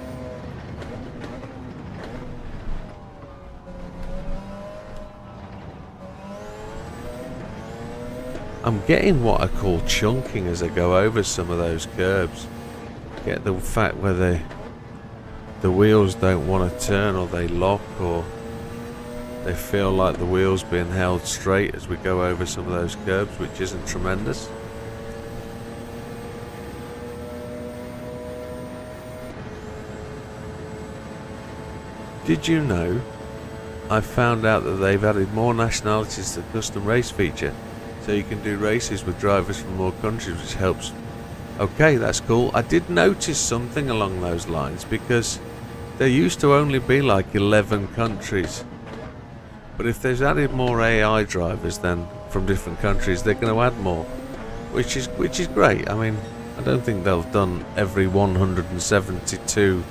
I'm getting what I call chunking as I go over some of those curbs. Get the fact where the wheels don't want to turn, or they lock, or they feel like the wheel's being held straight as we go over some of those curbs, which isn't tremendous. Did you know I found out that they've added more nationalities to the custom race feature, so you can do races with drivers from more countries, which helps. Okay, that's cool. I did notice something along those lines, because there used to only be like 11 countries. But if they've added more AI drivers then from different countries, they're going to add more, which is great. I mean, I don't think they've done every 172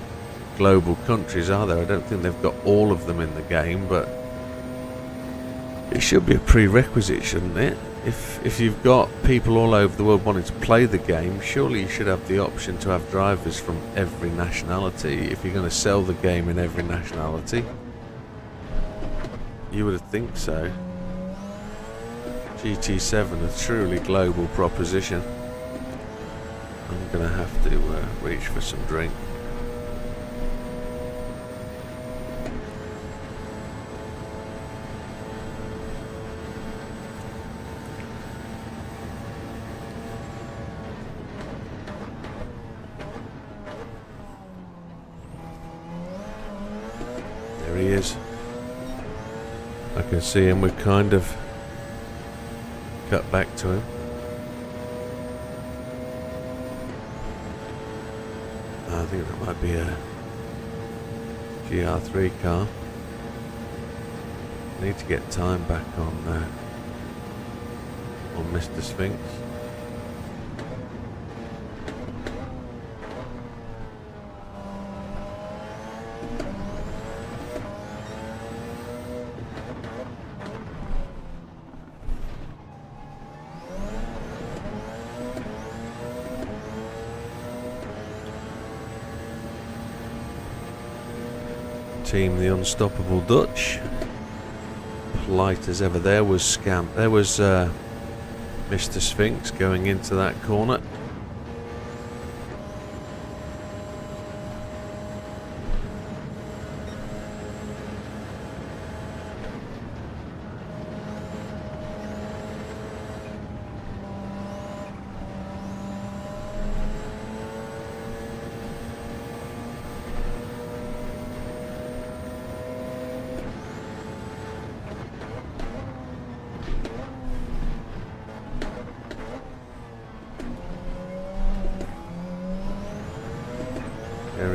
global countries, are there? I don't think they've got all of them in the game, but it should be a prerequisite, shouldn't it? If you've got people all over the world wanting to play the game, surely you should have the option to have drivers from every nationality. If you're going to sell the game in every nationality, you would think so. GT7, a truly global proposition. I'm going to have to reach for some drink. He is. I can see him. We kind of cut back to him. I think that might be a GR3 car. I need to get time back on Mr. Sphinx. Team the Unstoppable Dutch. Polite as ever. There was Mr. Sphinx going into that corner.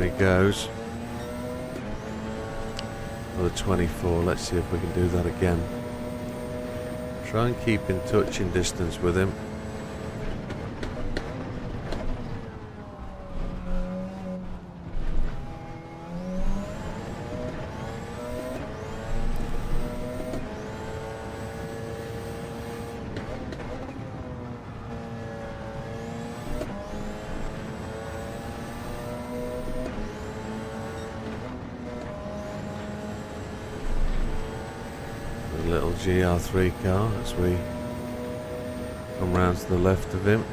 There he goes. Another 24. Let's see if we can do that again. Try and keep in touching distance with him. Little GR3 car as we come round to the left of him.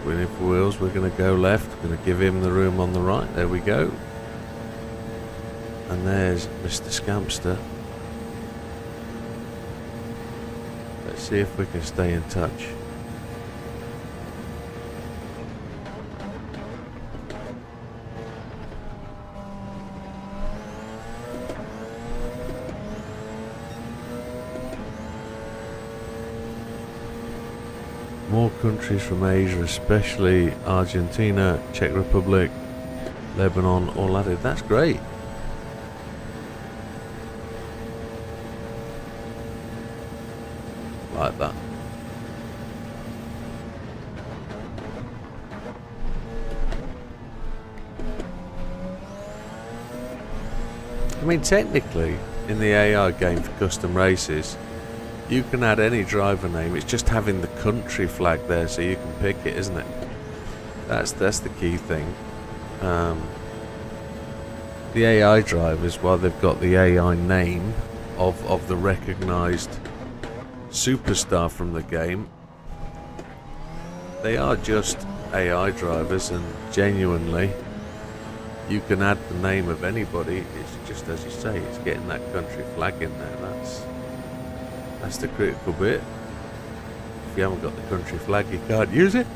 Wheeling for wheels, we're going to go left, we're going to give him the room on the right. There we go. And there's Mr. Scampster. Let's see if we can stay in touch. More countries from Asia, especially Argentina, Czech Republic, Lebanon, all added. That's great. Like that. I mean, technically, in the AI game for custom races, you can add any driver name. It's just having the country flag there so you can pick it, isn't it? That's the key thing. The AI drivers, while they've got the AI name of the recognised superstar from the game, they are just AI drivers, and genuinely you can add the name of anybody. It's just, as you say, it's getting that country flag in there. That's the critical bit. If you haven't got the country flag, you can't use it.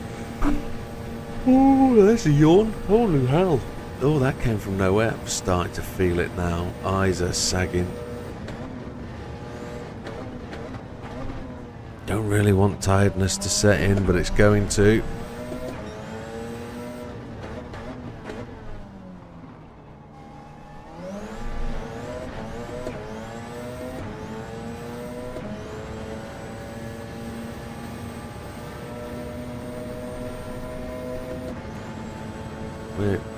Oh, there's a yawn. Holy hell. Oh, that came from nowhere. I'm starting to feel it now. Eyes are sagging. Don't really want tiredness to set in, but it's going to.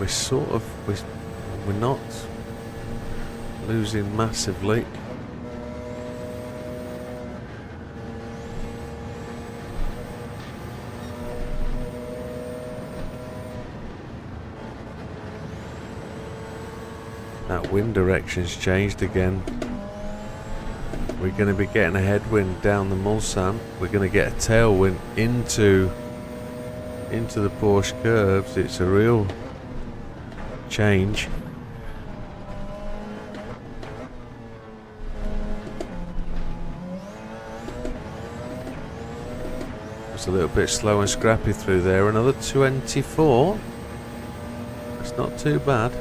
We're sort of, we're not losing massively. That wind direction's changed again. We're going to be getting a headwind down the Mulsanne. We're going to get a tailwind into the Porsche curves. It's a real change. It's a little bit slow and scrappy through there. Another 24. It's not too bad.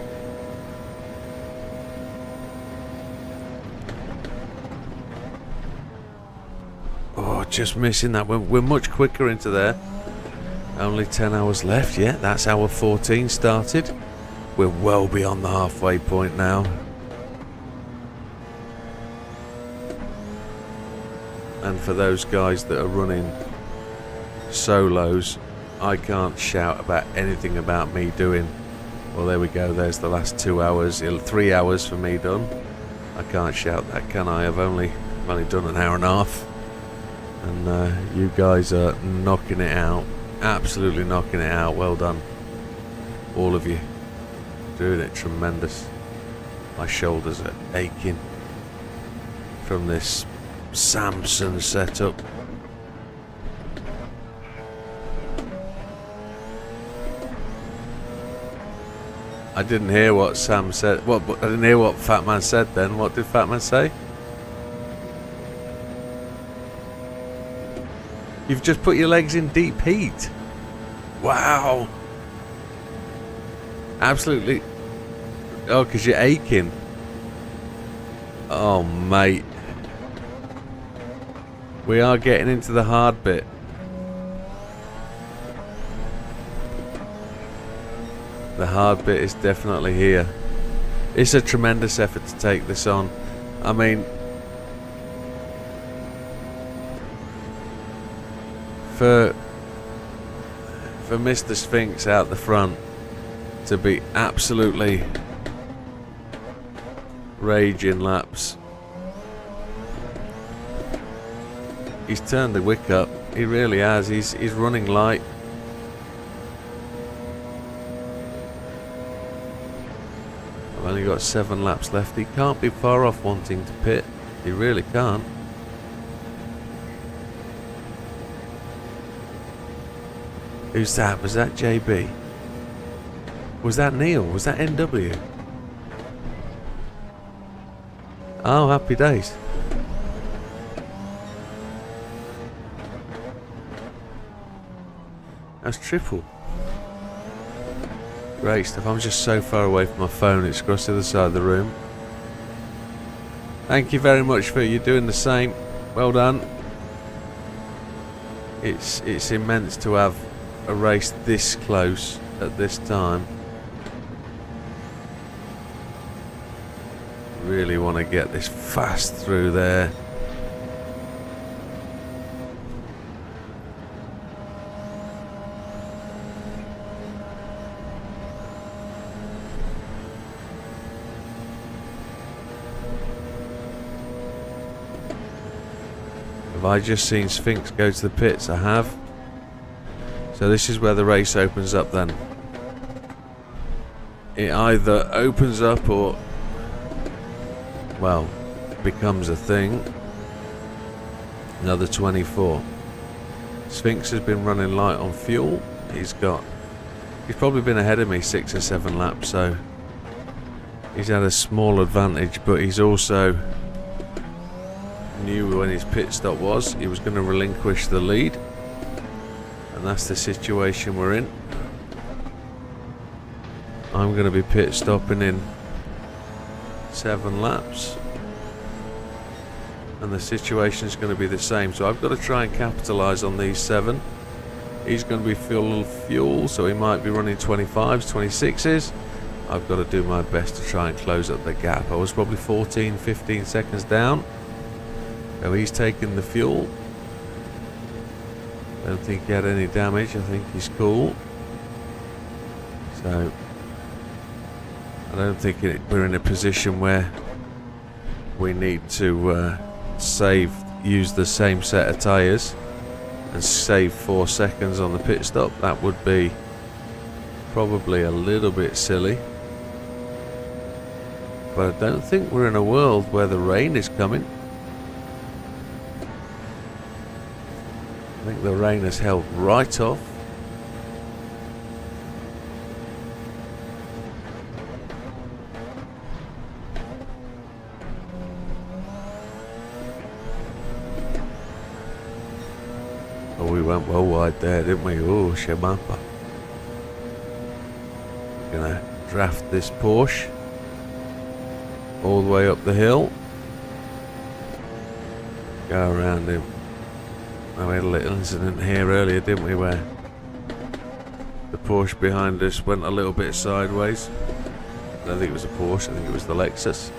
Oh, just missing that. We're much quicker into there. Only 10 hours left. Yeah, that's hour 14 started. We're well beyond the halfway point now. And for those guys that are running solos, I can't shout about anything about me doing. Well, there we go. There's the last 2 hours. 3 hours for me done. I can't shout that, can I? I've only done an hour and a half. And you guys are knocking it out. Absolutely knocking it out. Well done. All of you. Doing it tremendous. My shoulders are aching from this Samson setup. I didn't hear what Sam said. I didn't hear what Fat Man said then. What did Fat Man say? You've just put your legs in deep heat. Wow. Absolutely. Oh, because you're aching. Oh, mate. We are getting into the hard bit. The hard bit is definitely here. It's a tremendous effort to take this on. I mean, for Mr. Sphinx out the front to be absolutely raging laps. He's turned the wick up. He really has. He's running light. I've only got 7 laps left. He can't be far off wanting to pit. He really can't. Who's that? Was that JB? Was that Neil? Was that NW? Oh, happy days. That's triple. Great stuff. I'm just so far away from my phone, it's across the other side of the room. Thank you very much for you doing the same. Well done. It's immense to have a race this close at this time. Really want to get this fast through there. Have I just seen Sphinx go to the pits? I have. So this is where the race opens up then. It either opens up or, well, becomes a thing. Another 24. Sphinx has been running light on fuel. He's probably been ahead of me 6 or 7 laps, so he's had a small advantage, but he's also knew when his pit stop was. He was going to relinquish the lead, and that's the situation we're in. I'm going to be pit stopping in 7 laps, and the situation is going to be the same, so I've got to try and capitalise on these 7. He's going to be full fuel, so he might be running 25s, 26s. I've got to do my best to try and close up the gap. I was probably 14, 15 seconds down. So he's taking the fuel. I don't think he had any damage. I think he's cool. So I don't think we're in a position where we need to use the same set of tyres and save 4 seconds on the pit stop. That would be probably a little bit silly. But I don't think we're in a world where the rain is coming. I think the rain has held right off. Oh, we went well wide there, didn't we? Oh, Shemapa. Gonna draft this Porsche all the way up the hill. Go around him. Oh, we had a little incident here earlier, didn't we, where the Porsche behind us went a little bit sideways. I don't think it was a Porsche, I think it was the Lexus.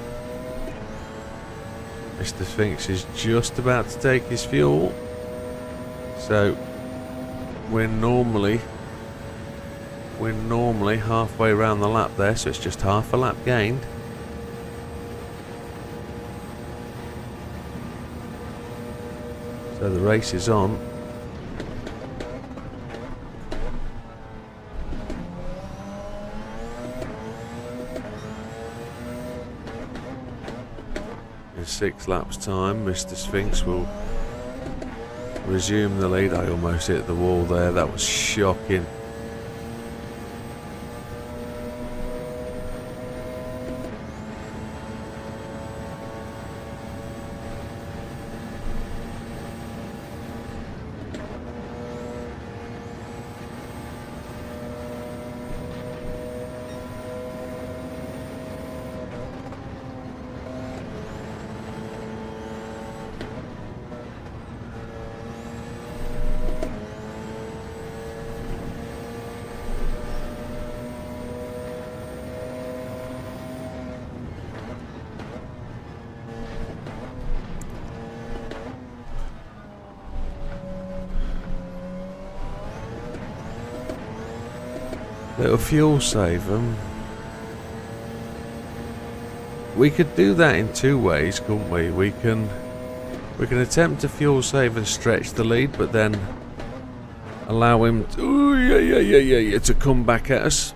Mr. Sphinx is just about to take his fuel. So we're normally halfway around the lap there, so it's just half a lap gained. So the race is on. In 6 laps time, Mr. Sphinx will resume the lead. I almost hit the wall there, that was shocking. Little fuel save. We could do that in two ways, couldn't we? We can attempt to fuel save and stretch the lead, but then allow him to, to come back at us.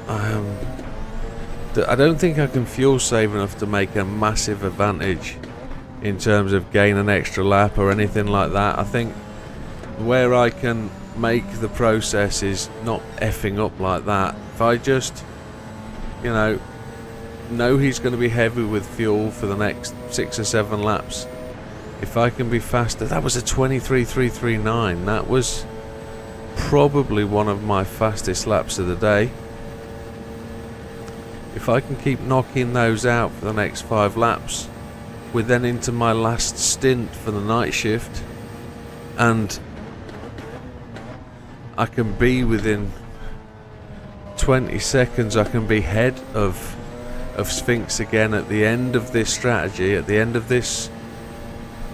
I don't think I can fuel save enough to make a massive advantage in terms of gain an extra lap or anything like that. I think where I can make the process is not effing up like that. If I just, know he's going to be heavy with fuel for the next 6 or 7 laps. If I can be faster, that was a 23.339. That was probably one of my fastest laps of the day. If I can keep knocking those out for the next 5 laps, we're then into my last stint for the night shift, and I can be within 20 seconds, I can be ahead of Sphinx again at the end of this strategy, at the end of this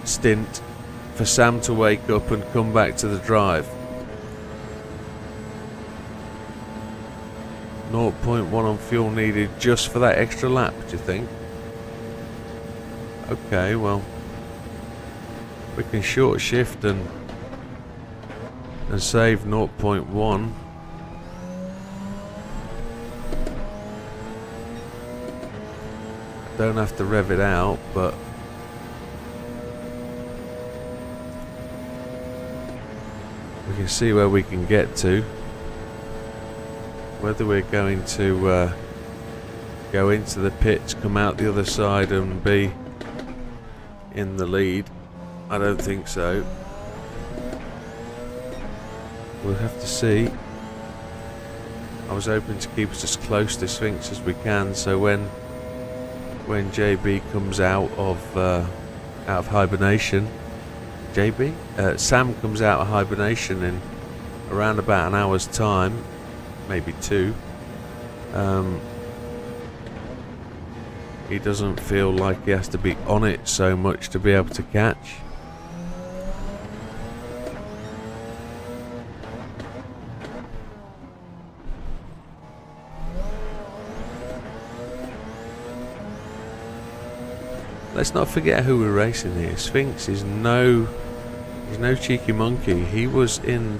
stint, for Sam to wake up and come back to the drive. 0.1 on fuel needed just for that extra lap, do you think? Okay, well, we can short shift and save 0.1. Don't have to rev it out, but we can see where we can get to. Whether we're going to go into the pits, come out the other side and be in the lead, I don't think so. We'll have to see. I was hoping to keep us as close to Sphinx as we can, so when JB comes out of hibernation, Sam comes out of hibernation in around about an hour's time, maybe 2. He doesn't feel like he has to be on it so much to be able to catch. Let's not forget who we're racing here. Sphinx is no cheeky monkey. He was in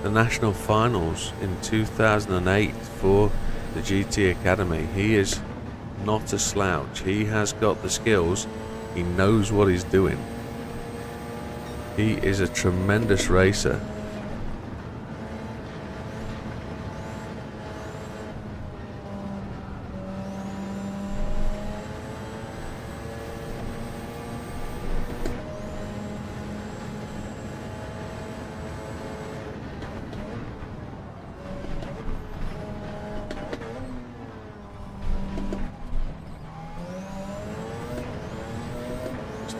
the national finals in 2008 for the GT Academy. He is not a slouch. He has got the skills. He knows what he's doing. He is a tremendous racer.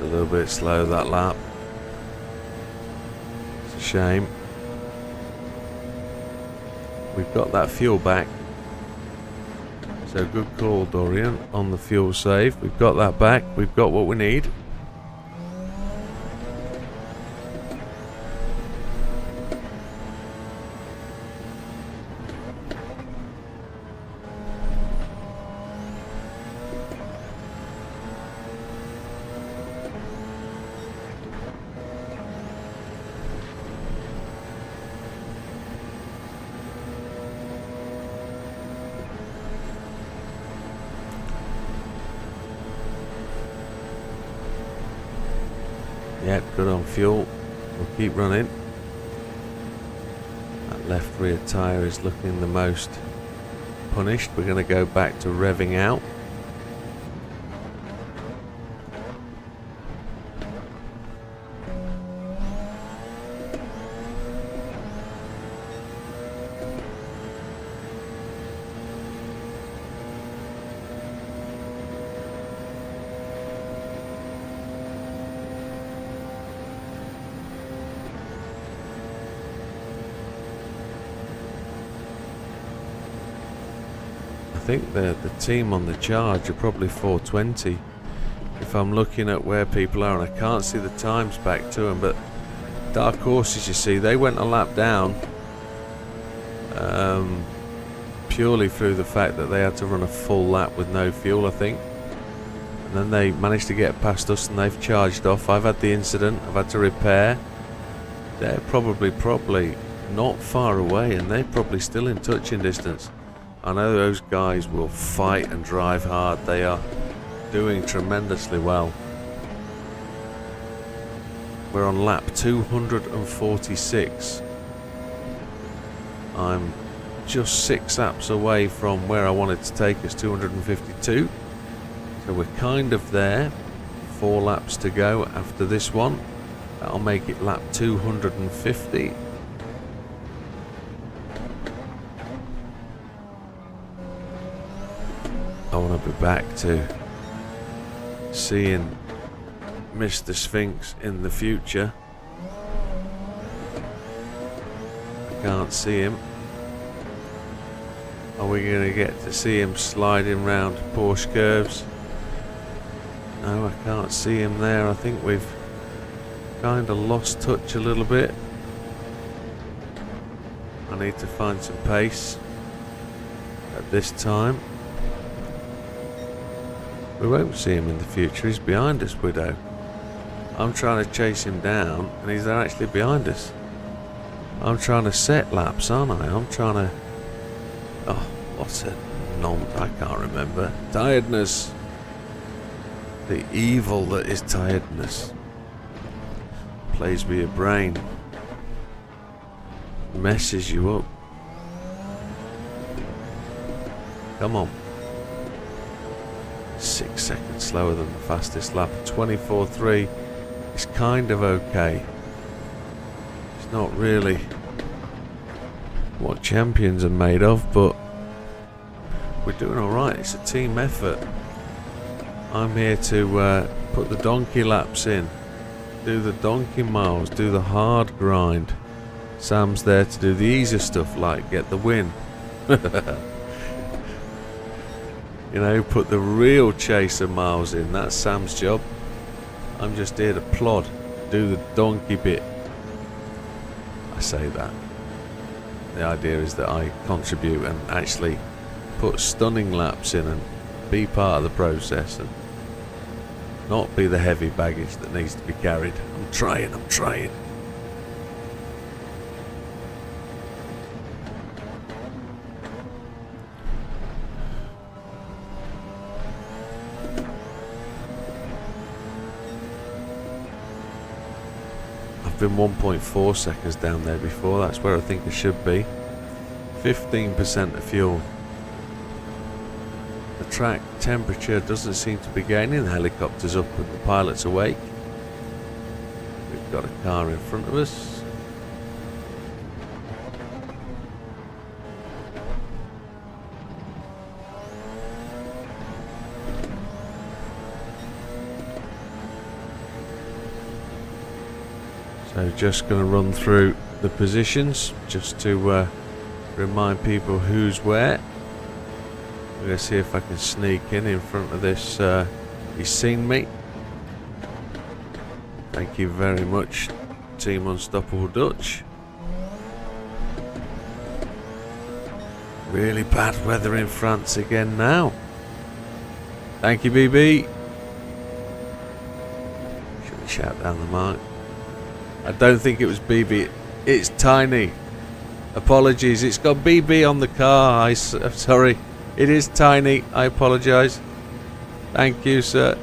A little bit slow that lap. It's a shame. We've got that fuel back, so good call, Dorian, on the fuel save. We've got that back. We've got what we need. Yeah, good on fuel. We'll keep running. That left rear tyre is looking the most punished. We're going to go back to revving out. I think the team on the charge are probably 420 if I'm looking at where people are, and I can't see the times back to them, but Dark Horses, you see, they went a lap down purely through the fact that they had to run a full lap with no fuel, I think. And then they managed to get past us and they've charged off. I've had the incident, I've had to repair. They're probably not far away, and they're probably still in touching distance. I know those guys will fight and drive hard. They are doing tremendously well. We're on lap 246. I'm just 6 laps away from where I wanted to take us, 252. So we're kind of there. 4 laps to go after this one. That'll make it lap 250. I want to be back to seeing Mr. Sphinx in the future. I can't see him. Are we going to get to see him sliding round Porsche curves? No, I can't see him there. I think we've kind of lost touch a little bit. I need to find some pace at this time. We won't see him in the future. He's behind us, Widdow. I'm trying to chase him down and he's actually behind us. I'm trying to set laps, aren't I? I'm trying to... Oh, what's it? I can't remember. Tiredness. The evil that is tiredness. Plays with your brain. Messes you up. Come on. 6 seconds slower than the fastest lap. 24.3 is kind of okay. It's not really what champions are made of, but we're doing alright. It's a team effort. I'm here to put the donkey laps in, do the donkey miles, do the hard grind. Sam's there to do the easier stuff like get the win. You know, put the real chaser miles in. That's Sam's job. I'm just here to plod, do the donkey bit. I say that. The idea is that I contribute and actually put stunning laps in and be part of the process and not be the heavy baggage that needs to be carried. I'm trying. I've been 1.4 seconds down there before. That's where I think I should be. 15% of fuel. The track temperature doesn't seem to be gaining. The helicopter's up and the pilot's awake. We've got a car in front of us. So just going to run through the positions just to remind people who's where. I'm going to see if I can sneak in front of this. He's seen me. Thank you very much, Team Unstoppable Dutch. Really bad weather in France again now. Thank you, BB. Should we shout down the mark? I don't think it was BB. It's Tiny. Apologies. It's got BB on the car. I'm sorry. It is Tiny. I apologise. Thank you, sir.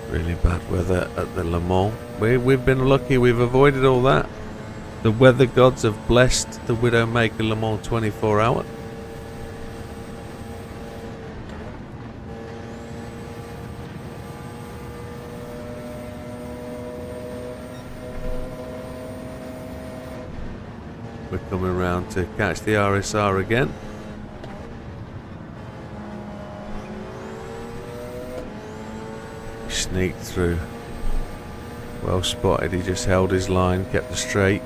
Really bad weather at the Le Mans. We've been lucky. We've avoided all that. The weather gods have blessed the Widdowmaker Le Mans 24 hour. We're coming around to catch the RSR again. Sneaked through Well spotted, he just held his line, kept it straight.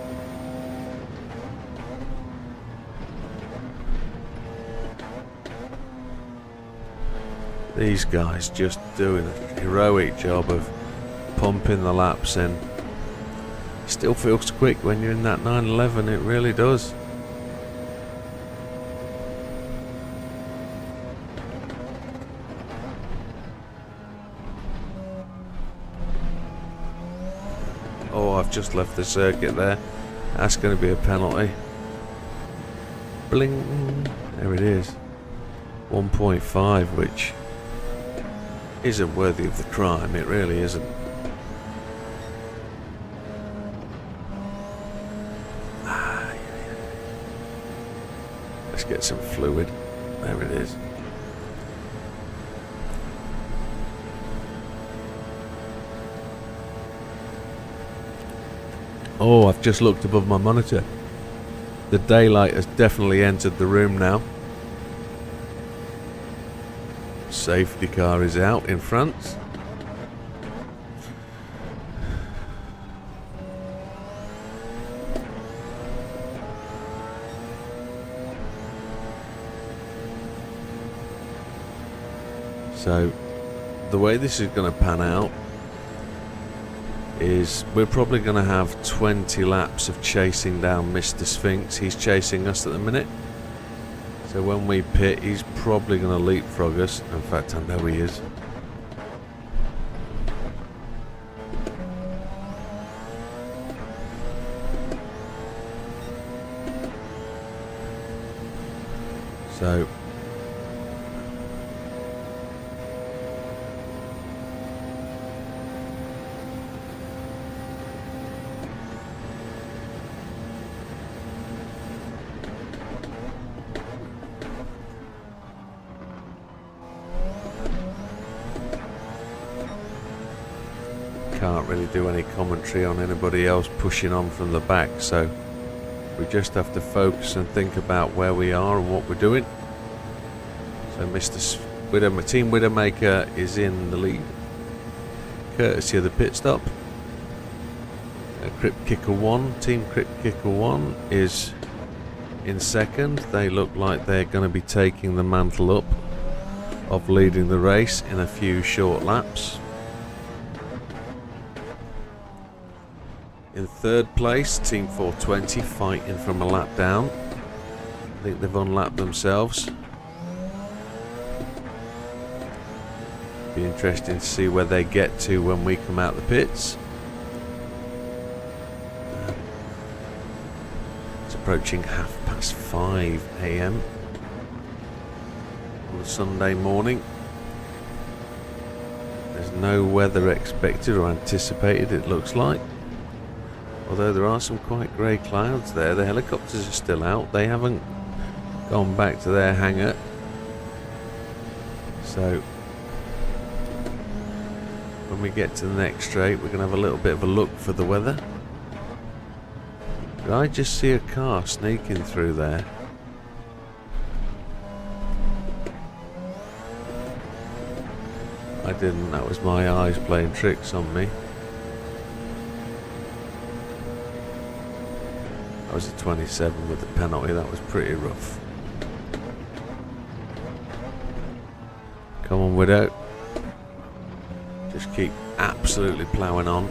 These guys just doing a heroic job of pumping the laps in. Still feels quick when you're in that 911, it really does. Oh, I've just left the circuit there. That's going to be a penalty. Bling. There it is. 1.5, which isn't worthy of the crime. It really isn't. Let's get some fluid. There it is. Oh, I've just looked above my monitor. The daylight has definitely entered the room now. Safety car is out in front. So, the way this is going to pan out is we're probably going to have 20 laps of chasing down Mr. Sphinx. He's chasing us at the minute. So when we pit, he's probably going to leapfrog us. In fact, I know he is. So can't really do any commentary on anybody else pushing on from the back, so we just have to focus and think about where we are and what we're doing. So Team Widdowmaker is in the lead, courtesy of the pit stop. Crypt Kicker 1, Team Crypt Kicker 1 is in second. They look like they're going to be taking the mantle up of leading the race in a few short laps. In third place, Team 420 fighting from a lap down. I think they've unlapped themselves. Be interesting to see where they get to when we come out the pits. It's approaching 5:30 AM on a Sunday morning. There's no weather expected or anticipated, it looks like. Although there are some quite grey clouds there. The helicopters are still out. They haven't gone back to their hangar. So when we get to the next straight, we're going to have a little bit of a look for the weather. Did I just see a car sneaking through there? I didn't. That was my eyes playing tricks on me. That was a 27 with the penalty. That was pretty rough. Come on, Widdow. Just keep absolutely ploughing on.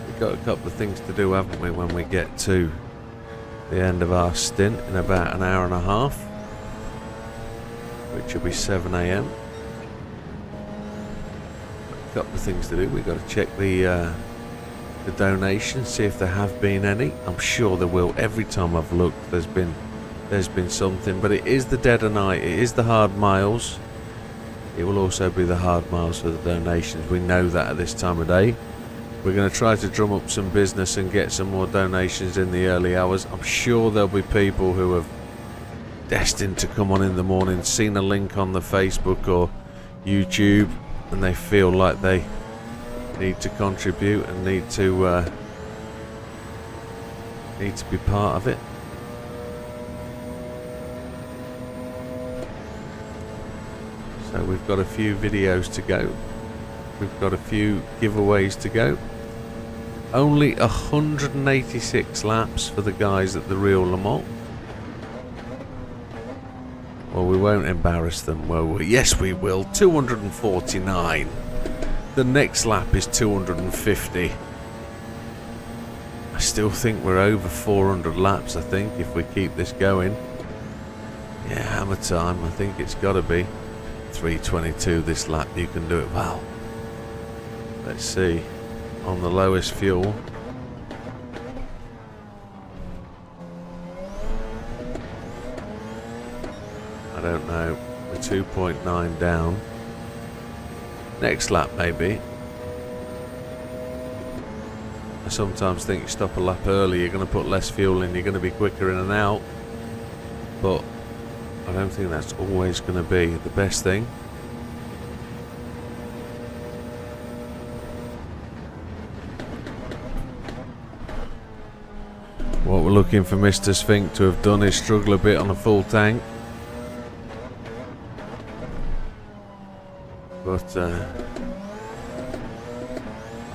We've got a couple of things to do, haven't we, when we get to the end of our stint in about an hour and a half, which will be 7 AM. A couple of things to do. We've got to check the donations, see if there have been any. I'm sure there will. Every time I've looked, there's been something. But it is the dead of night. It is the hard miles. It will also be the hard miles for the donations. We know that at this time of day. We're going to try to drum up some business and get some more donations in the early hours. I'm sure there'll be people who have destined to come on in the morning, seen a link on the Facebook or YouTube, and they feel like they need to contribute and need to be part of it. So we've got a few videos to go. we've got a few giveaways to go. Only 186 laps for the guys at the real Le Mans. Well, we won't embarrass them, will we? Yes, we will. 249. The next lap is 250. I still think we're over 400 laps, I think, if we keep this going. Yeah, hammer time. I think it's got to be 322 this lap. You can do it well. Let's see. On the lowest fuel. I don't know. We're 2.9 down. Next lap, maybe. I sometimes think you stop a lap early, you're going to put less fuel in, you're going to be quicker in and out. But I don't think that's always going to be the best thing. What we're looking for Mr. Sphinx to have done is struggle a bit on a full tank. But I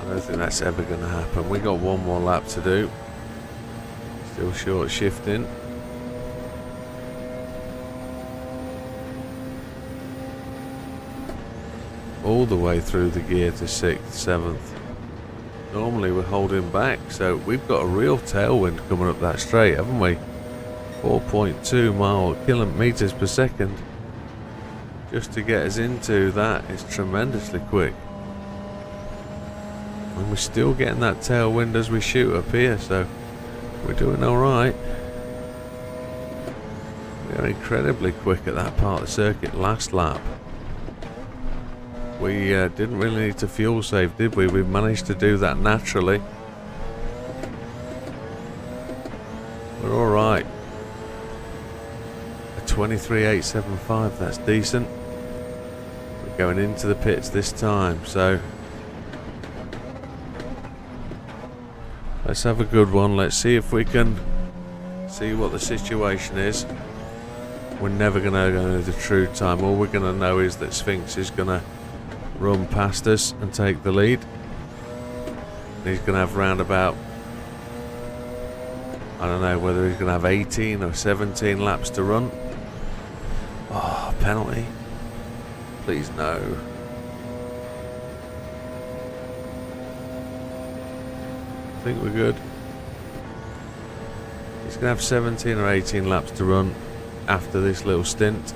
don't think that's ever going to happen. We got one more lap to do. Still short shifting. All the way through the gear to 6th, 7th. Normally we're holding back, so we've got a real tailwind coming up that straight, haven't we? 4.2 kilometers per second. Just to get us into that is tremendously quick. And we're still getting that tailwind as we shoot up here, so we're doing alright. We are incredibly quick at that part of the circuit last lap. We didn't really need to fuel save, did we? We managed to do that naturally. We're alright. A 23.875, that's decent. We're going into the pits this time, so let's have a good one. Let's see if we can see what the situation is. We're never going to know the true time. All we're going to know is that Sphinx is going to run past us and take the lead. He's going to have round about, I don't know whether he's going to have 18 or 17 laps to run. Oh, penalty. Please no. I think we're good. He's going to have 17 or 18 laps to run after this little stint.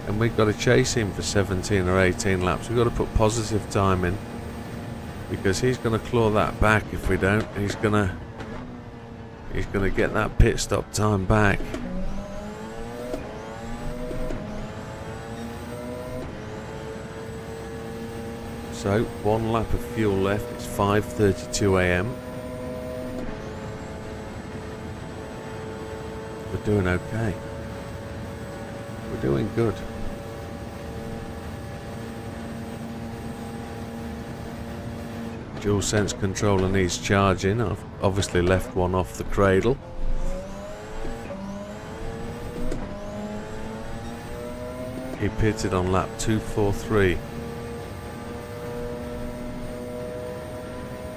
And we've got to chase him for 17 or 18 laps. We've got to put positive time in, because he's going to claw that back if we don't. He's going to get that pit stop time back. So one lap of fuel left. It's 5:32 a.m. We're doing okay. We're doing good. Dual sense controller needs charging. I've obviously left one off the cradle. He pitted on lap 243.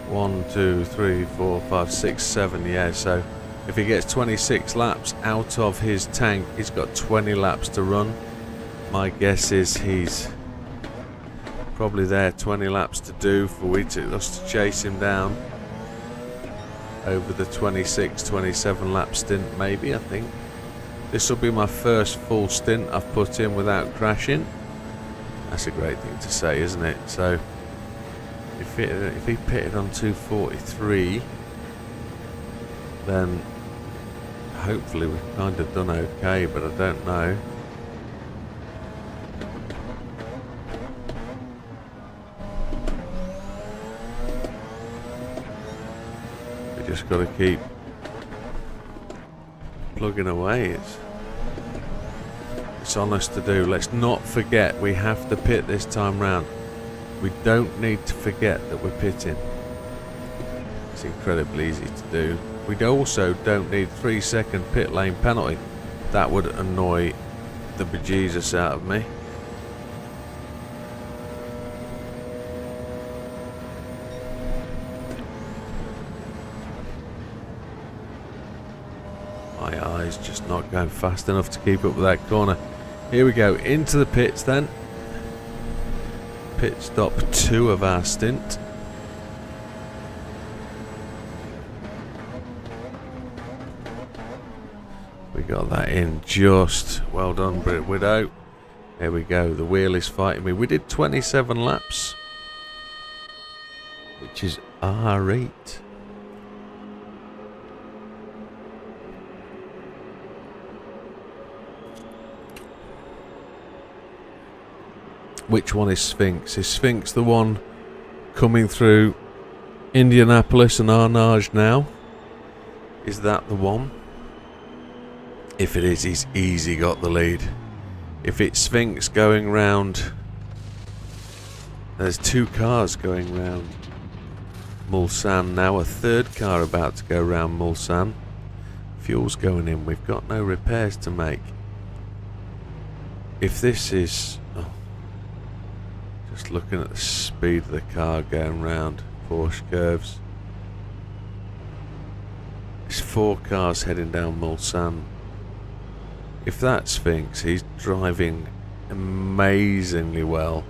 1, 2, 3, 4, 5, 6, 7. Yeah, so if he gets 26 laps out of his tank, he's got 20 laps to run. My guess is he's probably there 20 laps to do for us to chase him down over the 26, 27 lap stint maybe. I think this will be my first full stint I've put in without crashing. That's a great thing to say, isn't it? So if he pitted on 243, then hopefully we've kind of done okay, but I don't know. We just got to keep plugging away. It's on us to do. Let's not forget we have to pit this time round. We don't need to forget that we're pitting. It's incredibly easy to do. We also don't need 3-second pit lane penalty. That would annoy the bejesus out of me. he's just not going fast enough to keep up with that corner. Here we go, into the pits then. Pit stop 2 of our stint. We got that in just. Well done, Widdow. There we go, the wheel is fighting me. We did 27 laps, which is R8. Which one is Sphinx? Is Sphinx the one coming through Indianapolis and Arnage now? Is that the one? If it is, he's easy got the lead. If it's Sphinx going round, there's 2 cars going round Mulsanne now, a 3rd car about to go round Mulsanne. Fuel's going in, we've got no repairs to make. If this is... Oh, just looking at the speed of the car going round Porsche curves. There's 4 cars heading down Mulsanne. If that's Sphinx, he's driving amazingly well.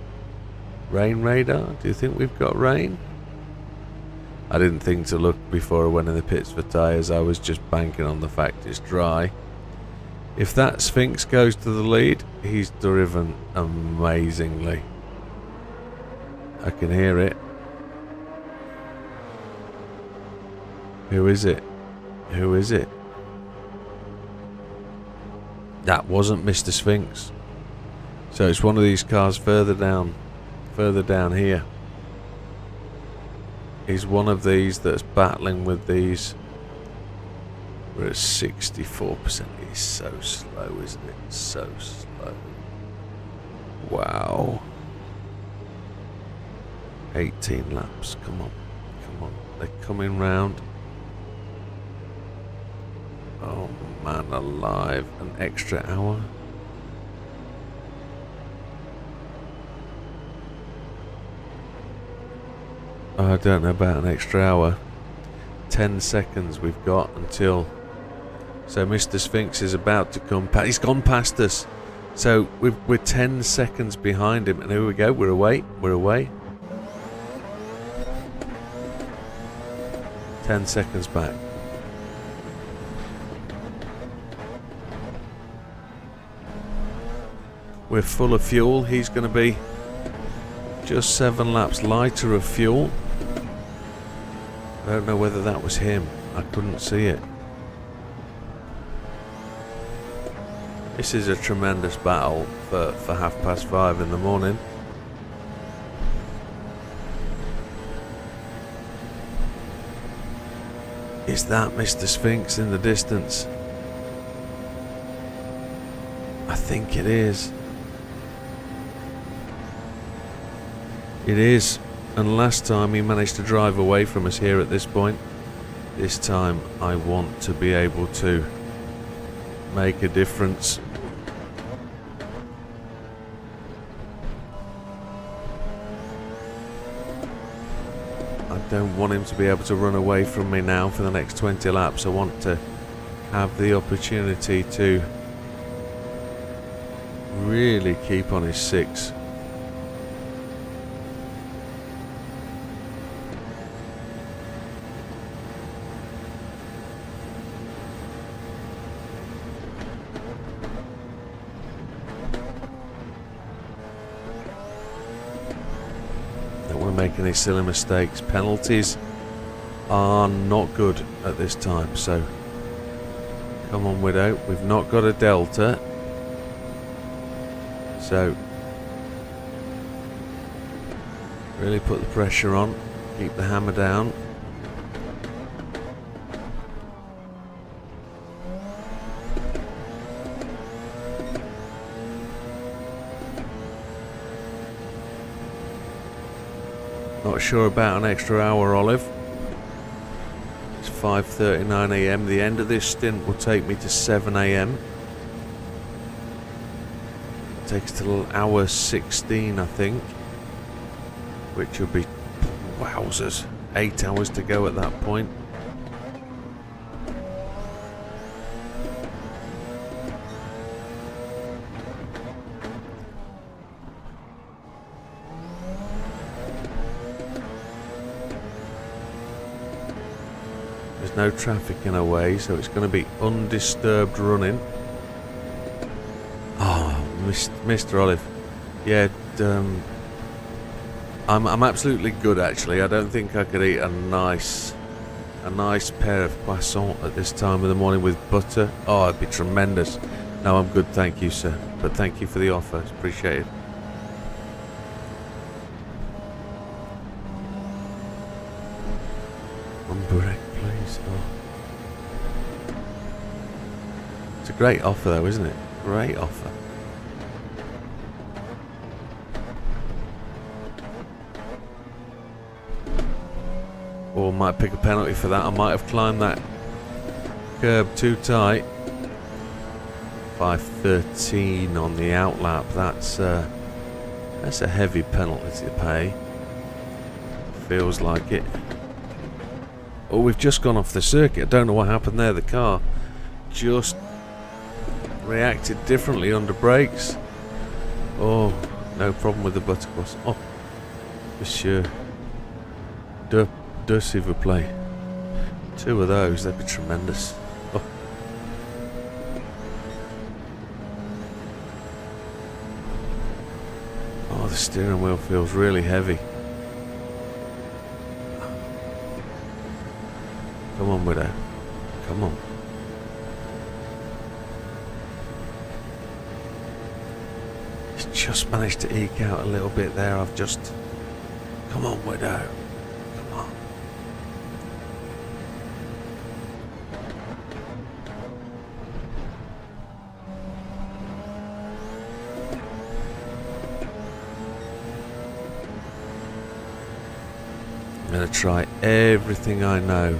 Rain radar? Do you think we've got rain? I didn't think to look before I went in the pits for tyres. I was just banking on the fact it's dry. If that Sphinx goes to the lead, he's driven amazingly. I can hear it. Who is it? Who is it? That wasn't Mr. Sphinx. So it's one of these cars further down here. He's one of these that's battling with these. We're at 64%. He's so slow, isn't it? So slow. Wow. 18 laps. Come on. Come on. They're coming round. Oh man alive. An extra hour. I don't know about an extra hour. 10 seconds we've got until... So Mr. Sphinx is about to come past. He's gone past us. So we're 10 seconds behind him. And here we go. We're away. We're away. 10 seconds back. We're full of fuel. He's going to be just 7 laps lighter of fuel. I don't know whether that was him. I couldn't see it. This is a tremendous battle for 5:30 in the morning. Is that Mr. Sphinx in the distance? I think it is. It is. And last time he managed to drive away from us here at this point. This time I want to be able to make a difference. I don't want him to be able to run away from me now for the next 20 laps. I want to have the opportunity to really keep on his 6. Making these silly mistakes. Penalties are not good at this time, so come on, Widdow. We've not got a delta, so really put the pressure on, keep the hammer down. Not sure about an extra hour, Olive. It's 5:39 AM. The end of this stint will take me to 7 AM. It takes till hour 16, I think. Which will be, wowzers, 8 hours to go at that point. no traffic in our way, so it's going to be undisturbed running. Oh, Mr. Olive. Yeah, I'm absolutely good actually. I don't think I could eat a nice pair of croissants at this time of the morning with butter. Oh, it'd be tremendous. No, I'm good, thank you, sir. But thank you for the offer, it's appreciated. One break, please. Oh. It's a great offer though, isn't it? Great offer. Or might pick a penalty for that. I might have climbed that curb too tight. 5:13 on the outlap. That's a heavy penalty to pay. Feels like it. Oh, we've just gone off the circuit. I don't know what happened there. The car just reacted differently under brakes. Oh, no problem with the butter croissant. Oh, monsieur. Deux, s'il vous plaît. 2 of those, that'd be tremendous. Oh. Oh, the steering wheel feels really heavy. Come on, Widow. Come on. Just managed to eke out a little bit there. I've just... Come on, Widdow. Come on. I'm going to try everything I know.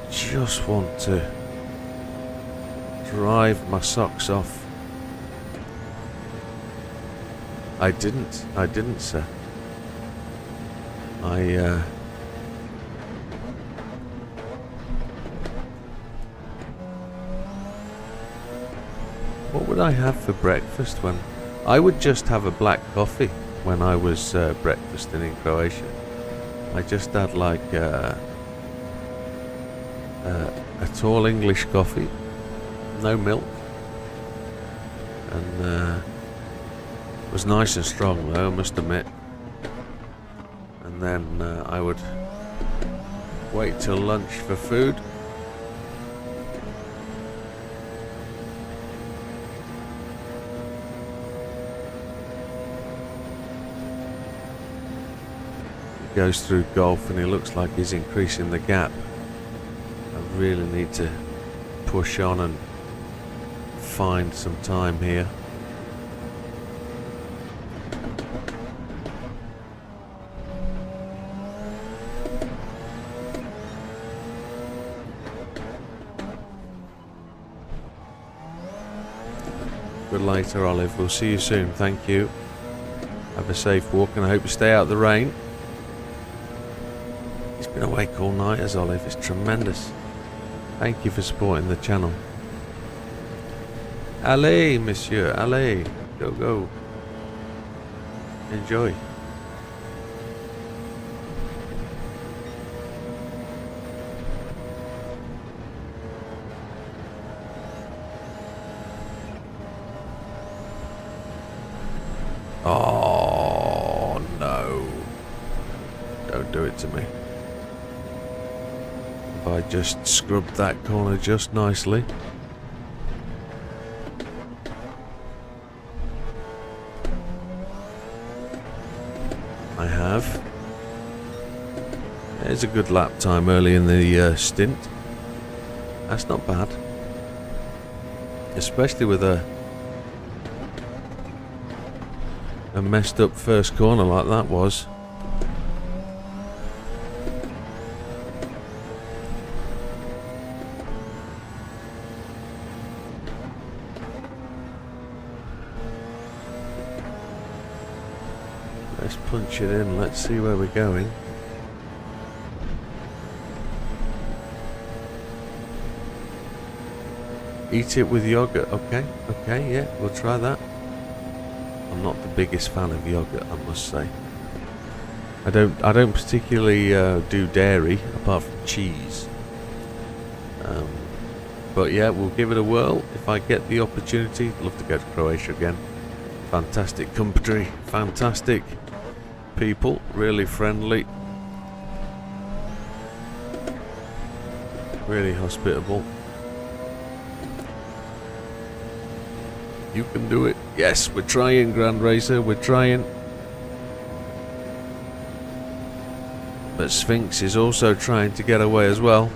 Just want to drive my socks off. I didn't, sir. What would I have for breakfast when... I would just have a black coffee when I was breakfasting in Croatia. I just had like a tall English coffee, no milk, and it was nice and strong though, I must admit. And then I would wait till lunch for food. He goes through golf and he looks like he's increasing the gap. I really need to push on and find some time here. Good later, Olive. We'll see you soon. Thank you. Have a safe walk and I hope you stay out of the rain. He's been awake all night as Olive. It's tremendous. Thank you for supporting the channel. Allez, monsieur. Allez. Go, go. Enjoy. Oh, no. Don't do it to me. If I just scrubbed that corner just nicely. I have. There's a good lap time early in the stint. That's not bad. Especially with a messed up first corner like that was. Let's punch it in, let's see where we're going. Eat it with yogurt, okay, yeah, we'll try that. I'm not the biggest fan of yogurt, I must say. I don't particularly do dairy apart from cheese. But yeah, we'll give it a whirl if I get the opportunity. Love to go to Croatia again. Fantastic country, fantastic people, really friendly, really hospitable. You can do it. Yes, we're trying, Grand Racer, we're trying. But Sphinx is also trying to get away as well.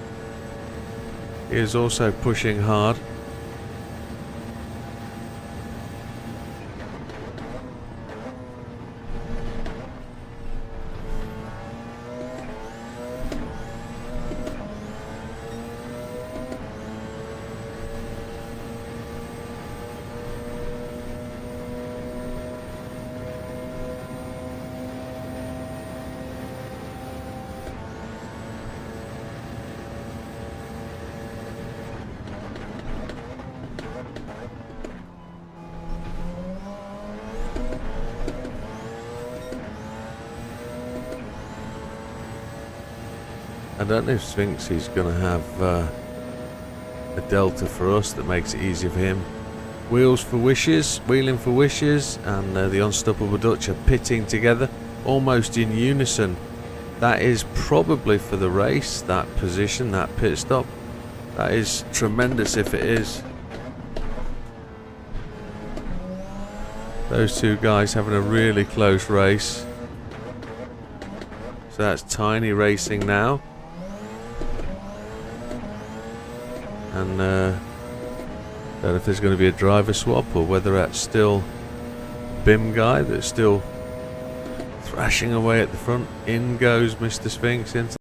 He is also pushing hard. I don't know if Sphinx is going to have a delta for us that makes it easier for him. Wheels for Wishes, Wheeling for Wishes, and the Unstoppable Dutch are pitting together, almost in unison. That is probably for the race, that position, that pit stop. That is tremendous if it is. Those two guys having a really close race. So that's Tiny racing now. And don't know if there's going to be a driver swap or whether that's still BIM guy that's still thrashing away at the front. In goes Mr. Sphinx into